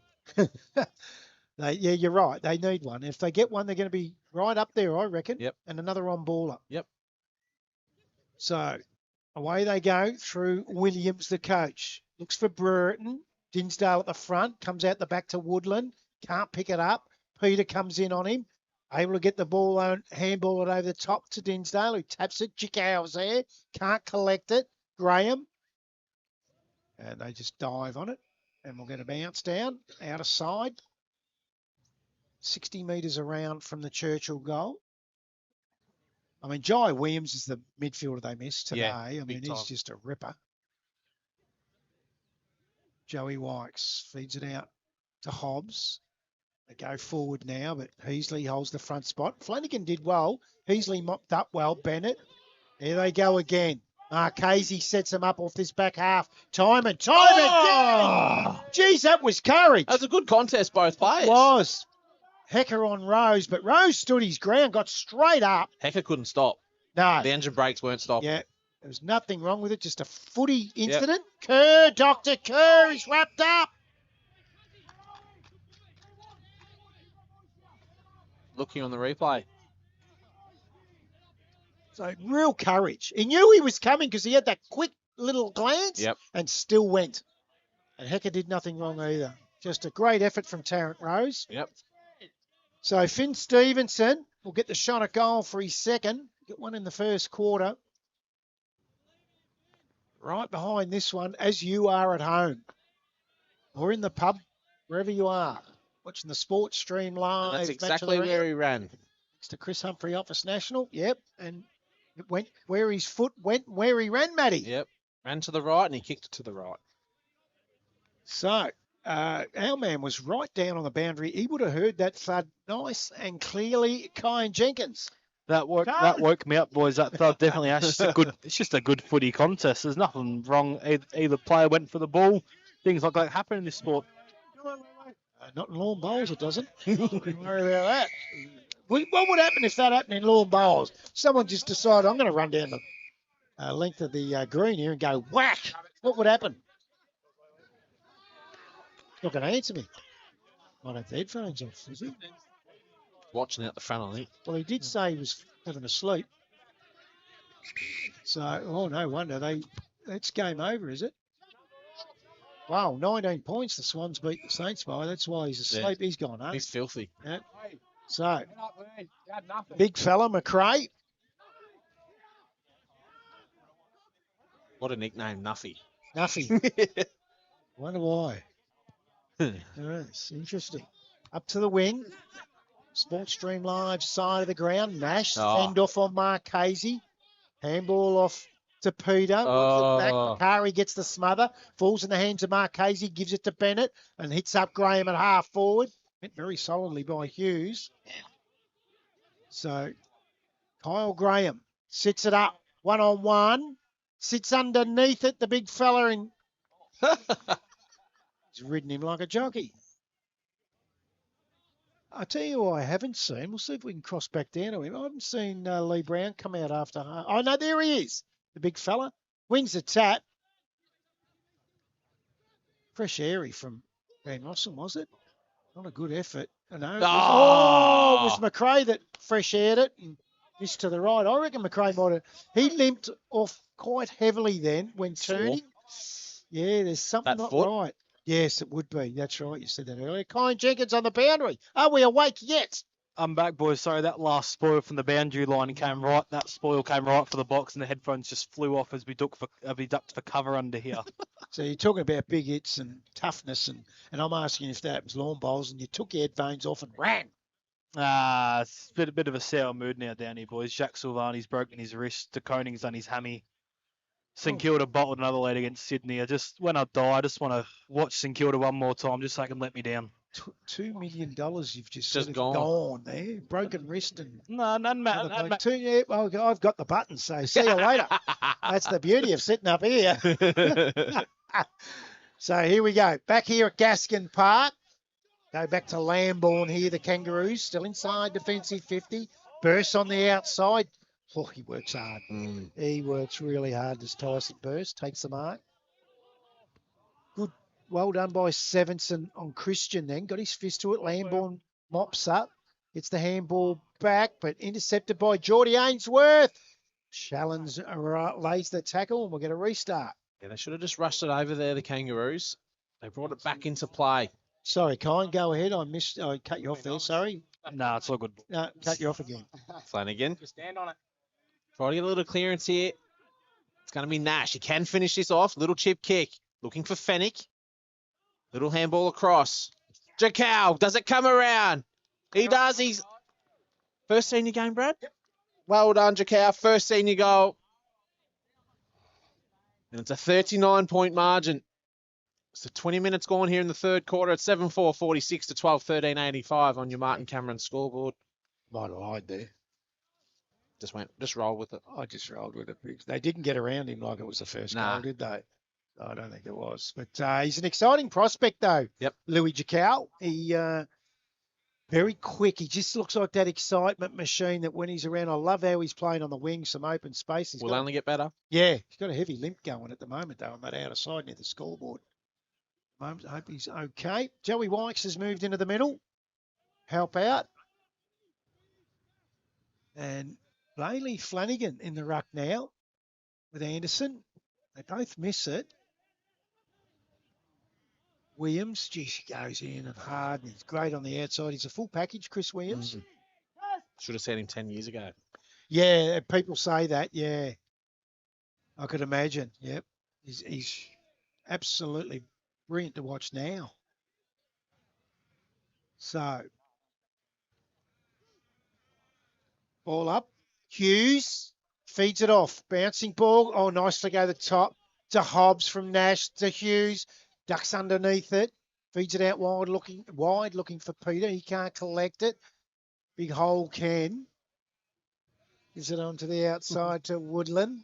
Yeah, you're right. They need one. If they get one, they're going to be right up there, I reckon. Yep. And another on baller. Yep. So away they go through Williams, the coach. Looks for Burton. Dinsdale at the front. Comes out the back to Woodland. Can't pick it up. Peter comes in on him. Able to get the ball on, handball it over the top to Dinsdale, who taps it. Jickow's there. Can't collect it. Graham. And they just dive on it. And we'll get a bounce down. Out of side. 60 metres around from the Churchill goal. I mean, Jai Williams is the midfielder they missed today. Yeah, I mean, he's time. just a ripper. Joey Wykes feeds it out to Hobbs. They go forward now, but Heasley holds the front spot. Flanagan did well. Heasley mopped up well. Bennett. There they go again. Marchese sets him up off this back half. Time again. Geez, that was courage. That was a good contest, both players. It was. Hecker on Rose, but Rose stood his ground, got straight up. Hecker couldn't stop. No. The engine brakes weren't stopping. Yeah, there was nothing wrong with it, just a footy incident. Yep. Dr. Kerr is wrapped up. Looking on the replay. So real courage. He knew he was coming because he had that quick little glance and still went. And Hecker did nothing wrong either. Just a great effort from Tarrant Rose. Yep. So Finn Stevenson will get the shot at goal for his second. Get one in the first quarter. Right behind this one, as you are at home. Or in the pub, wherever you are. Watching the sports stream live. And that's exactly where he ran. Next to Chris Humphrey, Office National. Yep. And it went where his foot went, where he ran, Matty. Yep. Ran to the right and he kicked it to the right. So our man was right down on the boundary. He would have heard that thud nice and clearly. Kyan Jenkins. That woke me up, boys. That thud definitely. It's just a good footy contest. There's nothing wrong. Either player went for the ball. Things like that happen in this sport. Not in lawn bowls, it doesn't. Don't worry about that. What would happen if that happened in lawn bowls? Someone just decided, I'm going to run down the length of the green here and go whack. What would happen? Not going to answer me. Might have the headphones off, is he? Watching out the front, I think. Well, he did say he was having a sleep. So, no wonder. It's game over, is it? Wow, 19 points the Swans beat the Saints by. That's why he's asleep. Yeah. He's gone home. He's filthy. Yeah. So, big fella, McRae. What a nickname, Nuffy. Nuffy. Wonder why. Yes, interesting. Up to the wing. Sports Stream Live, side of the ground. Nash, fend off on Marchese. Handball off to Peter. Back. Kari gets the smother. Falls in the hands of Marchese. Gives it to Bennett. And hits up Graham at half forward. Hit very solidly by Hughes. So, Kyle Graham sits it up. 1-on-1. Sits underneath it. The big fella in. He's ridden him like a jockey. I tell you who I haven't seen. We'll see if we can cross back down to him. I haven't seen Lee Brown come out after half. Oh, no, there he is. The big fella. Wins the tap. Fresh airy from Van Rossum, was it? Not a good effort. I know. It was McRae that fresh aired it and missed to the right. I reckon McRae might have. He limped off quite heavily then when turning. Yeah, there's something That not foot? right. Yes, it would be. That's right. You said that earlier. Colin Jenkins on the boundary. Are we awake yet? I'm back, boys. Sorry, that last spoil from the boundary line came right. That spoil came right for the box, and the headphones just flew off as we ducked for cover under here. So you're talking about big hits and toughness, and I'm asking if that happens lawn bowls, and you took your headphones off and ran. It's a bit of a sour mood now down here, boys. Jacques Silvani's broken his wrist. De Koning's done his hammy. St Kilda bottled another lead against Sydney. When I die, I just want to watch St Kilda one more time, just so they can let me down. $2 million you've just Just sort of gone there. Broken wrist and No, none matter. I've got the button, so see you later. That's the beauty of sitting up here. So here we go. Back here at Gaskin Park. Go back to Lambourne here, the Kangaroos. Still inside defensive 50. Burst on the outside. Oh, he works hard. He works really hard, this Tyson Burst. Takes the mark. Good. Well done by Sevenson on Christian then. Got his fist to it. Lambourne mops up. It's the handball back, but intercepted by Geordie Ainsworth. Shallons lays the tackle, and we'll get a restart. Yeah, they should have just rushed it over there, the Kangaroos. They brought it back into play. Sorry, Kine, go ahead. I cut you off there. Sorry. No, it's all good. No, cut you off again. Flanagan. Just stand on it. Try to get a little clearance here. It's going to be Nash. He can finish this off. Little chip kick. Looking for Fennick. Little handball across. Jakau. Does it come around? He does. He's first senior game, Brad. Yep. Well done, Jakau. First senior goal. And it's a 39-point margin. So 20 minutes gone here in the third quarter at 7-4, 46 to 12, 13, 85 on your Martin Cameron scoreboard. Might have lied there. Just roll with it. I just rolled with it. They didn't get around him like it was the first goal, did they? I don't think it was. But he's an exciting prospect, though. Yep. Louis Jakau. He very quick. He just looks like that excitement machine that when he's around, I love how he's playing on the wing, some open space. Will only get better. Yeah, he's got a heavy limp going at the moment, though, on that outer side near the scoreboard. I hope he's okay. Joey Wykes has moved into the middle. Help out. And Bailey Flanagan in the ruck now with Anderson. They both miss it. Williams, geez, he goes in and hard, and he's great on the outside. He's a full package, Chris Williams. Should have seen him 10 years ago. Yeah, people say that, yeah. I could imagine, yep. He's absolutely brilliant to watch now. So, ball up. Hughes feeds it off. Bouncing ball. Oh, nice to go the top to Hobbs from Nash to Hughes. Ducks underneath it. Feeds it out wide looking for Peter. He can't collect it. Big hole Ken. Gives it on to the outside to Woodland.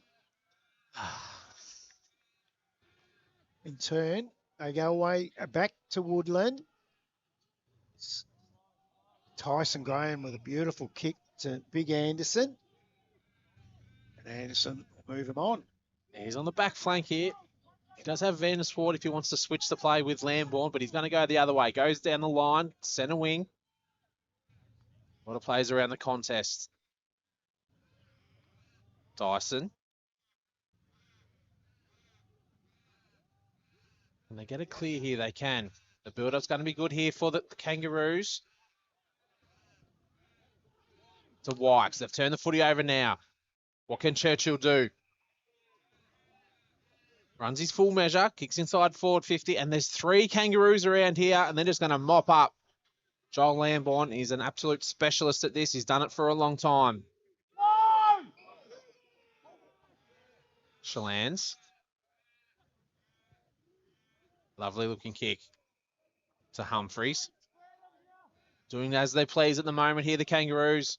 In turn, they go away back to Woodland. Tyson Graham with a beautiful kick to Big Anderson. And Anderson will move him on. He's on the back flank here. He does have Vandersford if he wants to switch the play with Lambourne, but he's going to go the other way. Goes down the line, centre wing. A lot of players around the contest. Dyson. Can they get it clear here? They can. The build-up's going to be good here for the Kangaroos. To Wykes. They've turned the footy over now. What can Churchill do? Runs his full measure, kicks inside forward 50, and there's 3 Kangaroos around here, and they're just going to mop up. Joel Lambourne, he's an absolute specialist at this. He's done it for a long time. Shallans. Lovely looking kick to Humphreys. Doing as they please at the moment here, the Kangaroos.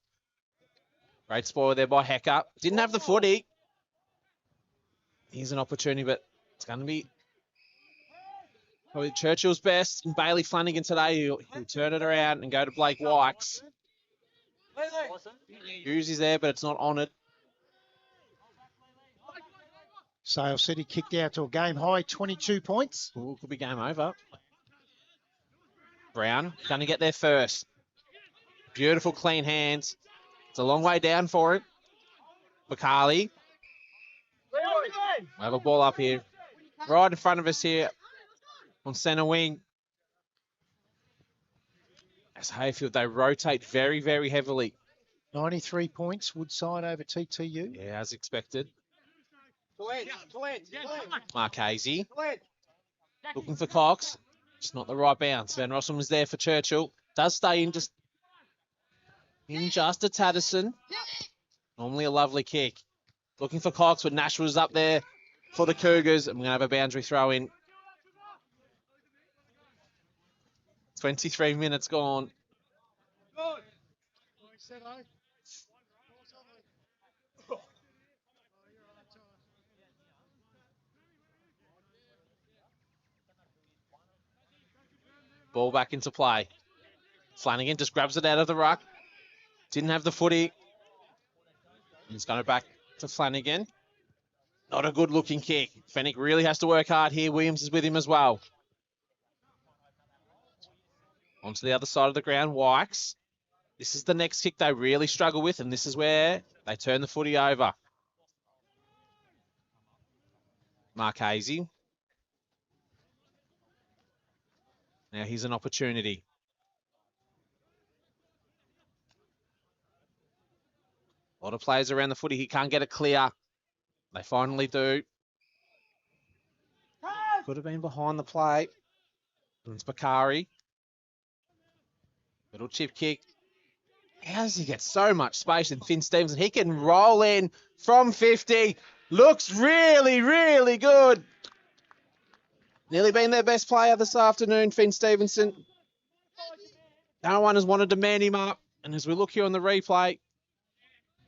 Great spoil there by Hecker. Didn't have the footy. Here's an opportunity, but it's going to be probably Churchill's best. And Bailey Flanagan today, he'll turn it around and go to Blake Wykes. Hughes is there, but it's not on it. Sale City kicked out to a game high 22 points. Ooh, could be game over. Brown going to get there first. Beautiful, clean hands. It's a long way down for it. Bakali. We have a ball up here. Right in front of us here on centre wing. As Heyfield, they rotate very, very heavily. 93 points, Woodside over TTU. Yeah, as expected. Marchese. Looking for Cox. Just not the right bounce. Van Rossum was there for Churchill. Does stay in just a Tatterson. Normally a lovely kick. Looking for Cox, but Nash was up there for the Cougars. And we're going to have a boundary throw in. 23 minutes gone. Ball back into play. Flanagan just grabs it out of the ruck. Didn't have the footy. He's going back to Flanagan. Not a good looking kick. Fennick really has to work hard here. Williams is with him as well. Onto the other side of the ground, Wykes. This is the next kick they really struggle with, and this is where they turn the footy over. Marchese. Now here's an opportunity. A lot of players around the footy. He can't get it clear. They finally do. Could have been behind the play. And it's Bakari. Little chip kick. How does he get so much space in Finn Stevenson? He can roll in from 50. Looks really, really good. Nearly been their best player this afternoon, Finn Stevenson. No one has wanted to man him up. And as we look here on the replay,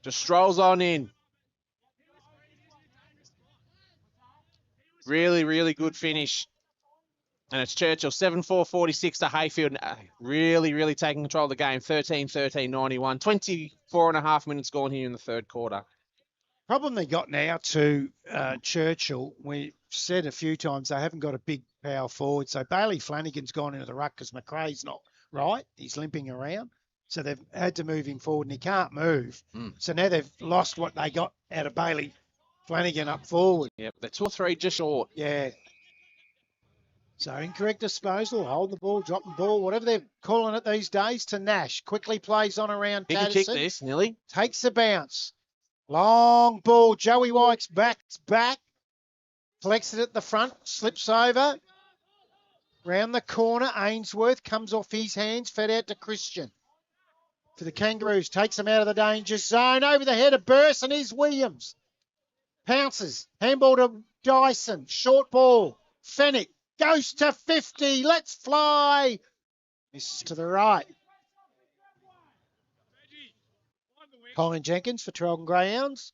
just strolls on in. Really, really good finish. And it's Churchill, 7-4-46 to Heyfield. Really, really taking control of the game. 13-13-91. 24 and a half minutes gone here in the third quarter. Problem they got now to Churchill, we said a few times they haven't got a big power forward. So Bailey Flanagan's gone into the ruck because McRae's not right. He's limping around. So they've had to move him forward and he can't move. So now they've lost what they got out of Bailey Flanagan up forward. Yep, they're 2 or 3 just short. Yeah. So incorrect disposal, hold the ball, drop the ball, whatever they're calling it these days, to Nash. Quickly plays on around He can Patterson. kick this, Nilly. Takes the bounce. Long ball. Joey White's back. Collects it at the front. Slips over. Round the corner. Ainsworth comes off his hands. Fed out to Christian. For the Kangaroos. Takes them out of the danger zone. Over the head of Burst, and here's Williams. Pounces. Handball to Dyson. Short ball. Fennick. Goes to 50. Let's fly. Misses to the right. Colin Jenkins for Traralgon Greyhounds.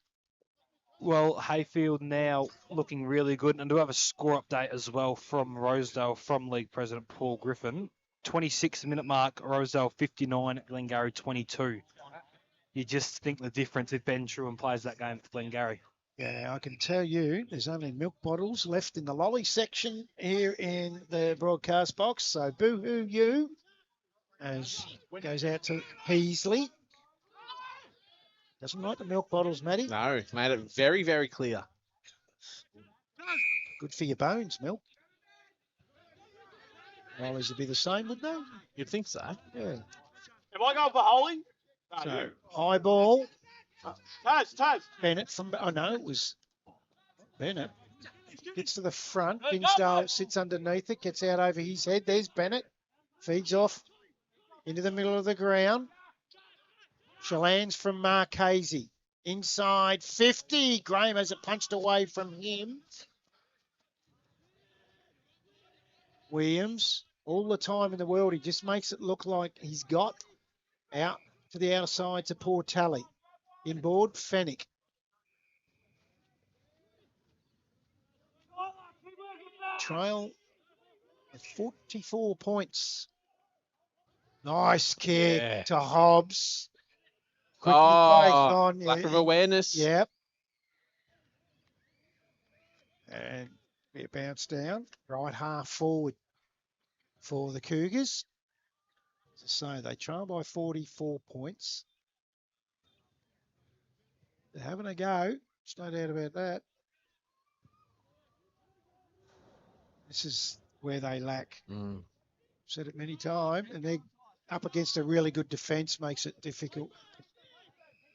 Well, Heyfield now looking really good. And I do have a score update as well from Rosedale, from League President Paul Griffin. 26-minute mark, Rosedale 59, Glengarry 22. You just think the difference if Ben Truhan plays that game for Glengarry. Yeah, I can tell you there's only milk bottles left in the lolly section here in the broadcast box. So boo-hoo you, as goes out to Peasley. Doesn't like the milk bottles, Matty. No, made it very, very clear. Good for your bones, milk. Lollies would be the same, wouldn't they? You'd think so. Yeah. Am I going for holding? So, eyeball. Taz. Bennett from... Oh, no, it was Bennett. Gets to the front. Binsdale sits underneath it. Gets out over his head. There's Bennett. Feeds off into the middle of the ground. Shalans from Marchese. Inside 50. Graham has it punched away from him. Williams, all the time in the world, he just makes it look like he's got out to the outside to poor Tally. Inboard, Fennick. Trail with 44 points. Nice kick to Hobbs. Quickly plays on. Lack of awareness. Yep. And be a bounce down, right half forward for the Cougars. So they trail by 44 points. They're having a go. There's no doubt about that. This is where they lack. Said it many times, and they're up against a really good defence, makes it difficult.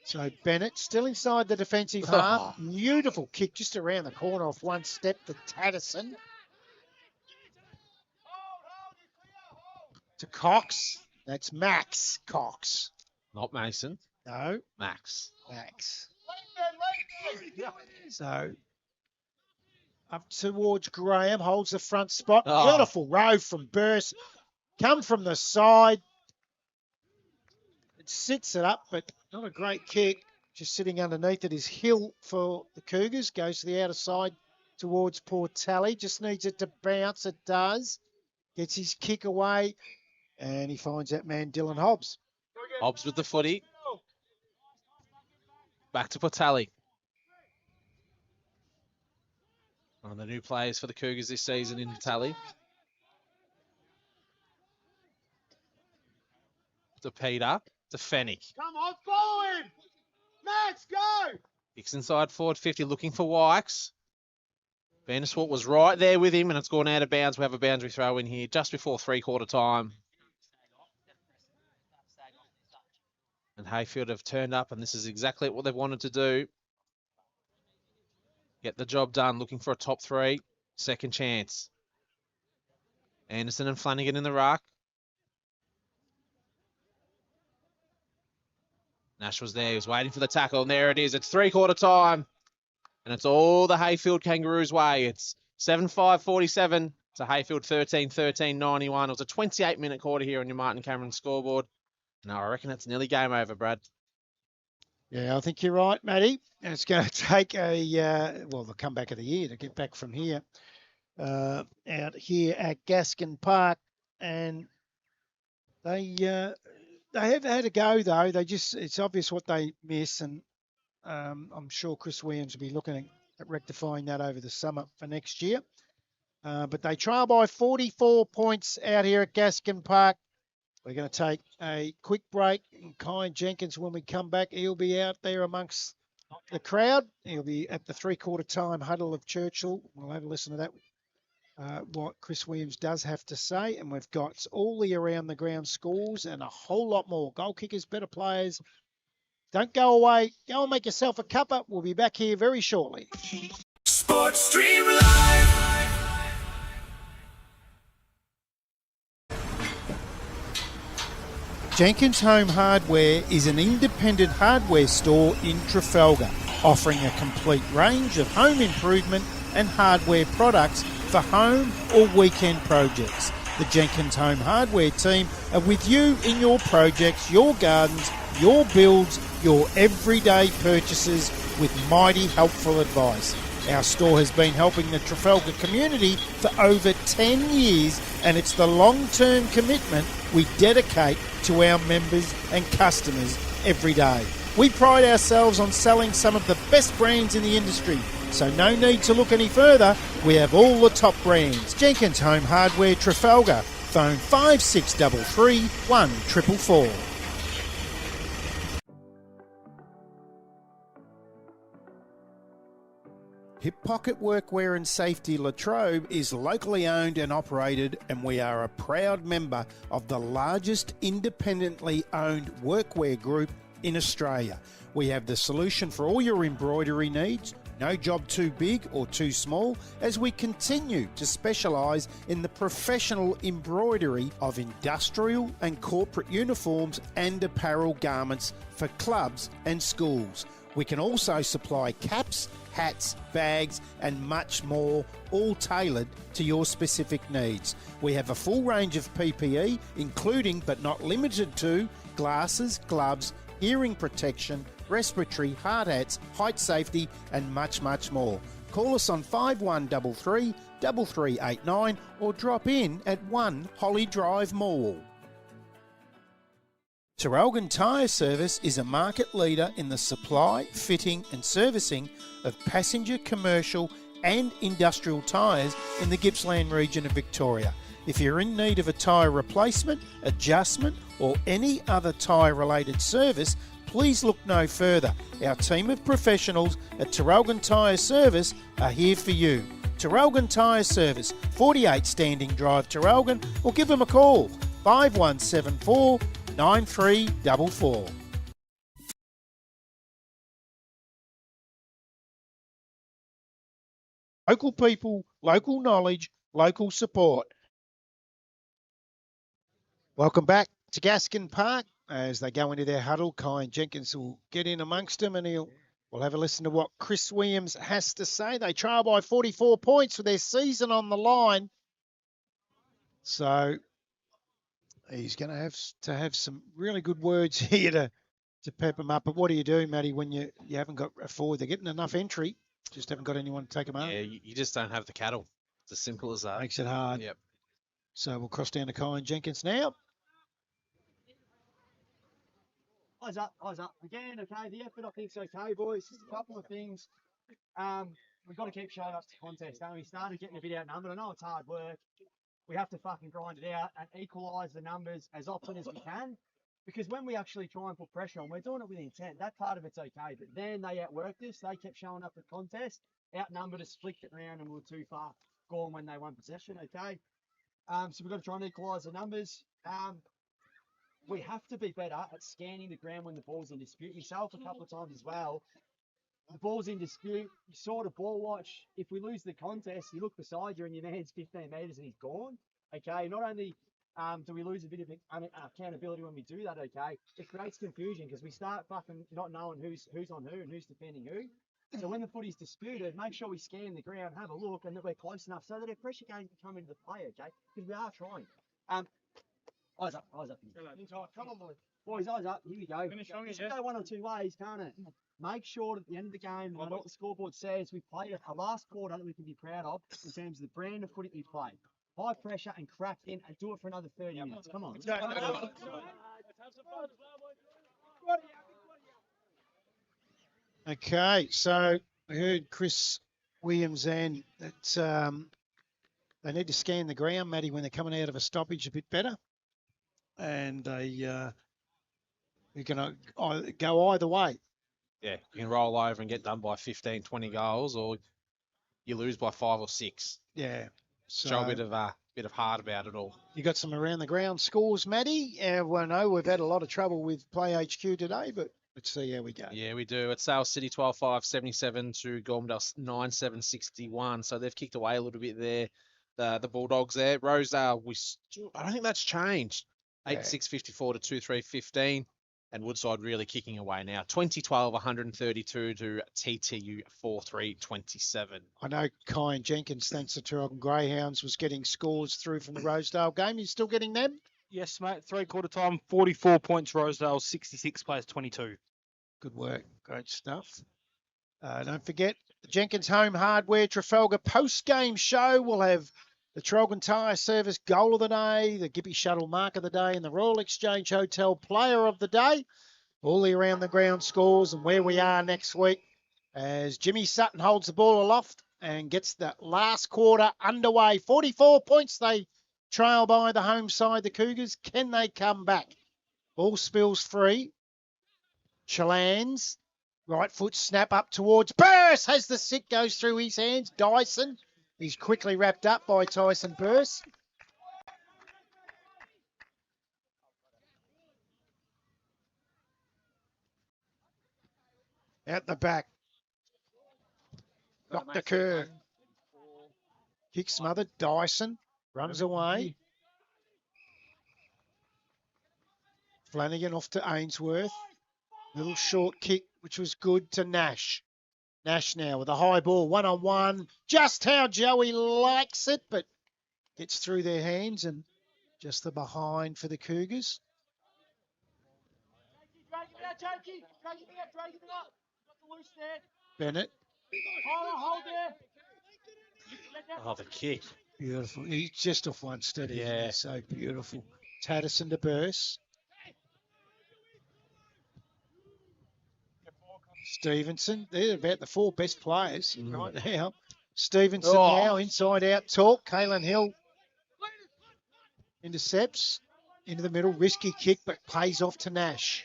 So Bennett still inside the defensive half. Beautiful kick just around the corner off one step to Tatterson. To Cox. That's Max Cox. Not Mason. No. Max. So up towards Graham, holds the front spot. Oh. Beautiful row from Burst. Come from the side. It sits it up, but not a great kick. Just sitting underneath it is Hill for the Cougars. Goes to the outer side towards Portelli. Just needs it to bounce. It does. Gets his kick away. And he finds that man, Dylan Hobbs. Hobbs with the footy. Back to Portelli. One of the new players for the Cougars this season in Tally. To Peter. To Fennick. Come on, follow him! Max, go! Kicks inside forward 50, looking for Wykes. Vanderswart was right there with him, and it's gone out of bounds. We have a boundary throw in here just before three-quarter time. And Heyfield have turned up, and this is exactly what they've wanted to do. Get the job done, looking for a top three. Second chance. Anderson and Flanagan in the ruck. Nash was there. He was waiting for the tackle, and there it is. It's three-quarter time, and it's all the Heyfield Kangaroos' way. It's 7-5-47 to Heyfield 13-13-91. It was a 28-minute quarter here on your Martin Cameron scoreboard. No, I reckon it's nearly game over, Brad. Yeah, I think you're right, Matty. And it's going to take the comeback of the year to get back from here. Out here at Gaskin Park, and they have had a go though. It's obvious what they miss, and I'm sure Chris Williams will be looking at rectifying that over the summer for next year. But they trail by 44 points out here at Gaskin Park. We're going to take a quick break. And Kai Jenkins, when we come back, he'll be out there amongst the crowd. He'll be at the three-quarter time huddle of Churchill. We'll have a listen to that, what Chris Williams does have to say. And we've got all the around-the-ground scores and a whole lot more. Goal kickers, better players. Don't go away. Go and make yourself a cuppa. We'll be back here very shortly. Sports Stream Live. Jenkins Home Hardware is an independent hardware store in Trafalgar, offering a complete range of home improvement and hardware products for home or weekend projects. The Jenkins Home Hardware team are with you in your projects, your gardens, your builds, your everyday purchases with mighty helpful advice. Our store has been helping the Trafalgar community for over 10 years, and it's the long-term commitment we dedicate to our members and customers every day. We pride ourselves on selling some of the best brands in the industry, so no need to look any further. We have all the top brands. Jenkins Home Hardware Trafalgar. Phone 5633 1444. Hip Pocket Workwear and Safety Latrobe is locally owned and operated, and we are a proud member of the largest independently owned workwear group in Australia. We have the solution for all your embroidery needs. No job too big or too small, as we continue to specialise in the professional embroidery of industrial and corporate uniforms and apparel garments for clubs and schools. We can also supply caps, hats, bags and much more, all tailored to your specific needs. We have a full range of PPE, including but not limited to glasses, gloves, hearing protection, respiratory, hard hats, height safety and much, much more. Call us on 5133 3389 or drop in at 1 Holly Drive, Morwell. Traralgon Tyre Service is a market leader in the supply, fitting and servicing of passenger, commercial and industrial tyres in the Gippsland region of Victoria. If you're in need of a tyre replacement, adjustment or any other tyre related service, please look no further. Our team of professionals at Traralgon Tyre Service are here for you. Traralgon Tyre Service, 48 Standing Drive, Traralgon, or give them a call, 5174 9344. Local people, local knowledge, local support. Welcome back to Gaskin Park. As they go into their huddle, Kai and Jenkins will get in amongst them, and we'll have a listen to what Chris Williams has to say. They trail by 44 points with their season on the line. So he's going to have some really good words here to pep them up. But what do you do, Matty, when you haven't got a forward? They're getting enough entry, just haven't got anyone to take them out. Yeah, you just don't have the cattle. It's as simple as that. Makes it hard. Yep. So we'll cross down to Kai and Jenkins now. Eyes up, eyes up. Again, okay, the effort I think's okay, boys. Just a couple of things. We've got to keep showing up to the contest, don't we? Started getting a bit outnumbered. I know it's hard work. We have to fucking grind it out and equalise the numbers as often as we can. Because when we actually try and put pressure on, we're doing it with intent. That part of it's okay. But then they outworked us. They kept showing up at the contest, outnumbered us, flicked it around, and we were too far gone when they won possession, okay? So we've got to try and equalise the numbers. We have to be better at scanning the ground when the ball's in dispute. Yourself a couple of times as well. The ball's in dispute. You sort of ball watch. If we lose the contest, you look beside you and your man's 15 metres and he's gone. Okay. Not only do we lose a bit of accountability when we do that, okay, it creates confusion because we start fucking not knowing who's on who and who's defending who. So when the footy's disputed, make sure we scan the ground, have a look, and that we're close enough so that if pressure games can come into the play, okay? Because we are trying. Eyes up, eyes up. Come on, boys. Boys, eyes up. Here we go. It can go one or two ways, can't it? Make sure that at the end of the game, no matter what the scoreboard says, we played a last quarter that we can be proud of in terms of the brand of footy we play. High pressure and crack in and do it for another 30 minutes. Come on. Okay, so I heard Chris Williams and that they need to scan the ground, Matty, when they're coming out of a stoppage a bit better. And they're going to go either way. Yeah, you can roll over and get done by 15, 20 goals, or you lose by 5 or 6. Yeah. So Show a bit of heart about it all. You got some around the ground scores, Matty. Well, I know we've had a lot of trouble with Play HQ today, but let's see how we go. Yeah, we do. It's Sale City 12-5, 77 to Gormdale 9-7, 61. So they've kicked away a little bit there. The Bulldogs there. Rosedale, I don't think that's changed. 8-6, 54 to 2-3, 15. And Woodside really kicking away now. 2012, 132 to TTU 4-3, 27. I know Kai and Jenkins, thanks to Traralgon Greyhounds, was getting scores through from the Rosedale game. You still getting them? Yes, mate. 3/4 time, 44 points Rosedale, 66 plays 22. Good work. Great stuff. Don't forget, the Jenkins Home Hardware Trafalgar post-game show will have the Traralgon Tyre Service Goal of the Day, the Gippy Shuttle Mark of the Day, and the Royal Exchange Hotel Player of the Day. All the around the ground scores and where we are next week as Jimmy Sutton holds the ball aloft and gets the last quarter underway. 44 points they trail by the home side, the Cougars. Can they come back? Ball spills free. Chalans, right foot snap up towards Burse, has the sit, goes through his hands. Dyson, he's quickly wrapped up by Tyson Burse. Out the back. Dr. Kerr. Kick smothered. Dyson runs away. Flanagan off to Ainsworth. Little short kick, which was good to Nash. Nash now with a high ball, one-on-one. Just how Joey likes it, but gets through their hands and just the behind for the Cougars. Bennett. Oh, the kick. Beautiful. He's just off one steady. Yeah. So beautiful. Tatterson to Burse. Stevenson. They're about the 4 best players right now. Stevenson now, inside out talk. Kalen Hill intercepts into the middle. Risky kick, but pays off to Nash.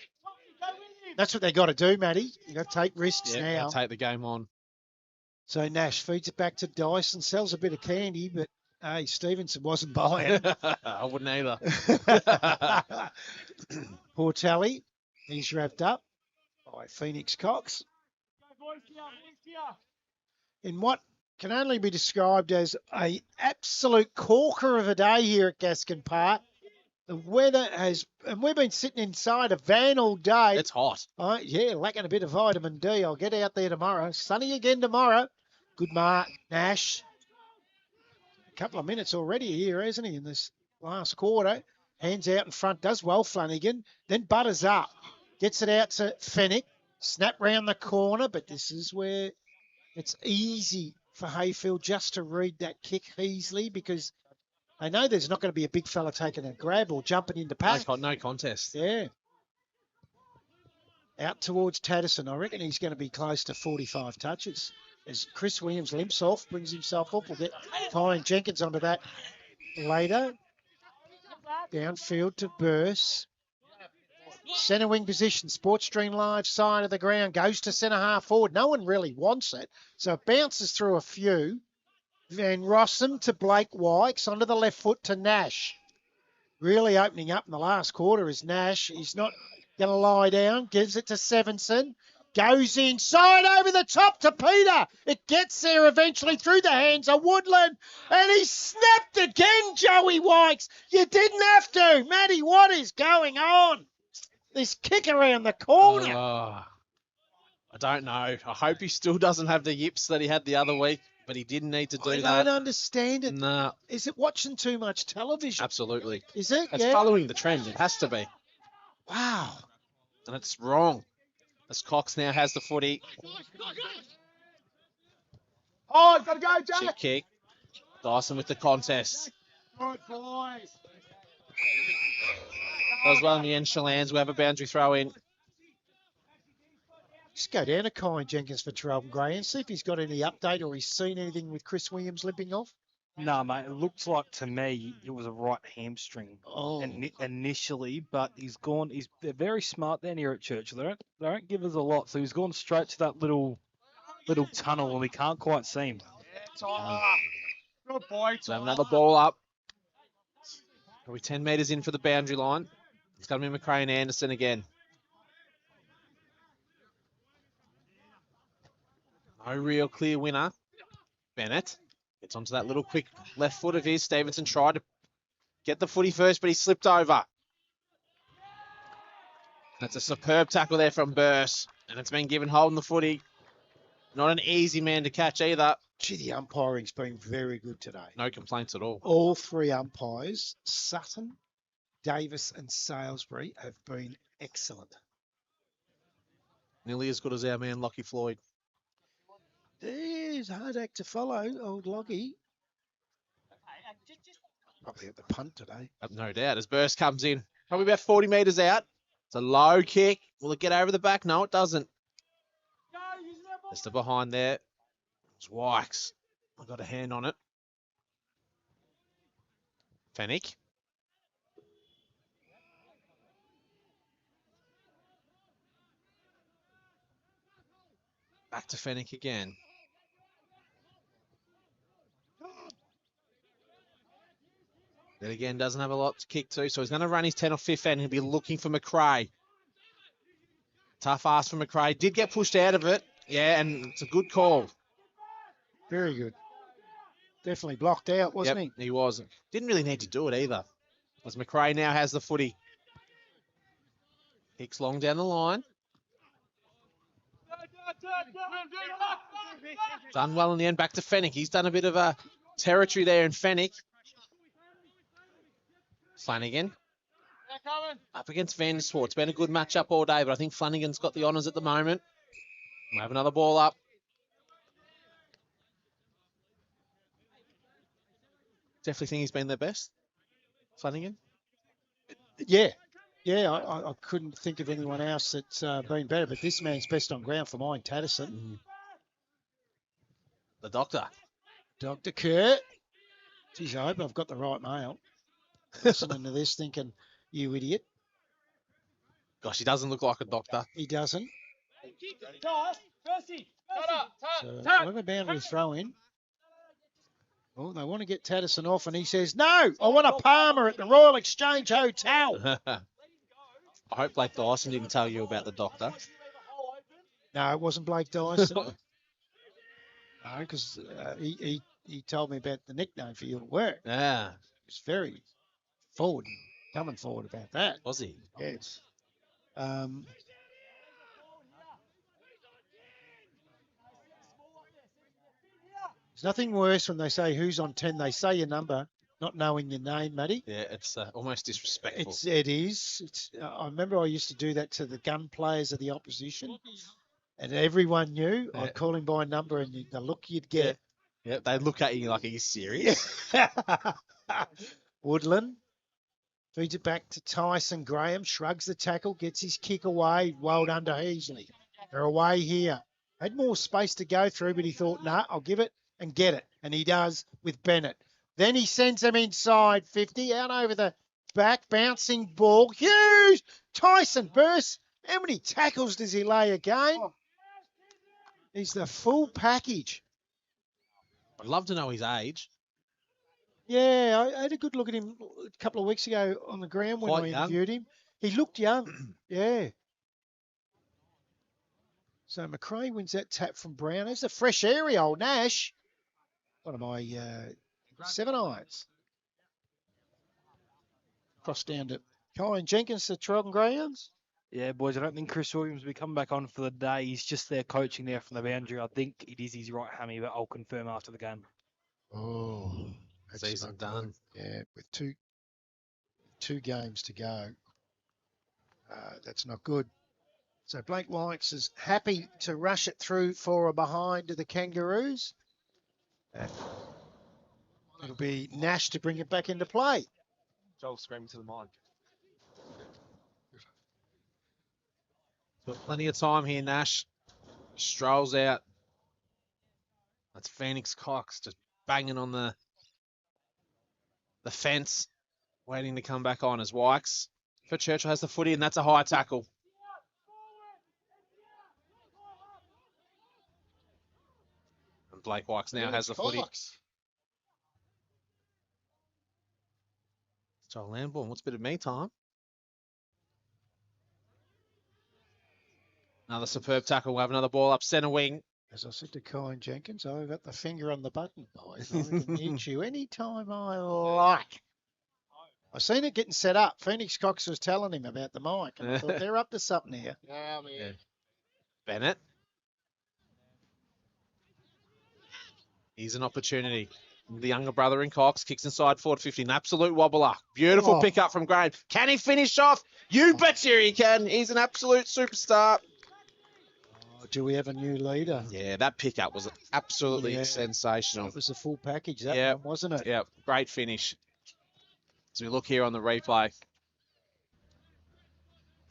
That's what they got to do, Matty. You got to take risks now. Take the game on. So Nash feeds it back to Dyson, sells a bit of candy, but hey, Stevenson wasn't buying. I wouldn't either. Poor Tally, he's wrapped up by Phoenix Cox. In what can only be described as an absolute corker of a day here at Gaskin Park. The weather has, and we've been sitting inside a van all day. It's hot. Yeah, lacking a bit of vitamin D. I'll get out there tomorrow. Sunny again tomorrow. Good mark, Nash. A couple of minutes already here, hasn't he, in this last quarter. Hands out in front, does well, Flanagan. Then butters up. Gets it out to Fennick. Snap round the corner, but this is where it's easy for Heyfield just to read that kick easily because they know there's not going to be a big fella taking a grab or jumping into pack. No contest. Yeah. Out towards Tatterson. I reckon he's going to be close to 45 touches. As Chris Williams limps off, brings himself up. We'll get Tyre and Jenkins onto that later. Downfield to Burse. Centre wing position, Sports Stream Live side of the ground, goes to centre half forward. No one really wants it, so it bounces through a few. Van Rossum to Blake Wykes, onto the left foot to Nash. Really opening up in the last quarter is Nash. He's not going to lie down, gives it to Sevenson. Goes inside over the top to Peter. It gets there eventually through the hands of Woodland. And he snapped again, Joey Wykes. You didn't have to. Matty, what is going on? This kick around the corner. I don't know. I hope he still doesn't have the yips that he had the other week, but he didn't need to do that. I don't understand it. No. Is it watching too much television? Absolutely. Is it? It's following the trend. It has to be. Wow. And it's wrong. As Cox now has the footy. Oh, it's got to go, Jack. Chip kick. Dyson with the contest. Good boys. Does well in the end. Shalans will have a boundary throw in. Just go down to Kyle Jenkins for Traralgon Grey and see if he's got any update or he's seen anything with Chris Williams limping off. No, mate. It looks like to me it was a right hamstring initially, but he's gone. They're very smart down here at Churchill. They don't give us a lot, so he's gone straight to that little tunnel, and we can't quite see him. Good boy, So another ball up. Probably 10 metres in for the boundary line. It's going to be McRae and Anderson again. No real clear winner. Bennett gets onto that little quick left foot of his. Stevenson tried to get the footy first, but he slipped over. That's a superb tackle there from Burse, and it's been given holding the footy. Not an easy man to catch either. Gee, the umpiring's been very good today. No complaints at all. All three umpires, Sutton, Davis and Salisbury, have been excellent. Nearly as good as our man Lockie Floyd. There's a hard act to follow, old Lockie. Probably at the punt today. No doubt. As Burst comes in, probably about 40 metres out. It's a low kick. Will it get over the back? No, it doesn't. Just the behind there. It's Wykes. I've got a hand on it. Fennick. Back to Fennick again. Then again, doesn't have a lot to kick to, so he's going to run his 10 or 5th end. He'll be looking for McRae. Tough ask for McRae. Did get pushed out of it. Yeah, and it's a good call. Very good. Definitely blocked out, wasn't he? He was. Didn't really need to do it either. As McRae now has the footy. Kicks long down the line. Done well in the end. Back to Fennick. He's done a bit of a territory there in Fennick. Flanagan. Up against Van der Swart. It's been a good matchup all day, but I think Flanagan's got the honours at the moment. We'll have another ball up. Definitely think he's been their best. Flanagan? Yeah. Yeah, I couldn't think of anyone else that's been better, but this man's best on ground for mine, Tatterson. The doctor. Dr. Kerr. Geez, I hope I've got the right mail. Listening to this thinking, you idiot. Gosh, he doesn't look like a doctor. He doesn't. Guys, Percy, So whatever boundary throw in. Oh, they want to get Tatterson off, and he says, no, I want a Palmer at the Royal Exchange Hotel. I hope Blake Dyson didn't tell you about the doctor. No, it wasn't Blake Dyson. No, because he told me about the nickname for you at work. Yeah, He's very coming forward about that. was he? Yes. There's nothing worse when they say who's on 10. They say your number, not knowing your name, Matty. Yeah, it's almost disrespectful. It is. I remember I used to do that to the gun players of the opposition, and everyone knew. Yeah. I'd call him by number, and the look you'd get. Yeah, they look at you like, are you serious? Woodland feeds it back to Tyson Graham, shrugs the tackle, gets his kick away, well done to Heasley. They're away here. Had more space to go through, but he thought, nah, I'll give it and get it. And he does with Bennett. Then he sends them inside 50, out over the back, bouncing ball. Huge! Tyson bursts. How many tackles does he lay a game? He's the full package. I'd love to know his age. Yeah, I had a good look at him a couple of weeks ago on the ground when Quite I young. interviewed him. He looked young. Yeah. So McRae wins that tap from Brown. There's a fresh area, old Nash. One of my 7 irons. Cross down to Colin Jenkins to Traralgon Grounds. Yeah, boys, I don't think Chris Williams will be coming back on for the day. He's just there coaching there from the boundary. I think it is his right hammy, but I'll confirm after the game. Oh, that's Season not done. good. Yeah, with two games to go. That's not good. So Blake Wykes is happy to rush it through for a behind to the Kangaroos. It'll be Nash to bring it back into play. Joel screaming to the mic. Got plenty of time here, Nash. Strolls out. That's Phoenix Cox just banging on the fence, waiting to come back on as Wykes. For Churchill has the footy, and that's a high tackle. And Blake Wykes now has the footy. Joel Lamborn, what's a bit of me time? Another superb tackle. We'll have another ball up centre wing. As I said to Colin Jenkins, I've got the finger on the button, boys. I can hit you anytime I like. I've seen it getting set up. Phoenix Cox was telling him about the mic, and I thought they're up to something here. Yeah, man. Yeah. Bennett. Here's an opportunity. The younger brother in Cox kicks inside forward 50. An absolute wobbler. Beautiful Oh. pickup from Graham. Can he finish off? You betcha he can. He's an absolute superstar. Oh, do we have a new leader? Yeah, that pickup was absolutely Yeah. sensational. It was a full package, that Yeah. one, wasn't it? Yeah, great finish. As we look here on the replay.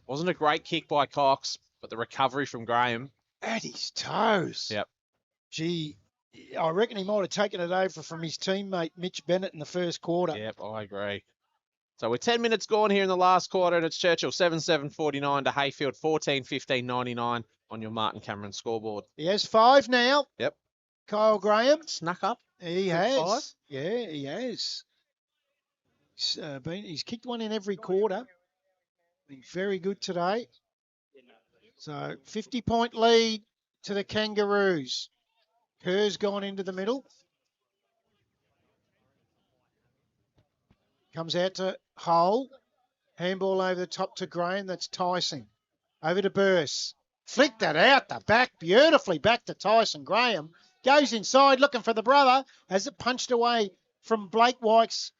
Wasn't a great kick by Cox, but the recovery from Graham. At his toes. Yep. Gee, I reckon he might have taken it over from his teammate Mitch Bennett in the first quarter. Yep, I agree. So we're 10 minutes gone here in the last quarter, and it's Churchill 7-7-49 to Heyfield 14-15-99 on your Martin Cameron scoreboard. He has 5 now. Yep. Kyle Graham. Snuck up. He Good has. 5. Yeah, he has. He's kicked one in every quarter. Been very good today. So 50-point lead to the Kangaroos. Kerr's gone into the middle. Comes out to Hull. Handball over the top to Graham. That's Tyson. Over to Burse. Flicked that out the back beautifully. Back to Tyson Graham. Goes inside looking for the brother. Has it punched away from Blake Wykes.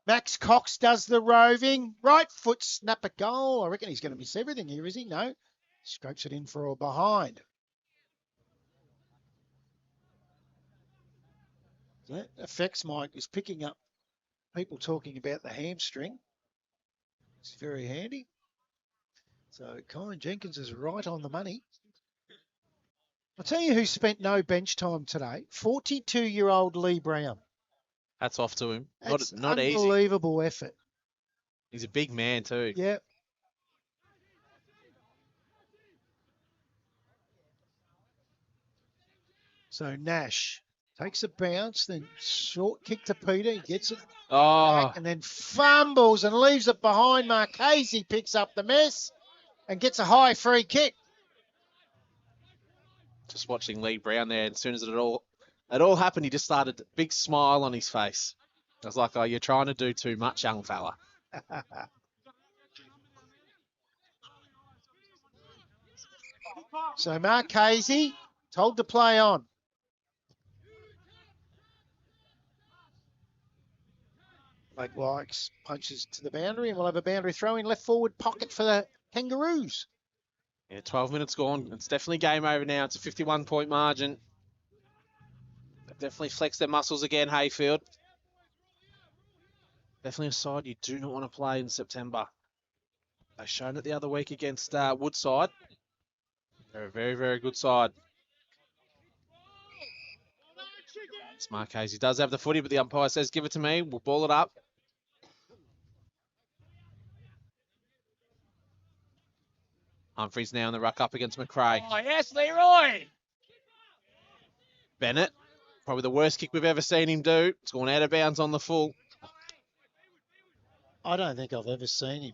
Max Cox does the roving. Right foot snap a goal. I reckon he's going to miss everything here, is he? No. Scrapes it in for a behind. That effects mic is picking up people talking about the hamstring. It's very handy. So Colin Jenkins is right on the money. I'll tell you who spent no bench time today. 42-year-old Lee Brown. Hats off to him. That's Not easy. unbelievable effort. He's a big man too. Yeah. So Nash takes a bounce, then short kick to Peter. He gets it Oh, back and then fumbles and leaves it behind. Marchese picks up the mess and gets a high free kick. just watching Lee Brown there. As soon as it all happened, he just started a big smile on his face. I was like, oh, you're trying to do too much, young fella. So Marchese told to play on. Blake Likes punches to the boundary, and we'll have a boundary throw in left forward pocket for the Kangaroos. Yeah, 12 minutes gone. It's definitely game over now. It's a 51-point margin. They've definitely flexed their muscles again, Heyfield. Definitely a side you do not want to play in September. They've shown it the other week against Woodside. They're a very, very good side. It's Marquez. He does have the footy, but the umpire says, give it to me. We'll ball it up. Humphries now in the ruck up against McRae. Oh, yes, Leroy. Bennett, probably the worst kick we've ever seen him do. It's gone out of bounds on the full. I don't think I've ever seen him.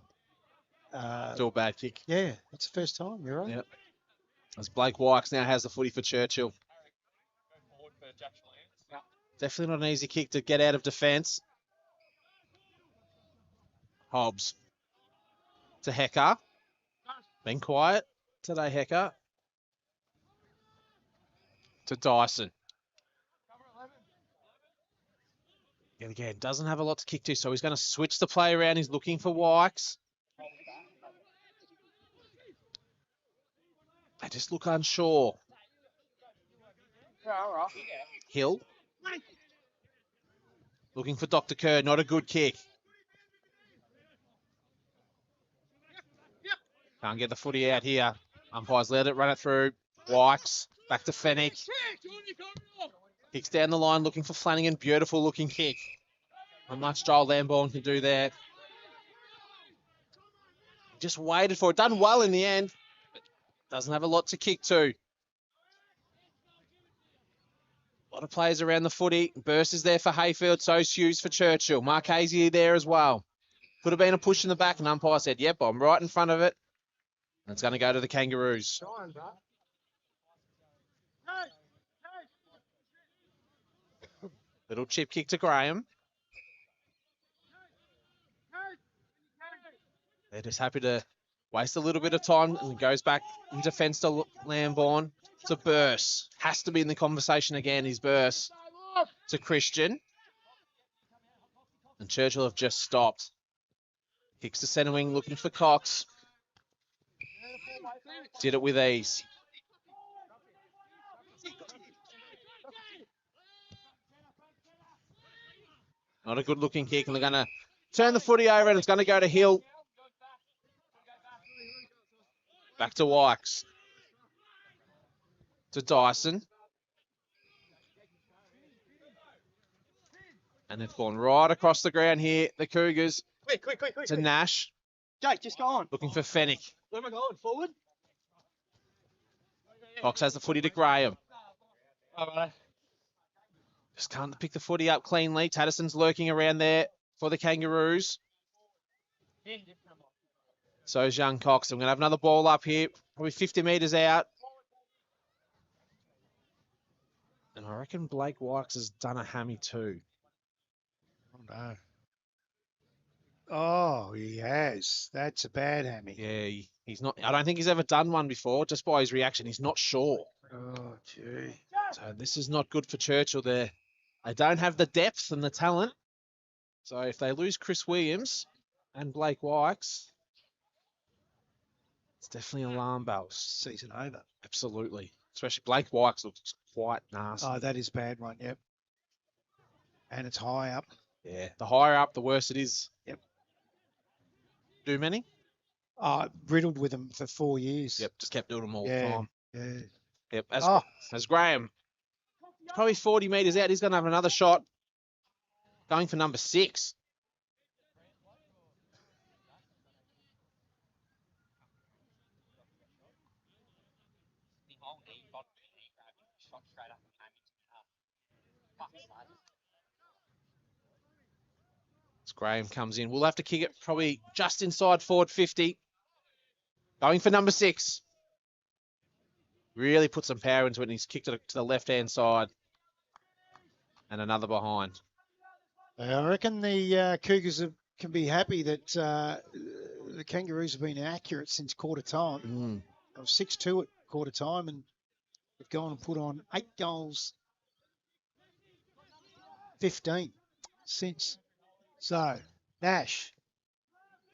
Still a bad kick. Yeah, it's the first time. You're right. Yep. As Blake Wykes now has the footy for Churchill. Definitely not an easy kick to get out of defence. Hobbs to Hecker. Been quiet today, Hecker. To Dyson. And again, doesn't have a lot to kick to, so he's going to switch the play around. He's looking for Wykes. They just look unsure. Hill. Looking for Dr. Kerr. Not a good kick. Can't get the footy out here. Umpires let it, run it through. Wykes. Back to Fennick. Kicks down the line looking for Flanagan. Beautiful looking kick. Not much Joel Lamborn can do there. Just waited for it. Done well in the end. Doesn't have a lot to kick to. A lot of players around the footy. Burst is there for Heyfield. So's Hughes for Churchill. Marchese there as well. Could have been a push in the back, and umpire said, yep, I'm right in front of it. And it's going to go to the Kangaroos. Little chip kick to Graham. They're just happy to waste a little bit of time, and it goes back in defence to Lamborn. To Burst. Has to be in the conversation again, is Burst. To Christian. And Churchill have just stopped. Kicks to centre wing, looking for Cox. Did it with ease. Not a good looking kick, and they're going to turn the footy over, and it's going to go to Hill. Back to Wykes. To Dyson. And they've gone right across the ground here. The Cougars. Quick. To Nash. Jake, just go on. Looking for Fennick. Where am I going? Forward? Cox has the footy to Graham. All right. Just can't pick the footy up cleanly. Tatterson's lurking around there for the Kangaroos. So is young Cox. I'm going to have another ball up here. Probably 50 metres out. And I reckon Blake Wykes has done a hammy too. Oh, no. Oh, he has. That's a bad hammy. Yeah, he's not. I don't think he's ever done one before. Just by his reaction, he's not sure. Oh, gee. So this is not good for Churchill there. They don't have the depth and the talent. So if they lose Chris Williams and Blake Wykes, it's definitely alarm bells. Season over. Absolutely. Especially Blake Wykes looks quite nasty. Oh, that is a bad one, yep. And it's high up. Yeah, the higher up, the worse it is. Yep. Do many? Riddled with them for 4 years. Yep, just kept doing them all the Yeah, time. yeah. Yep, Oh, as Graham. Probably 40 metres out. He's going to have another shot. Going for number 6. As Graham comes in. We'll have to kick it probably just inside forward 50. Going for number 6. Really put some power into it, and he's kicked it to the left-hand side. And another behind. I reckon the Cougars can be happy that the Kangaroos have been accurate since quarter time. They were 6-2 at quarter time, and they've gone and put on 8 goals, 15 since. So, Nash,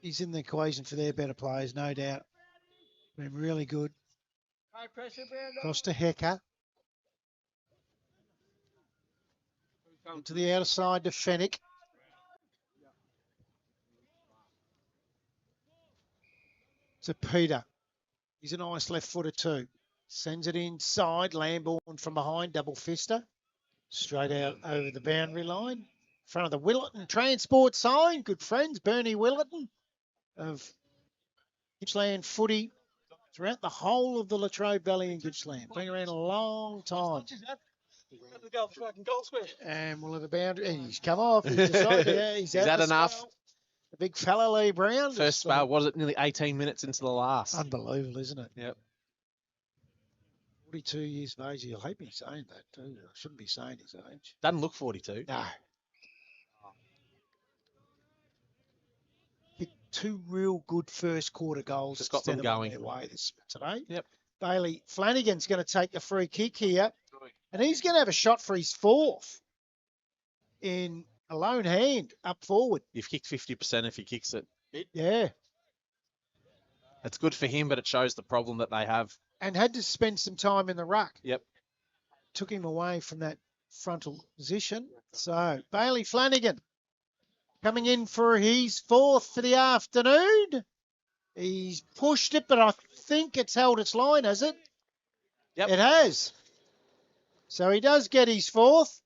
he's in the equation for their better players, no doubt. Been really good. High pressure, Brando. Cross to Hecker. To the outer side to Fennick. To Peter. He's a nice left footer too. Sends it inside. Lambourne from behind. Double fister. Straight out over the boundary line. In front of the Willetton Transport sign. Good friends. Bernie Willetton of Gippsland footy throughout the whole of the Latrobe Valley in Gippsland. Been around a long time. And we'll have a boundary. And he's come off. He's decided, yeah, he's Is that enough? Spell. The big fella, Lee Brown. First spell, was it nearly 18 minutes into the last? Unbelievable, isn't it? Yep. 42 years of age. You'll hate me saying that too. I shouldn't be saying his age. Doesn't look 42. No. Hit 2 real good first quarter goals. Just got them going. Their way today. Yep. Bailey Flanagan's going to take the free kick here. And he's going to have a shot for his 4th in a lone hand up forward. You've kicked 50% if he kicks it. Yeah. It's good for him, but it shows the problem that they have. And had to spend some time in the ruck. Yep. Took him away from that frontal position. So Bailey Flanagan coming in for his 4th for the afternoon. He's pushed it, but I think it's held its line, has it? Yep. It has. So he does get his 4th.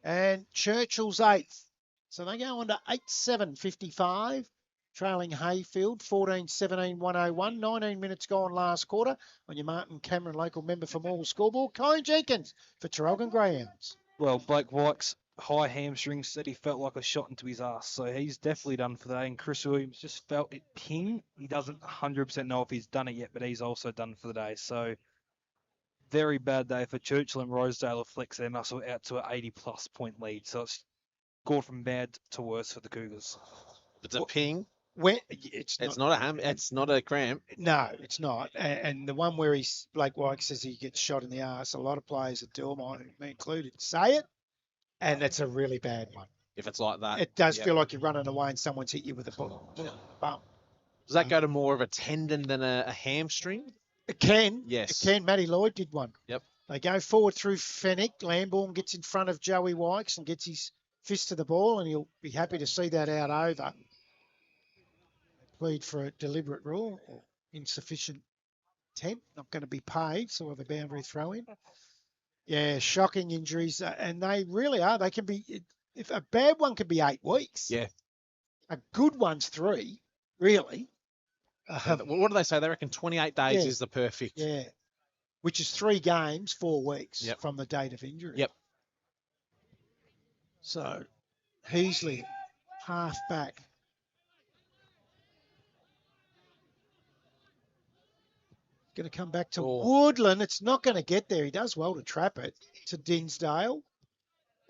And Churchill's 8th. So they go on to 8-7-55. Trailing Heyfield, 14-17-101. 19 minutes gone last quarter on your Martin Cameron local member for Morwell Scoreboard. Kyle Jenkins for Traralgon Greyhounds. Well, Blake White's high hamstring said he felt like a shot into his ass, so he's definitely done for that. And Chris Williams just felt it ping. He doesn't 100% know if he's done it yet, but he's also done for the day. So very bad day for Churchill, and Rosedale have flexed their muscle out to an 80-plus point lead. So it's gone from bad to worse for the Cougars. It's a ping. It's not a cramp. No, it's not. And the one where Blake White says he gets shot in the arse, a lot of players that do, me included, say it, and it's a really bad one. If it's like that. It does feel like you're running away and someone's hit you with a bump. Does that go to more of a tendon than a hamstring? It can. Yes. It can. Matty Lloyd did one. Yep. They go forward through Fennick. Lambourne gets in front of Joey Wykes and gets his fist to the ball, and he'll be happy to see that out over. Plead for a deliberate rule or insufficient attempt. Not going to be paid, so we'll have a boundary throw in. Yeah, shocking injuries, and they really are. They can be, if a bad one could be 8 weeks. Yeah. A good one's 3, really. What do they say? They reckon 28 days is the perfect. Yeah, which is 3 games, 4 weeks Yep. from the date of injury. Yep. So, Heasley, half back. Going to come back to Woodland. It's not going to get there. He does well to trap it. To Dinsdale.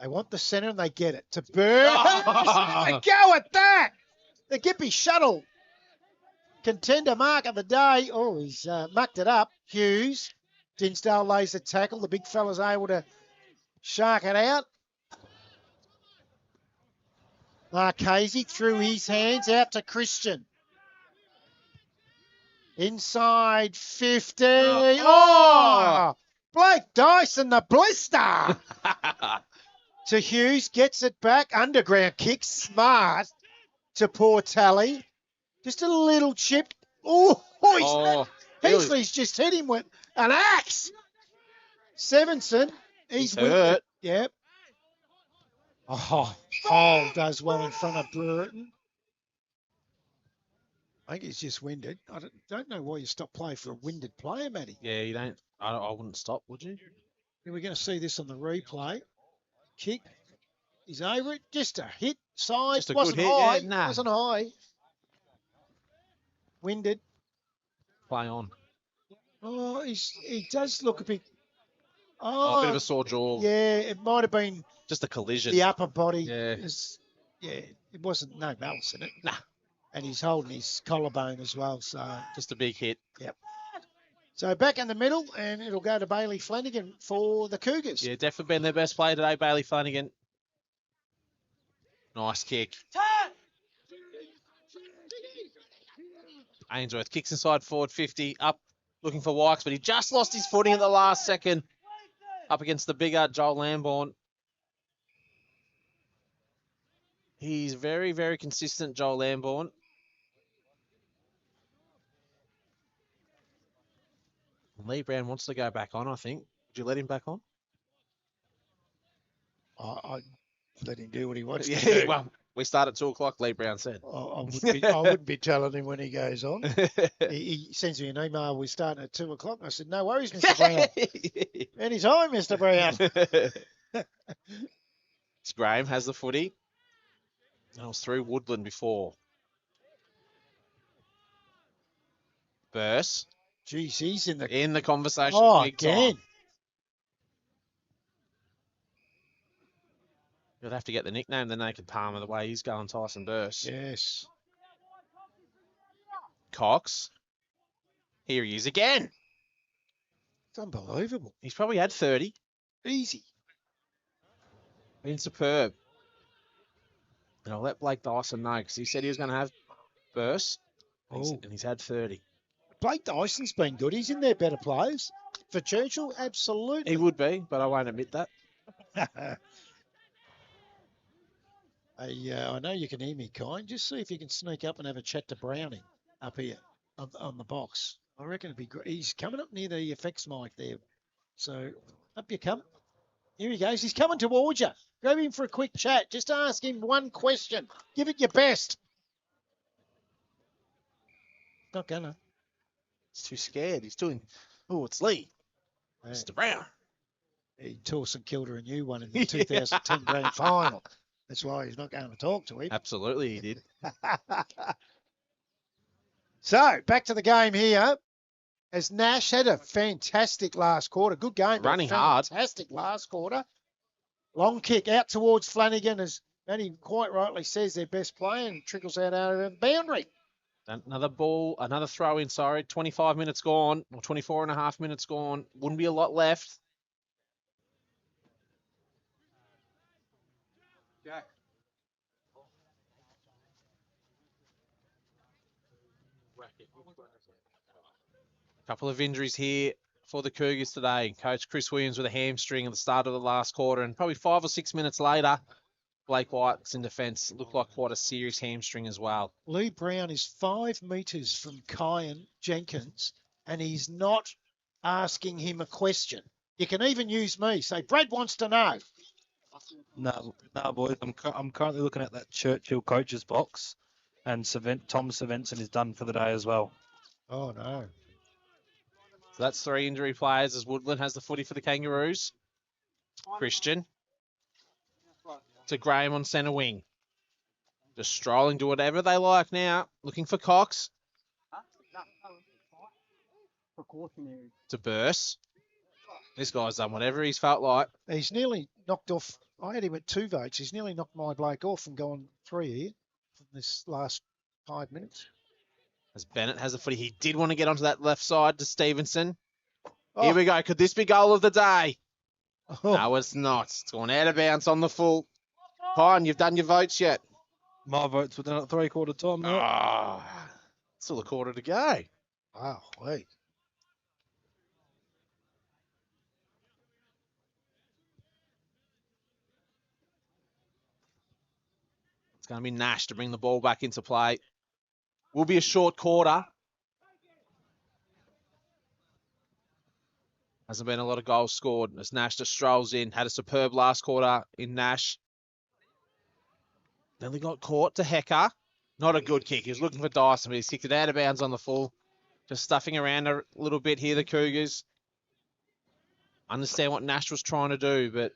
They want the centre and they get it. To Burns. A go at that. The Gippy Shuttle. Contender mark of the day. Oh, he's mucked it up. Hughes. Dinsdale lays the tackle. The big fella's able to shark it out. Marchese threw his hands out to Christian. Inside 50. Oh! Blake Dyson, the blister. To Hughes, gets it back. Underground kick, smart. To poor Tally. Just a little chip. Heasley's just hit him with an axe. Stevenson, He's winded. hurt. Yep. Oh, Hole does well in front of Brereton. I think he's just winded. I don't know why you stop play for a winded player, Matty. Yeah, you don't. I wouldn't stop, would you? We're going to see this on the replay. Kick. He's over it. Just a hit. Side. Just a Wasn't good hit. high. Yeah, nah. Wasn't high. Winded. Play on. Oh, he does look a bit. Oh, a bit of Oh, a sore jaw. yeah. It might have been Just a collision. the upper body. Yeah. It wasn't no malice in it. Nah. And he's holding his collarbone as well. So Just a big hit. yep. So back in the middle, and it'll go to Bailey Flanagan for the Cougars. Yeah, definitely been their best player today, Bailey Flanagan. Nice kick. Ainsworth kicks inside forward 50, up looking for Wykes, but he just lost his footing at the last second. Up against the bigger Joel Lambourne. He's very, very consistent, Joel Lambourne. Lee Brown wants to go back on, I think. Would you let him back on? I let him do what he wants to Yeah, do. well, we start at 2 o'clock, Lee Brown said. I wouldn't be telling him when he goes on. He sends me an email. We're starting at 2 o'clock. I said, no worries, Mr. Brown. Anytime, Mr. Brown. Graham has the footy. I was through Woodland before. Burse Jeez, he's in the in the conversation. Oh, big again. time. You'll have to get the nickname the Naked Palmer the way he's going, Tyson Burse. Yes. Cox. Here he is again. It's unbelievable. He's probably had 30. Easy. Been superb. And I'll let Blake Dyson know because he said he was going to have Burse. Oh. And he's had 30. Blake Dyson's been good. He's in their better players. For Churchill, absolutely. He would be, but I won't admit that. I know you can hear me, Kind. Just see if you can sneak up and have a chat to Browning up here on the box. I reckon it'd be great. He's coming up near the effects mic there. So up you come. Here he goes. He's coming towards you. Grab him for a quick chat. Just ask him one question. Give it your best. Not gonna. He's too scared. He's doing, oh, it's Lee. Yeah. Mr. Brown. He tore and killed her a new one in the 2010 grand final. That's why he's not going to talk to him. Absolutely, he did. So, back to the game here. As Nash had a fantastic last quarter. Good game. but Running hard. Fantastic last quarter. Long kick out towards Flanagan, as Matty quite rightly says, their best play, and trickles out of the boundary. Another ball, another throw in, sorry. 25 minutes gone, or 24 and a half minutes gone. Wouldn't be a lot left. Jack. Couple of injuries here for the Cougars today. Coach Chris Williams with a hamstring at the start of the last quarter, and probably 5 or 6 minutes later, Blake White's in defence. Looked like quite a serious hamstring as well. Lee Brown is 5 metres from Kyan Jenkins, and he's not asking him a question. You can even use me. Say, Brad wants to know. No, boys. I'm currently looking at that Churchill coach's box, and Tom Svensson is done for the day as well. Oh, no. So that's 3 injury players as Woodland has the footy for the Kangaroos. Christian to Graham on centre wing. Just strolling to whatever they like now. Looking for Cox. To Burse. This guy's done whatever he's felt like. He's nearly knocked off. I had him at 2 votes. He's nearly knocked my bloke off and gone 3 here from this last 5 minutes. As Bennett has the footy. He did want to get onto that left side to Stevenson. Oh. Here we go. Could this be goal of the day? Oh. No, it's not. It's gone out of bounds on the full. Pine, you've done your votes yet? My votes were done at 3/4 time. Mate. Ah, still a quarter to go. Wow, wait. It's going to be Nash to bring the ball back into play. Will be a short quarter. Hasn't been a lot of goals scored as Nash just strolls in. Had a superb last quarter in Nash. Then we got caught to Hecker. Not a good kick. He was looking for Dyson, but he's kicked it out of bounds on the full. Just stuffing around a little bit here, the Cougars. Understand what Nash was trying to do, but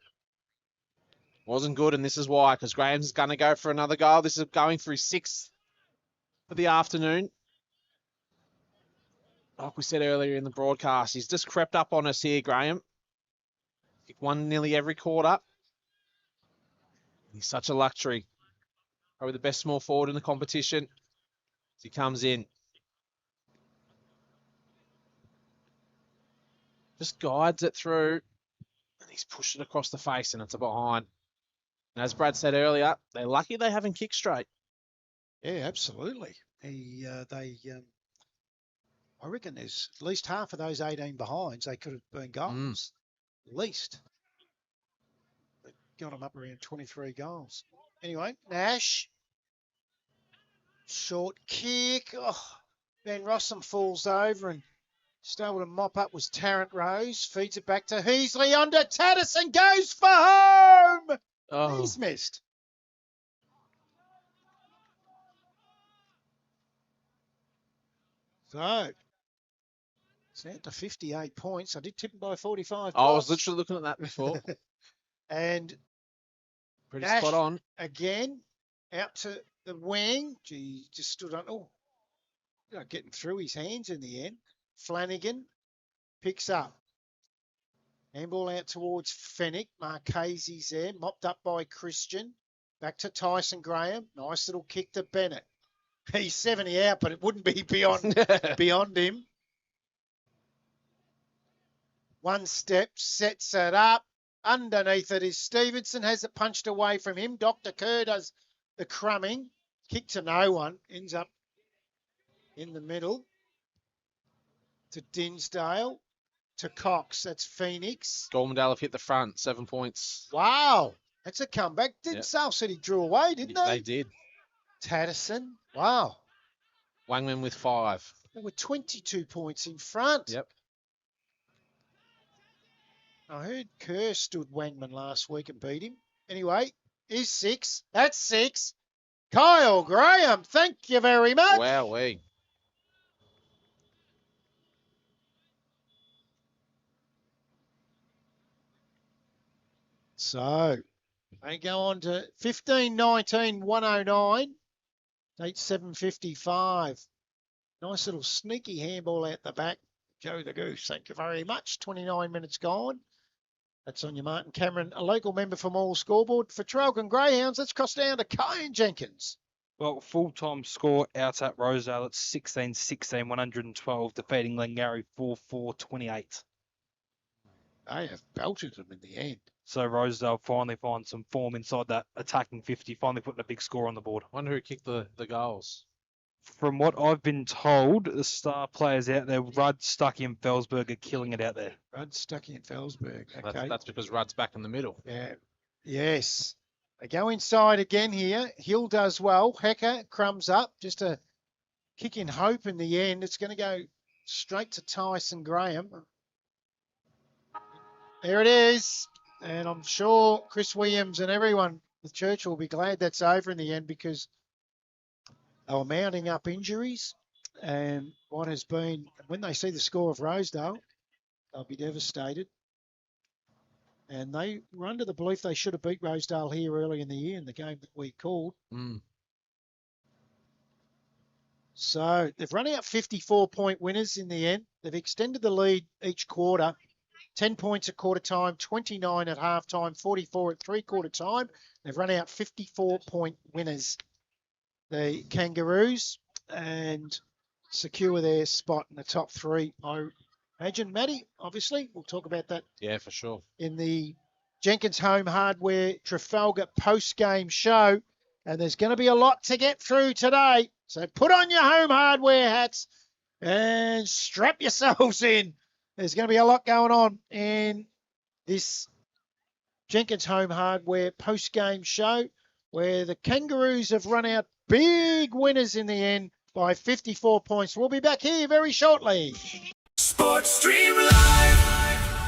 wasn't good, and this is why, because Graham's going to go for another goal. This is going for his 6th for the afternoon. Like we said earlier in the broadcast, he's just crept up on us here, Graham. Kicked one nearly every quarter. He's such a luxury. Probably the best small forward in the competition as he comes in. Just guides it through, and he's pushed it across the face, and it's a behind. And as Brad said earlier, they're lucky they haven't kicked straight. Yeah, absolutely. I reckon there's at least half of those 18 behinds, they could have been goals. At least. They got them up around 23 goals. Anyway, Nash. Short kick. Oh, Van Rossum falls over and just able to mop up was Tarrant Rose. Feeds it back to Heasley under Tatterson. Goes for home. Oh, He's missed. So, it's now to 58 points. I did tip him by 45. I was literally looking at that before. And Pretty Nash spot on. again, out to the wing. Gee, just stood on. Oh, getting through his hands in the end. Flanagan picks up. Handball out towards Fennick. Marchese's there, mopped up by Christian. Back to Tyson Graham. Nice little kick to Bennett. He's 70 out, but it wouldn't be beyond him. One step, sets it up. Underneath it is Stevenson, has it punched away from him. Dr. Kerr does the crumbing. Kick to no one. Ends up in the middle. To Dinsdale. To Cox. That's Phoenix. Gormandale have hit the front, 7 points. Wow. That's a comeback. Dinsdale said he drew away, didn't they? They did. Tatterson. Wow. Wangman with 5. They were 22 points in front. Yep. I heard Kerr stood Wangman last week and beat him. Anyway, he's 6. That's 6. Kyle Graham, thank you very much. Wowee. So, they go on to 15-19, 109. 8-7-55. Nice little sneaky handball out the back. Joe the Goose, thank you very much. 29 minutes gone. That's on your Martin Cameron, a local member from All Scoreboard. For Traralgon Greyhounds, let's cross down to Kyan Jenkins. Well, full-time score out at Rosedale. It's 16-16, 112, defeating Glengarry 4-4-28. They have belted them in the end. So Rosedale finally find some form inside that attacking 50, finally putting a big score on the board. Wonder who kicked the goals. From what I've been told, the star players out there, Rudd, Stuckey and Felsberg are killing it out there. Rudd, Stuckey and Felsberg. Okay. That's because Rudd's back in the middle. Yeah. Yes. They go inside again here. Hill does well. Hecker crumbs up. Just a kick in hope in the end. It's going to go straight to Tyson Graham. There it is. And I'm sure Chris Williams and everyone with Churchill will be glad that's over in the end because they were mounting up injuries. And what has been, when they see the score of Rosedale, they'll be devastated. And they were under the belief they should have beat Rosedale here early in the year in the game that we called. So they've run out 54-point winners in the end. They've extended the lead each quarter. 10 points at quarter time, 29 at half time, 44 at three-quarter time. They've run out 54-point winners, the Kangaroos, and secure their spot in the top 3. I imagine, Matty, obviously, we'll talk about that. Yeah, for sure. In the Jenkins Home Hardware Trafalgar post-game show. And there's going to be a lot to get through today. So put on your home hardware hats and strap yourselves in. There's going to be a lot going on in this Jenkins Home Hardware post-game show where the Kangaroos have run out big winners in the end by 54 points. We'll be back here very shortly. Sports Stream Live.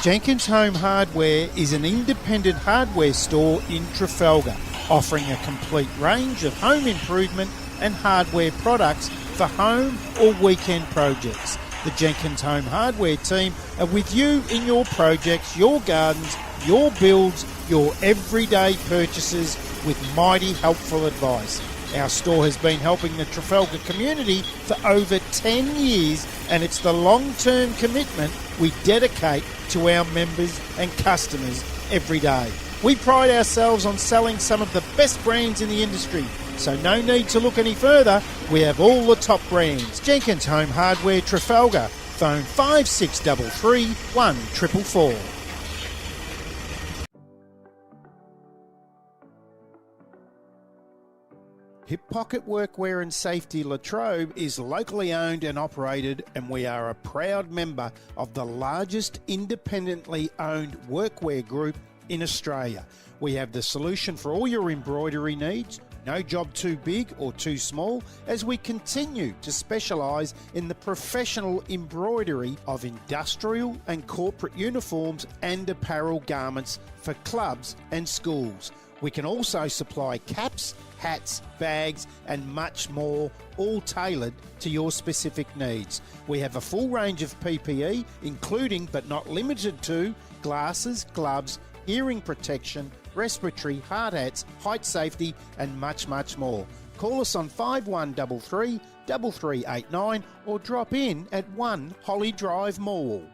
Jenkins Home Hardware is an independent hardware store in Trafalgar, offering a complete range of home improvement and hardware products for home or weekend projects. The Jenkins Home Hardware team are with you in your projects, your gardens, your builds, your everyday purchases with mighty helpful advice. Our store has been helping the Trafalgar community for over 10 years, and it's the long-term commitment we dedicate to our members and customers every day. We pride ourselves on selling some of the best brands in the industry, so no need to look any further. We have all the top brands. Jenkins Home Hardware Trafalgar. Phone 5633 1444. Hip Pocket Workwear and Safety Latrobe is locally owned and operated, and we are a proud member of the largest independently owned workwear group in Australia. We have the solution for all your embroidery needs. No job too big or too small, as we continue to specialise in the professional embroidery of industrial and corporate uniforms and apparel garments for clubs and schools. We can also supply caps, hats, bags and much more, all tailored to your specific needs. We have a full range of PPE, including but not limited to glasses, gloves, hearing protection, respiratory, hard hats, height safety and much more. Call us on 5133 3389 or drop in at 1 Holly Drive, Morwell.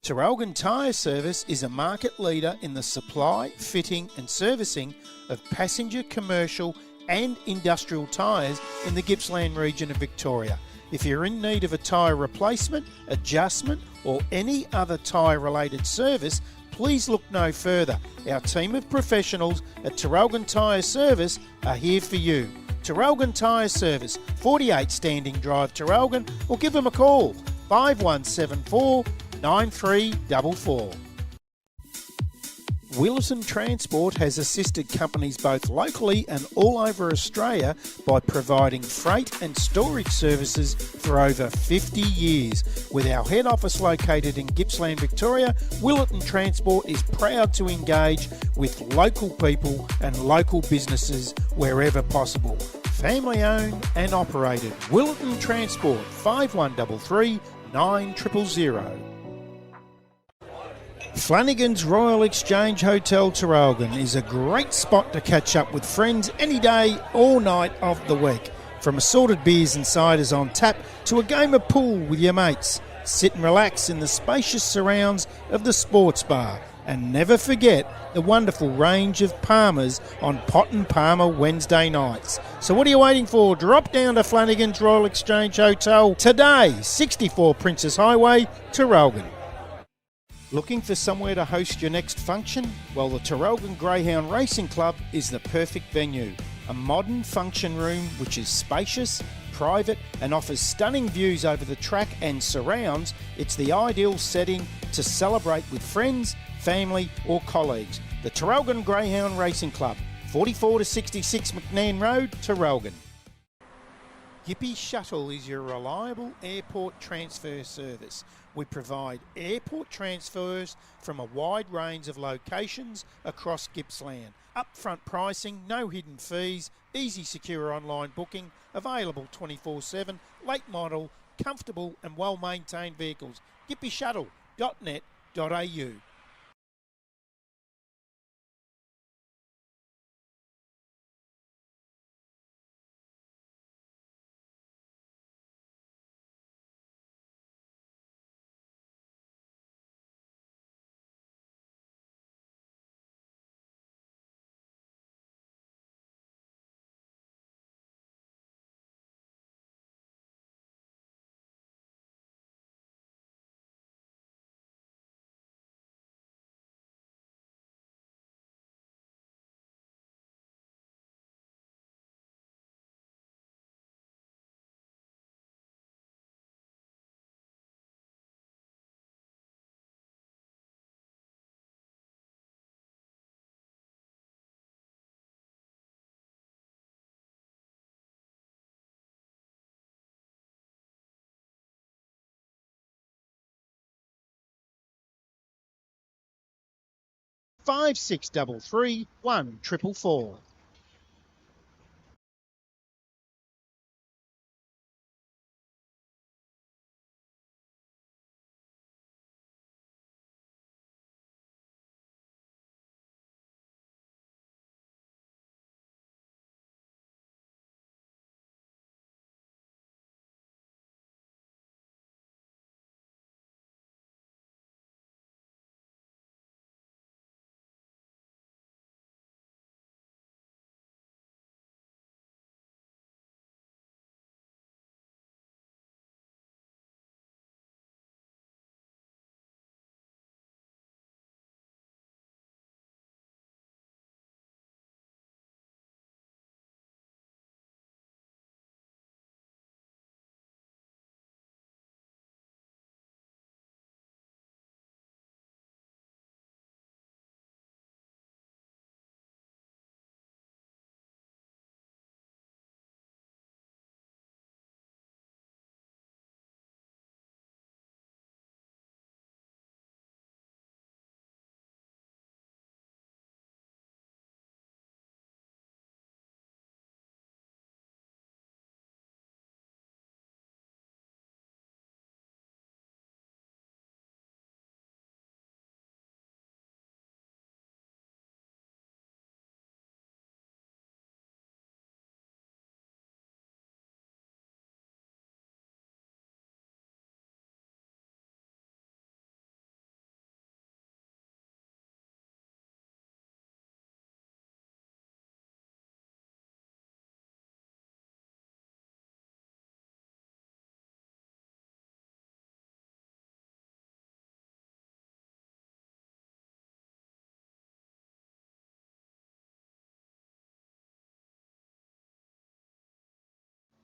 Traralgon Tyre Service is a market leader in the supply, fitting and servicing of passenger, commercial and industrial tyres in the Gippsland region of Victoria. If you're in need of a tyre replacement, adjustment or any other tyre related service, please look no further. Our team of professionals at Traralgon Tyre Service are here for you. Traralgon Tyre Service, 48 Standing Drive, Traralgon, or give them a call, 5174 9344. Wilson Transport has assisted companies both locally and all over Australia by providing freight and storage services for over 50 years. With our head office located in Gippsland, Victoria, Wilson Transport is proud to engage with local people and local businesses wherever possible. Family owned and operated. Wilson Transport, 5133 9000. Flanagan's Royal Exchange Hotel Traralgon is a great spot to catch up with friends any day, all night of the week. From assorted beers and ciders on tap to a game of pool with your mates. Sit and relax in the spacious surrounds of the sports bar. And never forget the wonderful range of Palmers on Pot and Palmer Wednesday nights. So what are you waiting for? Drop down to Flanagan's Royal Exchange Hotel today, 64 Princess Highway, Traralgon. Looking for somewhere to host your next function? Well, the Traralgon Greyhound Racing Club is the perfect venue. A modern function room which is spacious, private and offers stunning views over the track and surrounds. It's the ideal setting to celebrate with friends, family or colleagues. The Traralgon Greyhound Racing Club, 44 to 66 McNairn Road, Traralgon. Gippy Shuttle is your reliable airport transfer service. We provide airport transfers from a wide range of locations across Gippsland. Upfront pricing, no hidden fees, easy secure online booking, available 24/7, late model, comfortable and well-maintained vehicles. gippyshuttle.net.au 5633 1444.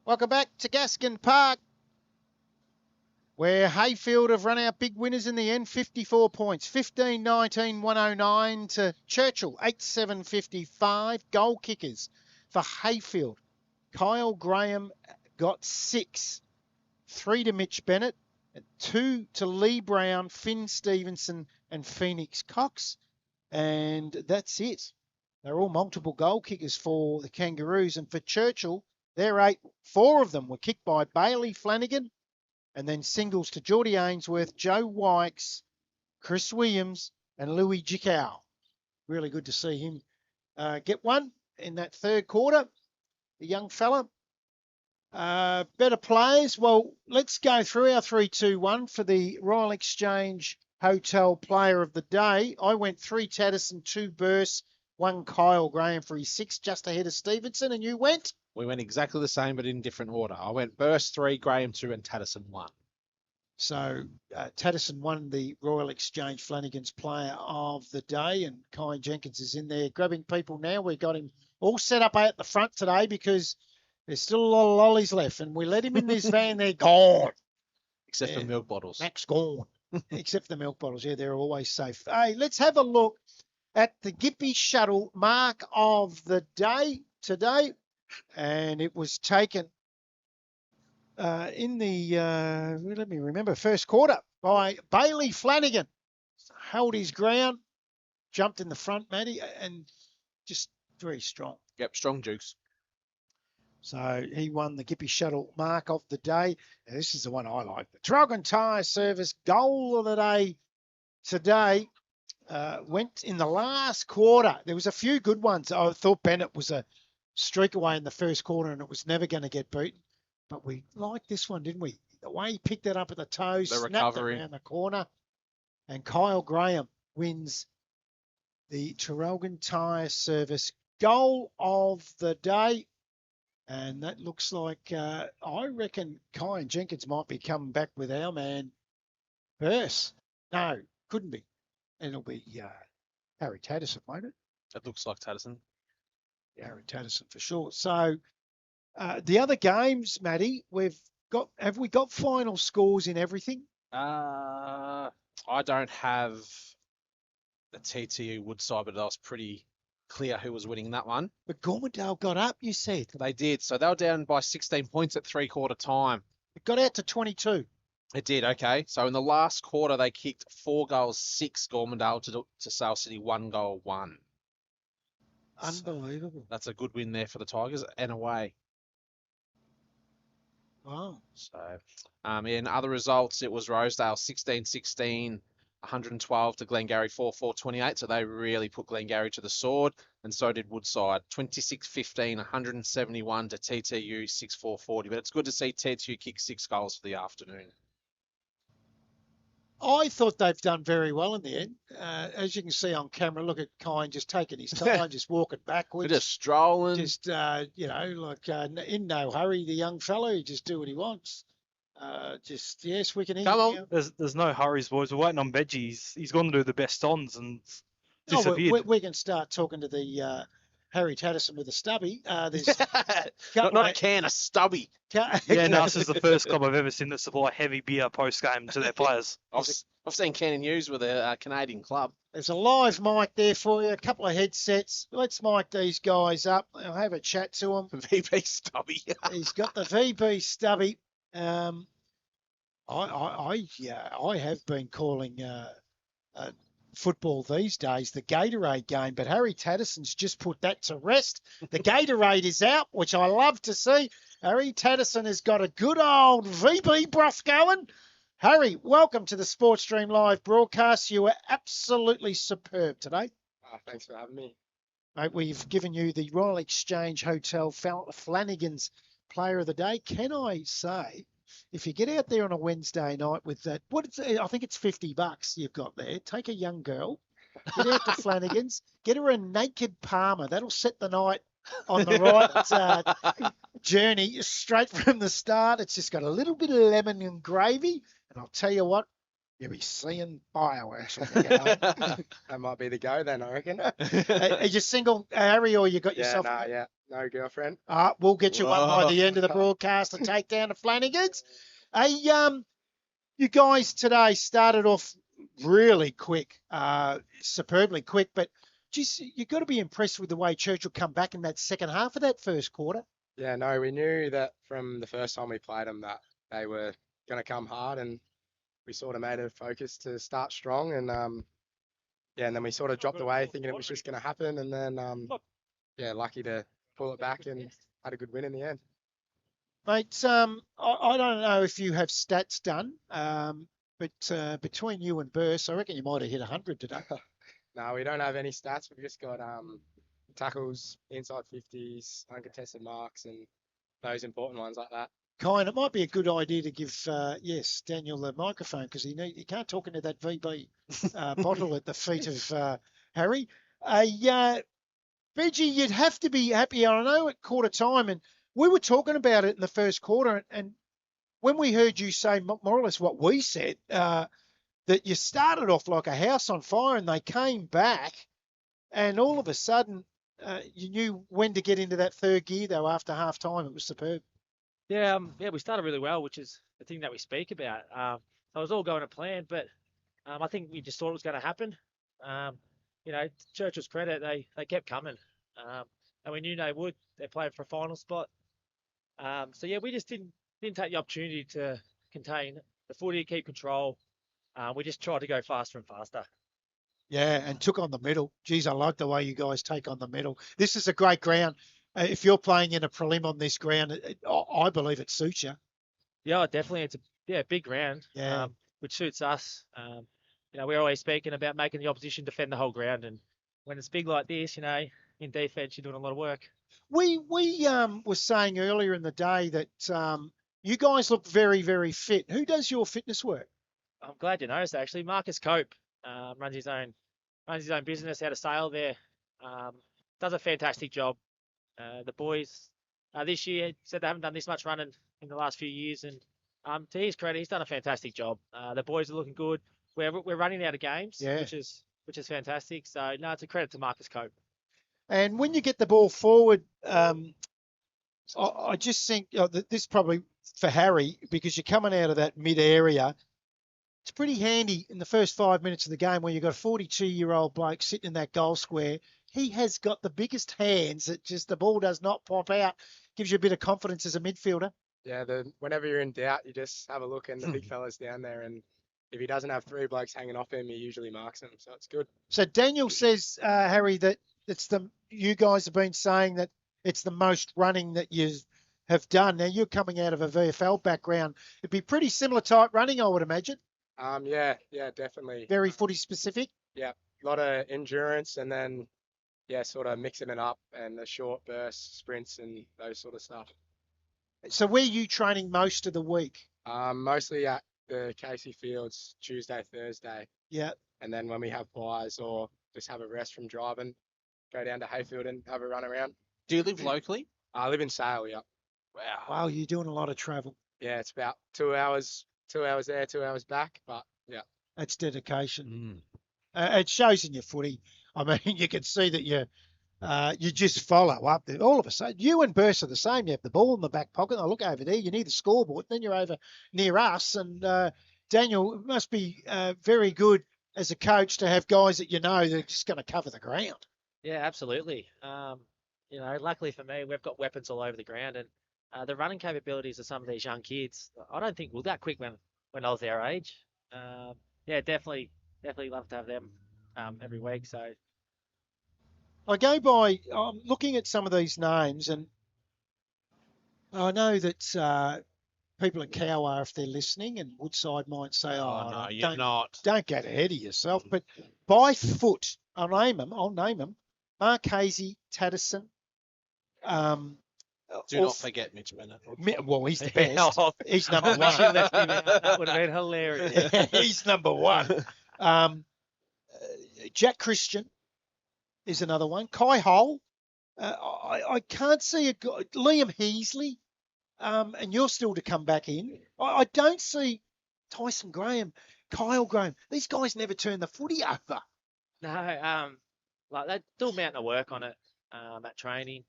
Welcome back to Gaskin Park, where Heyfield have run out big winners in the end, 54 points, 15-19-109 to Churchill, 8-7-55. Goal kickers for Heyfield. Kyle Graham got 6, 3 to Mitch Bennett, 2 to Lee Brown, Finn Stevenson and Phoenix Cox. And that's it. They're all multiple goal kickers for the Kangaroos. And for Churchill, they're 8. 4 of them were kicked by Bailey Flanagan, and then singles to Geordie Ainsworth, Joe Wykes, Chris Williams, and Louis Jickow. Really good to see him get one in that third quarter, the young fella. Better players. Well, let's go through our 3-2-1 for the Royal Exchange Hotel Player of the Day. I went 3 Tatterson, 2 Burse, 1 Kyle Graham for his 6, just ahead of Stevenson, and you went? We went exactly the same, but in different order. I went Burst 3, Graham 2, and Tatterson 1. So Tatterson won the Royal Exchange Flanagan's Player of the Day, and Kai Jenkins is in there grabbing people now. We got him all set up at the front today because there's still a lot of lollies left, and we let him in this van. They're gone. Except for milk bottles. Mac's gone. Except for the milk bottles. Yeah, they're always safe. Hey, let's have a look at the Gippy Shuttle mark of the day today. And it was taken in the, let me remember, first quarter by Bailey Flanagan. Held his ground, jumped in the front, Matty, and just very strong. Yep, strong juice. So he won the Gippy Shuttle mark of the day. And this is the one I like. The Traralgon Tyre Service goal of the day today went in the last quarter. There was a few good ones. I thought Bennett was a streak away in the first quarter and it was never going to get beaten. But we liked this one, didn't we? The way he picked it up at the toes, The snapped recovery. it around the corner. And Kyle Graham wins the Traralgon Tyre Service goal of the day. And that looks like, I reckon Kai and Jenkins might be coming back with our man, Burse. No, couldn't be. It'll be Harry Tatterson, won't it? That looks like Tatterson. Harry Tatterson for sure. So the other games, Matty, have we got final scores in everything? I don't have the TTU Woodside, but I was pretty clear who was winning that one. But Gormandale got up, you said. They did. So they were down by 16 points at 3-quarter time. It got out to 22. It did, okay. So in the last quarter, they kicked 4 goals, 6 Gormandale to Sale City, 1 goal, 1. So Unbelievable. that's a good win there for the Tigers and away. Wow. So, in other results, it was Rosedale 16-16, 112 to Glengarry 4-4-28. So they really put Glengarry to the sword, and so did Woodside 26-15, 171 to TTU 6-4-40. But it's good to see TTU kick 6 goals for the afternoon. I thought they've done very well in the end. As you can see on camera, look at Kine just taking his time, just walking backwards. Bit of strolling. Just, in no hurry, the young fellow, he just do what he wants. Yes, we can hear Come you on. now. There's no hurries, boys. We're waiting on Veggie. He's gone to do the best ons and Oh, disappeared. we can start talking to the Harry Tatterson with a stubby. There's not a can, a stubby. Yeah, no, this is the first club I've ever seen that supply heavy beer post game to their players. I've seen Cannon Hughes with a Canadian club. There's a live mic there for you, a couple of headsets. Let's mic these guys up. I'll have a chat to them. VB stubby. He's got the VB stubby. I have been calling football these days the Gatorade game, but Harry Tatterson's just put that to rest. The Gatorade is out, which I love to see. Harry Tatterson has got a good old VB broth going. Harry, welcome to the Sports Stream Live broadcast. You were absolutely superb today. Thanks for having me. Mate, we've given you the Royal Exchange Hotel Flanagan's Player of the Day. Can I say, if you get out there on a Wednesday night with that, I think it's $50 you've got there. Take a young girl, get out to Flanagan's, get her a naked Palmer. That'll set the night on the right journey straight from the start. It's just got a little bit of lemon and gravy, and I'll tell you what, you'll be seeing fireworks when you get home. That might be the go then, I reckon. Are you single, Harry, or you got yourself? No girlfriend. We'll get you one by Whoa. the end of the broadcast to take down the Flanagans. Hey, you guys today started off really quick, superbly quick, but just you've got to be impressed with the way Churchill come back in that second half of that first quarter. Yeah, no, we knew that from the first time we played them that they were going to come hard, and we sort of made a focus to start strong, and and then we sort of dropped away thinking it was just going to happen, and then lucky to pull it back and had a good win in the end. Mate, I don't know if you have stats done, but between you and Burse, I reckon you might have hit 100 today. No, we don't have any stats. We've just got tackles, inside 50s, uncontested marks, and those important ones like that. Kine, it might be a good idea to give, Daniel the microphone because he can't talk into that VB bottle at the feet of Harry. Veggie, you'd have to be happy. I know at quarter time, and we were talking about it in the first quarter, and when we heard you say more or less what we said, that you started off like a house on fire and they came back, and all of a sudden you knew when to get into that third gear, though, after half time. It was superb. Yeah, we started really well, which is the thing that we speak about. So it was all going to plan, but I think we just thought it was going to happen. Churchill's credit, they kept coming, and we knew they would. They played for a final spot. We just didn't take the opportunity to contain the footy, keep control. We just tried to go faster and faster. Yeah, and took on the middle. Geez, I like the way you guys take on the middle. This is a great ground. If you're playing in a prelim on this ground, I believe it suits you. Yeah, definitely. It's a big ground, which suits us. We're always speaking about making the opposition defend the whole ground, and when it's big like this, in defence, you're doing a lot of work. We were saying earlier in the day that you guys look very, very fit. Who does your fitness work? I'm glad you noticed, actually. Marcus Cope runs his own business out of Sale there. Does a fantastic job. The boys this year said they haven't done this much running in the last few years, and to his credit, he's done a fantastic job. The boys are looking good. We're running out of games, which is fantastic. So no, it's a credit to Marcus Cope. And when you get the ball forward, I just think that this probably for Harry, because you're coming out of that mid area. It's pretty handy in the first 5 minutes of the game where you've got a 42-year-old bloke sitting in that goal square. He has got the biggest hands that just the ball does not pop out. Gives you a bit of confidence as a midfielder. Yeah, whenever you're in doubt, you just have a look, and the big fella's down there, and if he doesn't have 3 blokes hanging off him, he usually marks them, so it's good. So Daniel says, Harry, that you guys have been saying that it's the most running that you have done. Now you're coming out of a VFL background. It'd be pretty similar type running, I would imagine. Yeah, definitely. Very footy specific. Yeah, a lot of endurance, and then sort of mixing it up and the short bursts, sprints, and those sort of stuff. So where are you training most of the week? Mostly at the Casey Fields Tuesday, Thursday. Yeah. And then when we have buys or just have a rest from driving, go down to Heyfield and have a run around. Do you live locally? I live in Sale, yeah. Wow, you're doing a lot of travel. Yeah, it's about 2 hours there, 2 hours back, but yeah. That's dedication. It shows in your footy. I mean, you can see that you just follow up. All of a sudden, you and Burst are the same. You have the ball in the back pocket. I look over there. You need the scoreboard. Then you're over near us. And Daniel, it must be very good as a coach to have guys that that are just going to cover the ground. Yeah, absolutely. Luckily for me, we've got weapons all over the ground, and the running capabilities of some of these young kids, I don't think were that quick when I was their age. Definitely love to have them every week. So I'm looking at some of these names, and I know that people at Cowa, if they're listening, and Woodside might say, no, you're not. Don't get ahead of yourself. But by foot, I'll name them. Mark Hazy, Tatterson. Do not forget Mitch Bennett. Well, he's the best. He's number one. That would have been hilarious. He's number one. Jack Christian is another one. Kai Hole. I can't see a guy. Liam Heasley. And you're still to come back in. I don't see Tyson Graham, Kyle Graham. These guys never turn the footy over. No, they do a mountain of work on it at training.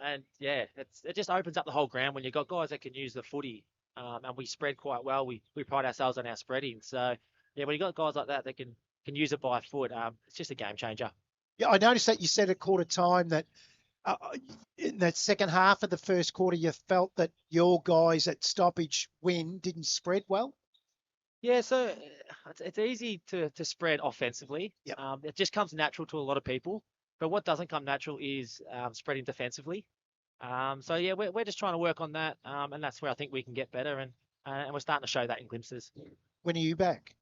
It just opens up the whole ground when you've got guys that can use the footy. And we spread quite well. We pride ourselves on our spreading. So, yeah, when you've got guys like that can use it by foot, it's just a game changer. Yeah, I noticed that you said at quarter time that in that second half of the first quarter, you felt that your guys at stoppage didn't spread well. Yeah, so it's easy to spread offensively. Yep. It just comes natural to a lot of people. But what doesn't come natural is spreading defensively. We're just trying to work on that, and that's where I think we can get better, and we're starting to show that in glimpses. When are you back?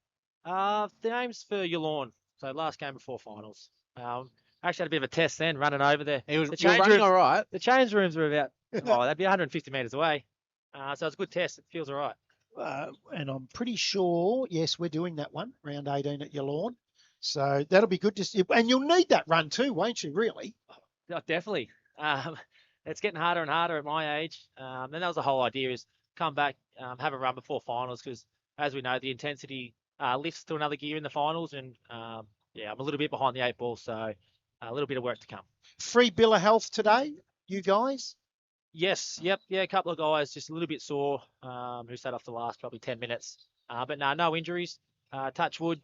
The name's for Yalorn, so last game before finals. I actually had a bit of a test then, running over there. You were running all right. The change rooms were about, they'd be 150 metres away. So it's a good test. It feels all right. And I'm pretty sure, yes, we're doing that one, round 18 at Yalorn. So that'll be good to see. And you'll need that run too, won't you, really? Oh, definitely. It's getting harder and harder at my age. And that was the whole idea, is come back, have a run before finals, because as we know, the intensity lifts to another gear in the finals. And I'm a little bit behind the 8 ball, so a little bit of work to come. Free bill of health today, you guys? Yes, yep, yeah, a couple of guys just a little bit sore, who sat off the last probably 10 minutes. But no injuries. Touch wood.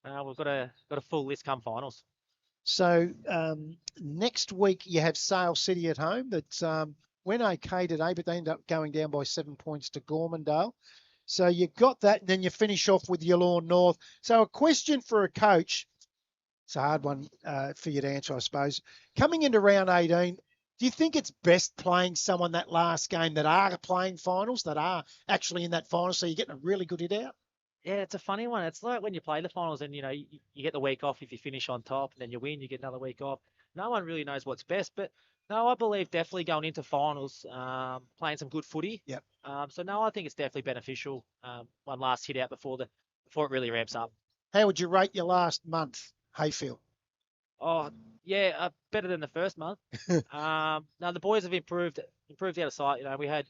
We've got a full list come finals. So next week you have Sale City at home. That went okay today, but they end up going down by 7 points to Gormandale. So you got that, and then you finish off with Yalorn North. So a question for a coach. It's a hard one for you to answer, I suppose. Coming into round 18, do you think it's best playing someone that last game that are playing finals, that are actually in that final, so you're getting a really good hit out? Yeah, it's a funny one. It's like when you play the finals and, you get the week off if you finish on top, and then you win, you get another week off. No one really knows what's best, but no, I believe definitely going into finals, playing some good footy. Yep. I think it's definitely beneficial. One last hit out before it really ramps up. How would you rate your last month, Heyfield? Oh, yeah, better than the first month. The boys have improved out of sight. We had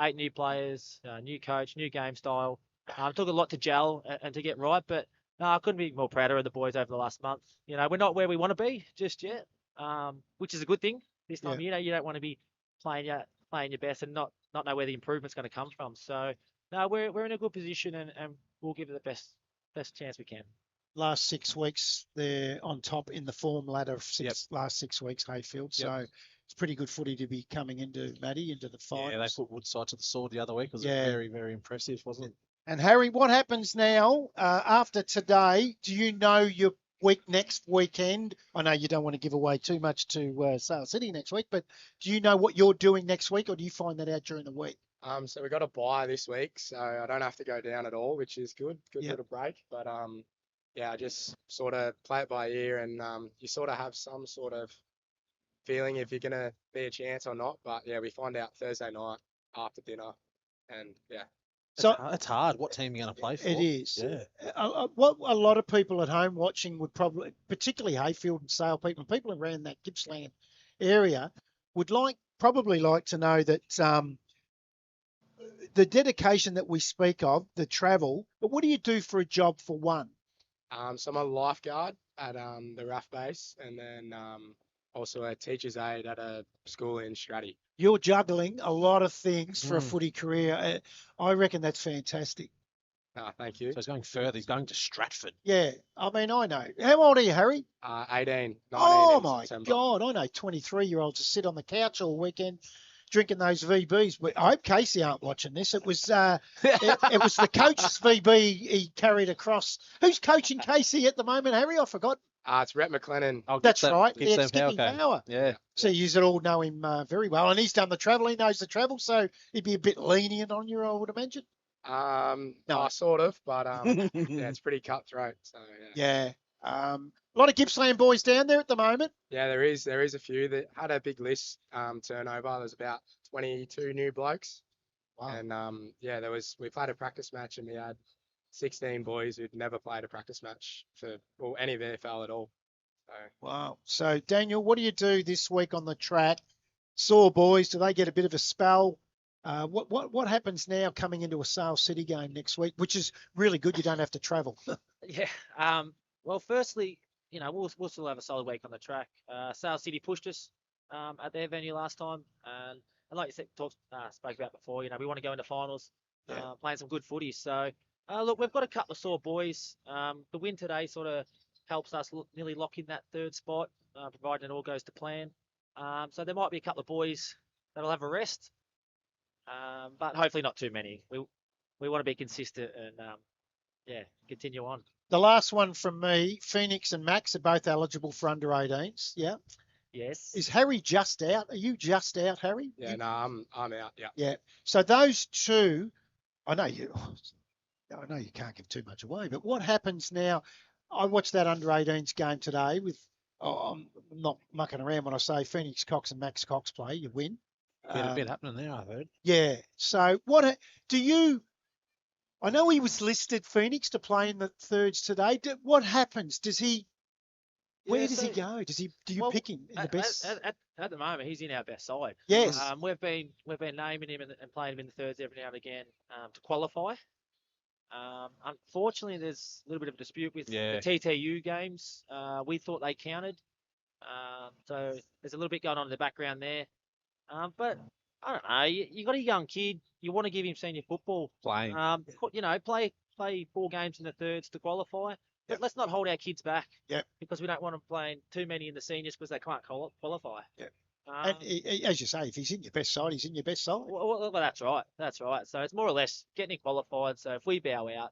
8 new players, new coach, new game style. It took a lot to gel and to get right, but no, I couldn't be more prouder of the boys over the last month. We're not where we want to be just yet, which is a good thing. This time, you don't want to be playing your best and not know where the improvement's going to come from. So, no, we're in a good position, and we'll give it the best chance we can. Last 6 weeks, they're on top in the form ladder of last 6 weeks, Heyfield. So it's pretty good footy to be coming into, Matty, into the finals. Yeah, they put Woodside to the sword the other week. It was Yeah. very, very impressive, wasn't it? And Harry, what happens now after today? Do you know your week next weekend? I know you don't want to give away too much to Sale City next week, but do you know what you're doing next week, or do you find that out during the week? So we got a bye this week, so I don't have to go down at all, which is good. Good Yep. little break. But yeah, I just sort of play it by ear, and you sort of have some sort of feeling if you're gonna be a chance or not. But yeah, we find out Thursday night after dinner, and yeah. So It's hard. What team are you going to play for? it is. Yeah. What a lot of people at home watching would probably, particularly Heyfield and Sale people around that Gippsland area, would probably like to know that the dedication that we speak of, the travel. But what do you do for a job for one? So I'm a lifeguard at the RAF base, and then also a teacher's aide at a school in Stratty. You're juggling a lot of things for a Mm. footy career. I reckon that's fantastic. Thank you. So he's going further. He's going to Stratford. Yeah, I mean, I know. How old are you, Harry? 18, 19 Oh in my September. God, I know 23-year-olds to sit on the couch all weekend drinking those VBs. But I hope Casey aren't watching this. It was it was the coach's VB he carried across. Who's coaching Casey at the moment, Harry? I forgot. It's Rhett McLennan. Oh, That's Gippsland- right. Gippsland Yeah, Skippy Power. Power. Yeah. So you all know him very well, and he's done the travel. He knows the travel, so he'd be a bit lenient on you, I would imagine. No, sort of, but yeah, it's pretty cutthroat. So yeah. Yeah. A lot of Gippsland boys down there at the moment. Yeah, there is a few that had a big list turnover. There's about 22 new blokes. Wow. And yeah, we played a practice match, and we had 16 boys who'd never played a practice match for any VFL at all. So Wow. So Daniel, what do you do this week on the track? Sore boys, do they get a bit of a spell? What happens now coming into a Sale City game next week, which is really good. You don't have to travel. Yeah. Well, firstly, we'll still have a solid week on the track. Sale City pushed us at their venue last time, and like you said, spoke about before, we want to go into finals, playing some good footy. So, look, we've got a couple of sore boys. The win today sort of helps us nearly lock in that third spot, providing it all goes to plan. So there might be a couple of boys that'll have a rest, but hopefully not too many. We want to be consistent and continue on. The last one from me, Phoenix and Max are both eligible for under 18s. Yeah. Yes. Is Harry just out? Are you just out, Harry? yeah, no, I'm out. Yeah. Yeah. So those two, I know you can't give too much away, but what happens now? I watched that under 18s game today with, I'm not mucking around when I say Phoenix Cox and Max Cox play, you win. A bit happening there, I've heard. Yeah. So what do you? I know he was listed Phoenix to play in the thirds today. What happens? Does he? Where does he go? Do you pick him in the best? At the moment, he's in our best side. Yes. We've been naming him and playing him in the thirds every now and again to qualify. Unfortunately, there's a little bit of a dispute with the TTU games. We thought they counted. So there's a little bit going on in the background there. But I don't know. You got a young kid. You want to give him senior football. Playing. Play 4 games in the thirds to qualify. But let's not hold our kids back. Yep. Because we don't want them playing too many in the seniors because they can't qualify. Yep. And as you say, if he's in your best side, he's in your best side. Well, that's right. That's right. So it's more or less getting him qualified. So if we bow out,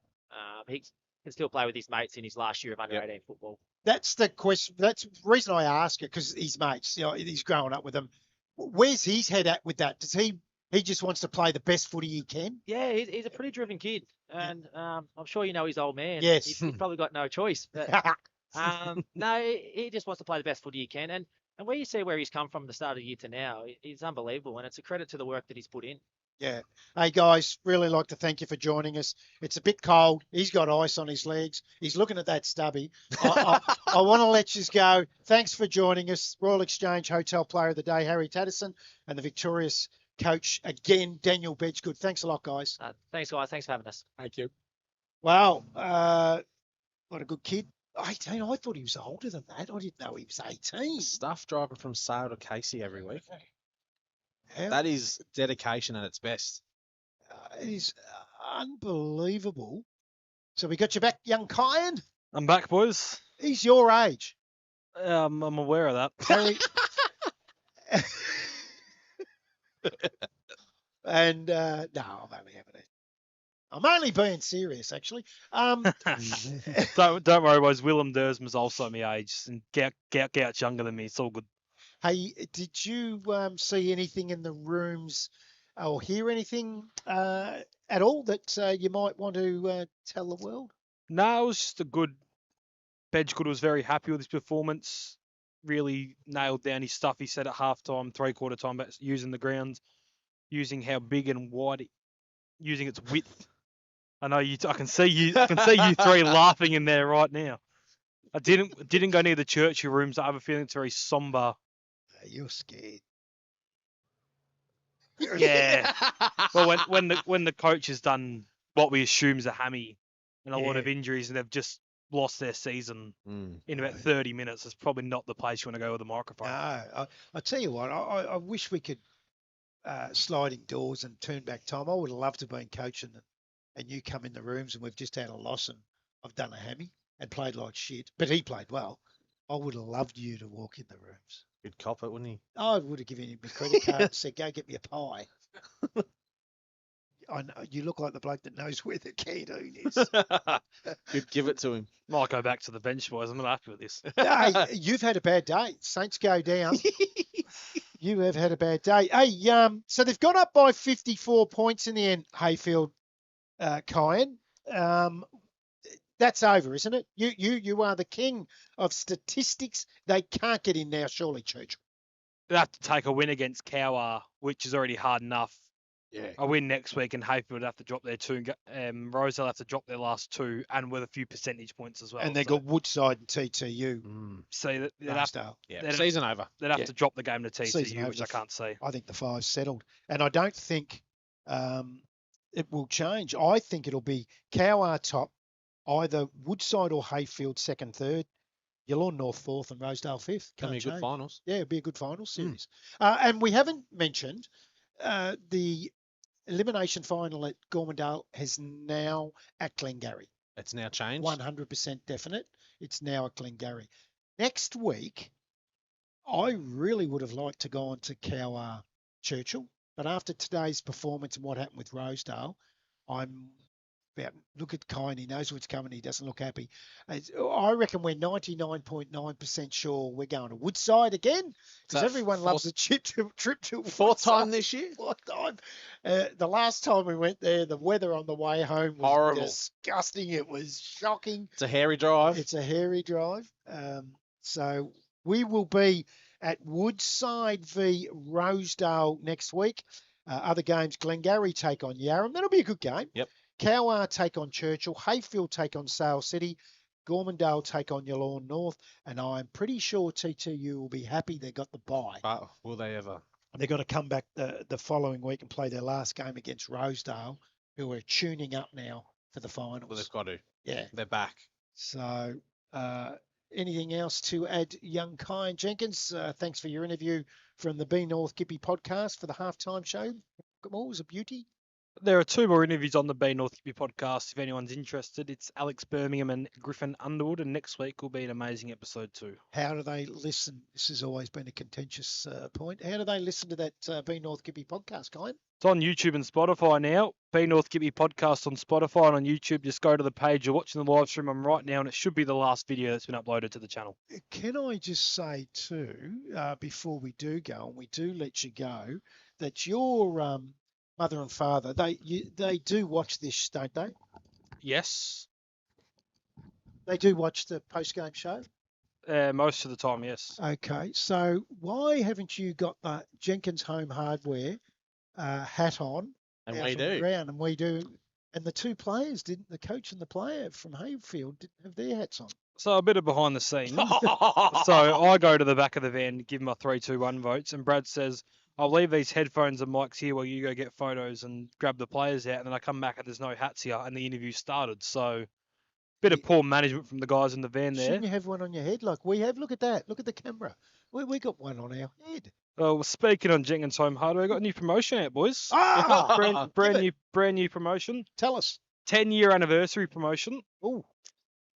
he can still play with his mates in his last year of under 18 football. That's the question. That's the reason I ask it, because his mates, he's growing up with them. Where's his head at with that? Does he just wants to play the best footy he can? Yeah, he's a pretty driven kid, and I'm sure you know his old man. Yes. He's probably got no choice. But no, he just wants to play the best footy he can, and where you see where he's come from the start of the year to now, he's unbelievable, and it's a credit to the work that he's put in. Yeah. Hey, guys, really like to thank you for joining us. It's a bit cold. He's got ice on his legs. He's looking at that stubby. I want to let you go. Thanks for joining us. Royal Exchange Hotel Player of the Day, Harry Tatterson, and the victorious coach again, Daniel Bedgegood. Thanks a lot, guys. Thanks, guys. Thanks for having us. Thank you. Wow. What a good kid. 18. I thought he was older than that. I didn't know he was 18. Stuff driving from Sale to Casey every week. How- That is dedication at its best. It is unbelievable. So we got you back, young Kyan. I'm back, boys. He's your age. I'm aware of that. And no, I'm only being serious, actually. Don't worry, boys. Willem Dersma's also my age and Gout's younger than me. It's all good. Hey, did you see anything in the rooms or hear anything at all that you might want to tell the world? No, it was just a good. Bedgood was very happy with his performance. Really nailed down his stuff. He said at halftime, 3/4 time, about using the ground, using how big and wide, using its width. I know you. I can see you. I can see you three laughing in there right now. I didn't go near the Churchill rooms. I have a feeling it's very somber. You're scared. Yeah. Well, when the coach has done what we assume is a hammy and a lot of injuries, and they've just lost their season in about 30 minutes, it's probably not the place you want to go with a microphone. No, I tell you what, I wish we could sliding doors and turn back time. I would have loved to have been coaching and you come in the rooms and we've just had a loss and I've done a hammy and played like shit, but he played well. I would have loved you to walk in the rooms. He'd cop it, wouldn't he? I would have given him a credit card and said, go get me a pie. I know, you look like the bloke that knows where the canteen is. You'd give it to him. Might go back to the bench, boys. I'm not happy with this. Hey, you've had a bad day. Saints go down. You have had a bad day. Hey, so they've got up by 54 points in the end, Heyfield, Kyan. That's over, isn't it? You are the king of statistics. They can't get in now, surely, Churchill. They have to take a win against Cowar, which is already hard enough. Yeah. A win next week, and Heyfield have to drop their two. Roselle have to drop their last two, and with a few percentage points as well. And they've got Woodside and TTU. So they'd have, Rosedale. Season over. they'd have to drop the game to TTU, which over. I can't see. I think the five's settled. And I don't think it will change. I think it'll be Cowar top, either Woodside or Heyfield second, third, Yallourn North fourth, and Rosedale fifth. Can be good finals. Yeah, it'll be a good final series. And we haven't mentioned the elimination final at Gormandale has now at Glengarry. It's now changed. 100% definite. It's now at Glengarry. Next week, I really would have liked to go on to Cowar Churchill, but after today's performance and what happened with Rosedale, I'm about, look at Kine, he knows what's coming, he doesn't look happy. I reckon we're 99.9% sure we're going to Woodside again, because everyone loves a trip to fourth Woodside. time this year. Fourth time. The last time we went there, the weather on the way home was horrible, disgusting. It was shocking. It's a hairy drive. It's a hairy drive. So we will be at Woodside v Rosedale next week. Other games, Glengarry take on Yarram. That'll be a good game. Yep. Cowar take on Churchill. Heyfield take on Sale City. Gormandale take on Yallourn North. And I'm pretty sure TTU will be happy they got the bye. Will they ever? They've got to come back the following week and play their last game against Rosedale, who are tuning up now for the finals. Well, they've got to. Yeah. They're back. So anything else to add, young Kyan Jenkins? Thanks for your interview from the B North Gippy podcast for the halftime show. It was a beauty. There are two more interviews on the B North Gippy podcast if anyone's interested. It's Alex Birmingham and Griffin Underwood, and next week will be an amazing episode too. How do they listen? This has always been a contentious point. How do they listen to that B North Gippy podcast, Kyan? It's on YouTube and Spotify now. B North Gippy podcast on Spotify and on YouTube. Just go to the page you're watching the live stream on right now, and it should be the last video that's been uploaded to the channel. Can I just say too, before we do go and we do let you go, that your mother and father, they do watch this, don't they? Yes. They do watch the post-game show? Most of the time, yes. Okay, so why haven't you got the Jenkins Home Hardware hat on? And out we from the do. ground, and we do. And the two players didn't, the coach and the player from Heyfield didn't have their hats on. So a bit of behind the scenes. So I go to the back of the van, give my 3-2-1 votes, and Brad says, I'll leave these headphones and mics here while you go get photos and grab the players out, and then I come back and there's no hats here, and the interview started. So bit of poor management from the guys in the van there. Shouldn't you have one on your head like we have? Look at that. Look at the camera. We got one on our head. Well, speaking on Jenkins Home Hardware, got a new promotion out, boys. Ah! brand new promotion. Tell us. 10-year anniversary promotion. Oh.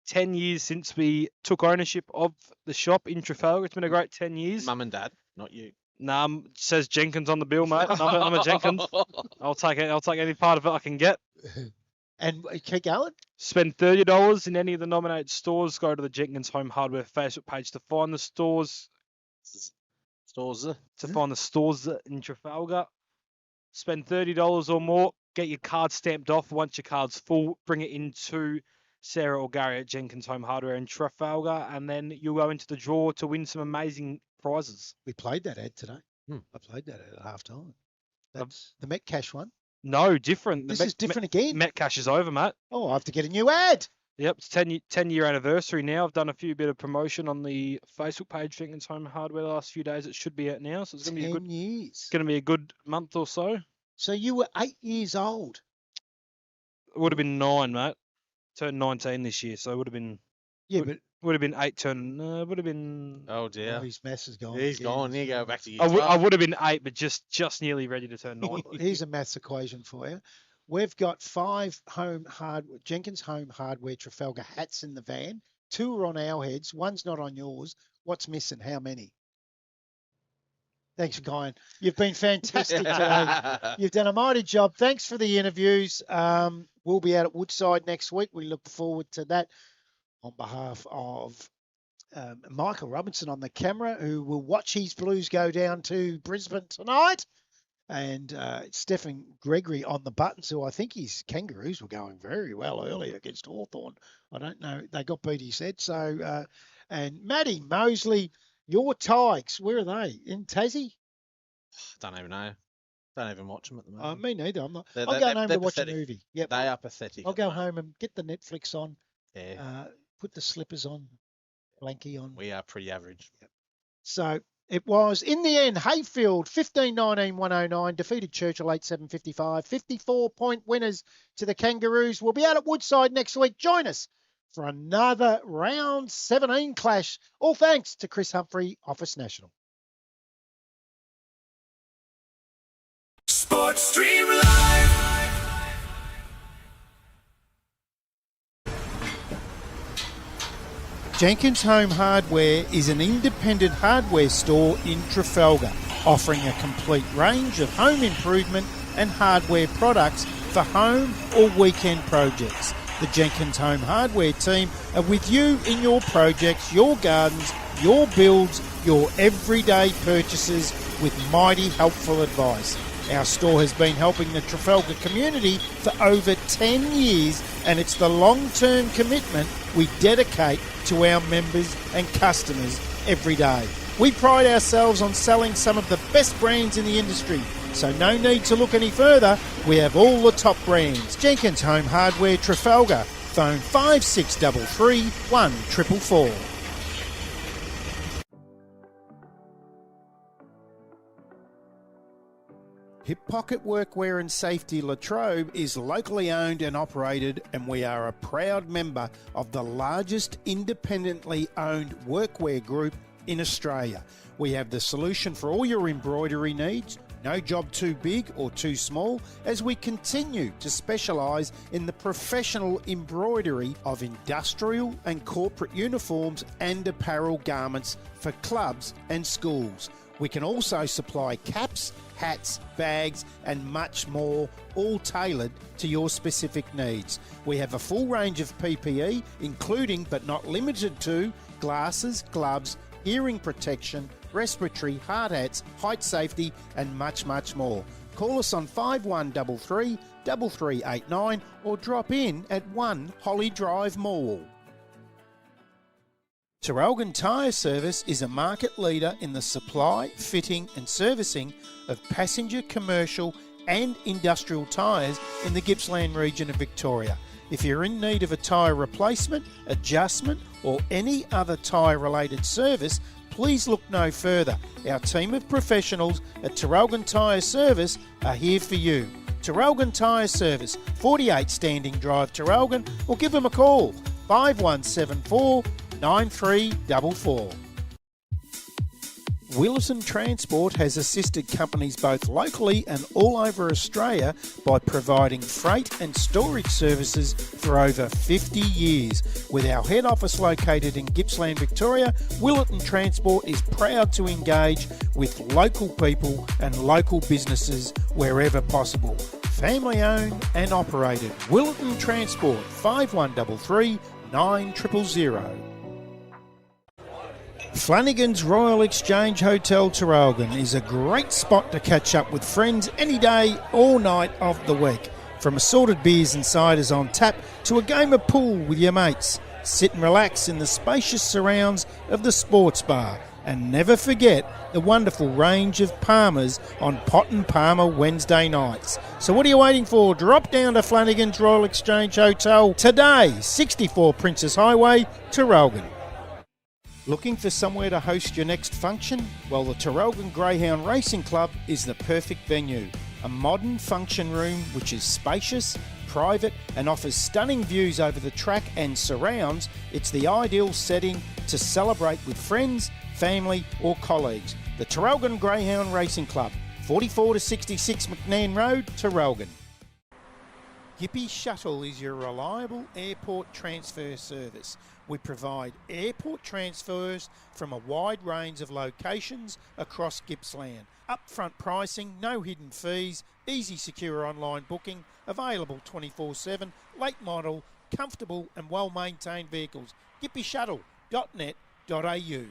10 years since we took ownership of the shop in Trafalgar. It's been a great 10 years. Mum and Dad, not you. Nah, says Jenkins on the bill, mate. I'm a Jenkins. I'll take it. I'll take any part of it I can get. And keep going. Spend $30 in any of the nominated stores. Go to the Jenkins Home Hardware Facebook page to find the stores. To find the stores in Trafalgar. Spend $30 or more. Get your card stamped off. Once your card's full, bring it into Sarah or Gary at Jenkins Home Hardware in Trafalgar, and then you'll go into the draw to win some amazing prizes. We played that ad today. I played that ad at half time. Um, That's the Metcash one. No, different. This is different again. Metcash is over, mate. Oh, I have to get a new ad. Yep, it's 10-year anniversary now. I've done a few bit of promotion on the Facebook page, Jenkins Home Hardware, the last few days. It should be out now, so it's going to be 10 years. It's going to be a good month or so. So you were 8 years old. It would have been 9, mate. Turned 19 this year, so it would have been. Yeah, but would have been 8 turn. Would have been. Oh dear. his maths is gone. He's gone. Here you go back to you. I would have been 8, but just nearly ready to turn 9. Here's a maths equation for you. We've got 5 Jenkins Home Hardware Trafalgar hats in the van. 2 are on our heads. 1's not on yours. What's missing? How many? Thanks, Guyan. You've been fantastic today. You've done a mighty job. Thanks for the interviews. We'll be out at Woodside next week. We look forward to that. On behalf of Michael Robinson on the camera, who will watch his Blues go down to Brisbane tonight, and Stephen Gregory on the buttons, who I think his Kangaroos were going very well early against Hawthorn. I don't know. They got beat, he said. So, and Matty Mosley, your Tigers, where are they? In Tassie? Don't even know. Don't even watch them at the moment. Me neither. I'm not. They're- I'm they're- going home they're to watch pathetic. a movie. Yep. They are pathetic. I'll go home and get the Netflix on. Yeah. Put the slippers on, blankie on. We are pretty average. So it was, in the end, Heyfield 15-19-109, defeated Churchill 8-7-55, 54-point winners to the Kangaroos. We'll be out at Woodside next week. Join us for another round 17 clash. All thanks to Chris Humphrey, Office National. Sports Stream Live. Jenkins Home Hardware is an independent hardware store in Trafalgar, offering a complete range of home improvement and hardware products for home or weekend projects. The Jenkins Home Hardware team are with you in your projects, your gardens, your builds, your everyday purchases with mighty helpful advice. Our store has been helping the Trafalgar community for over 10 years, and it's the long-term commitment we dedicate to our members and customers every day. We pride ourselves on selling some of the best brands in the industry, so no need to look any further. We have all the top brands. Jenkins Home Hardware Trafalgar. Phone 5633 1444. Hip Pocket Workwear and Safety Latrobe is locally owned and operated, and we are a proud member of the largest independently owned workwear group in Australia. We have the solution for all your embroidery needs. No job too big or too small, as we continue to specialise in the professional embroidery of industrial and corporate uniforms and apparel garments for clubs and schools. We can also supply caps, hats, bags and much more, all tailored to your specific needs. We have a full range of PPE, including but not limited to glasses, gloves, hearing protection, respiratory, hard hats, height safety and much, much more. Call us on 5133 3389 or drop in at 1 Holly Drive, Morwell. Traralgon Tyre Service is a market leader in the supply, fitting and servicing of passenger, commercial and industrial tyres in the Gippsland region of Victoria. If you're in need of a tyre replacement, adjustment or any other tyre related service, please look no further. Our team of professionals at Traralgon Tyre Service are here for you. Traralgon Tyre Service, 48 Standing Drive, Traralgon, or give them a call, 5174 9344. Willerton Transport has assisted companies both locally and all over Australia by providing freight and storage services for over 50 years. With our head office located in Gippsland, Victoria, Willerton Transport is proud to engage with local people and local businesses wherever possible. Family owned and operated. Willerton Transport, 5133 9000. Flanagan's Royal Exchange Hotel Traralgon is a great spot to catch up with friends any day, all night of the week. From assorted beers and ciders on tap to a game of pool with your mates. Sit and relax in the spacious surrounds of the sports bar. And never forget the wonderful range of Palmers on Pot and Palmer Wednesday nights. So what are you waiting for? Drop down to Flanagan's Royal Exchange Hotel today, 64 Princess Highway, Traralgon. Looking for somewhere to host your next function? Well, the Traralgon Greyhound Racing Club is the perfect venue. A modern function room which is spacious, private and offers stunning views over the track and surrounds. It's the ideal setting to celebrate with friends, family or colleagues. The Traralgon Greyhound Racing Club, 44 to 66 McNairn Road, Traralgon. Gippy Shuttle is your reliable airport transfer service. We provide airport transfers from a wide range of locations across Gippsland. Upfront pricing, no hidden fees, easy secure online booking, available 24/7, late model, comfortable and well maintained vehicles. gippyshuttle.net.au.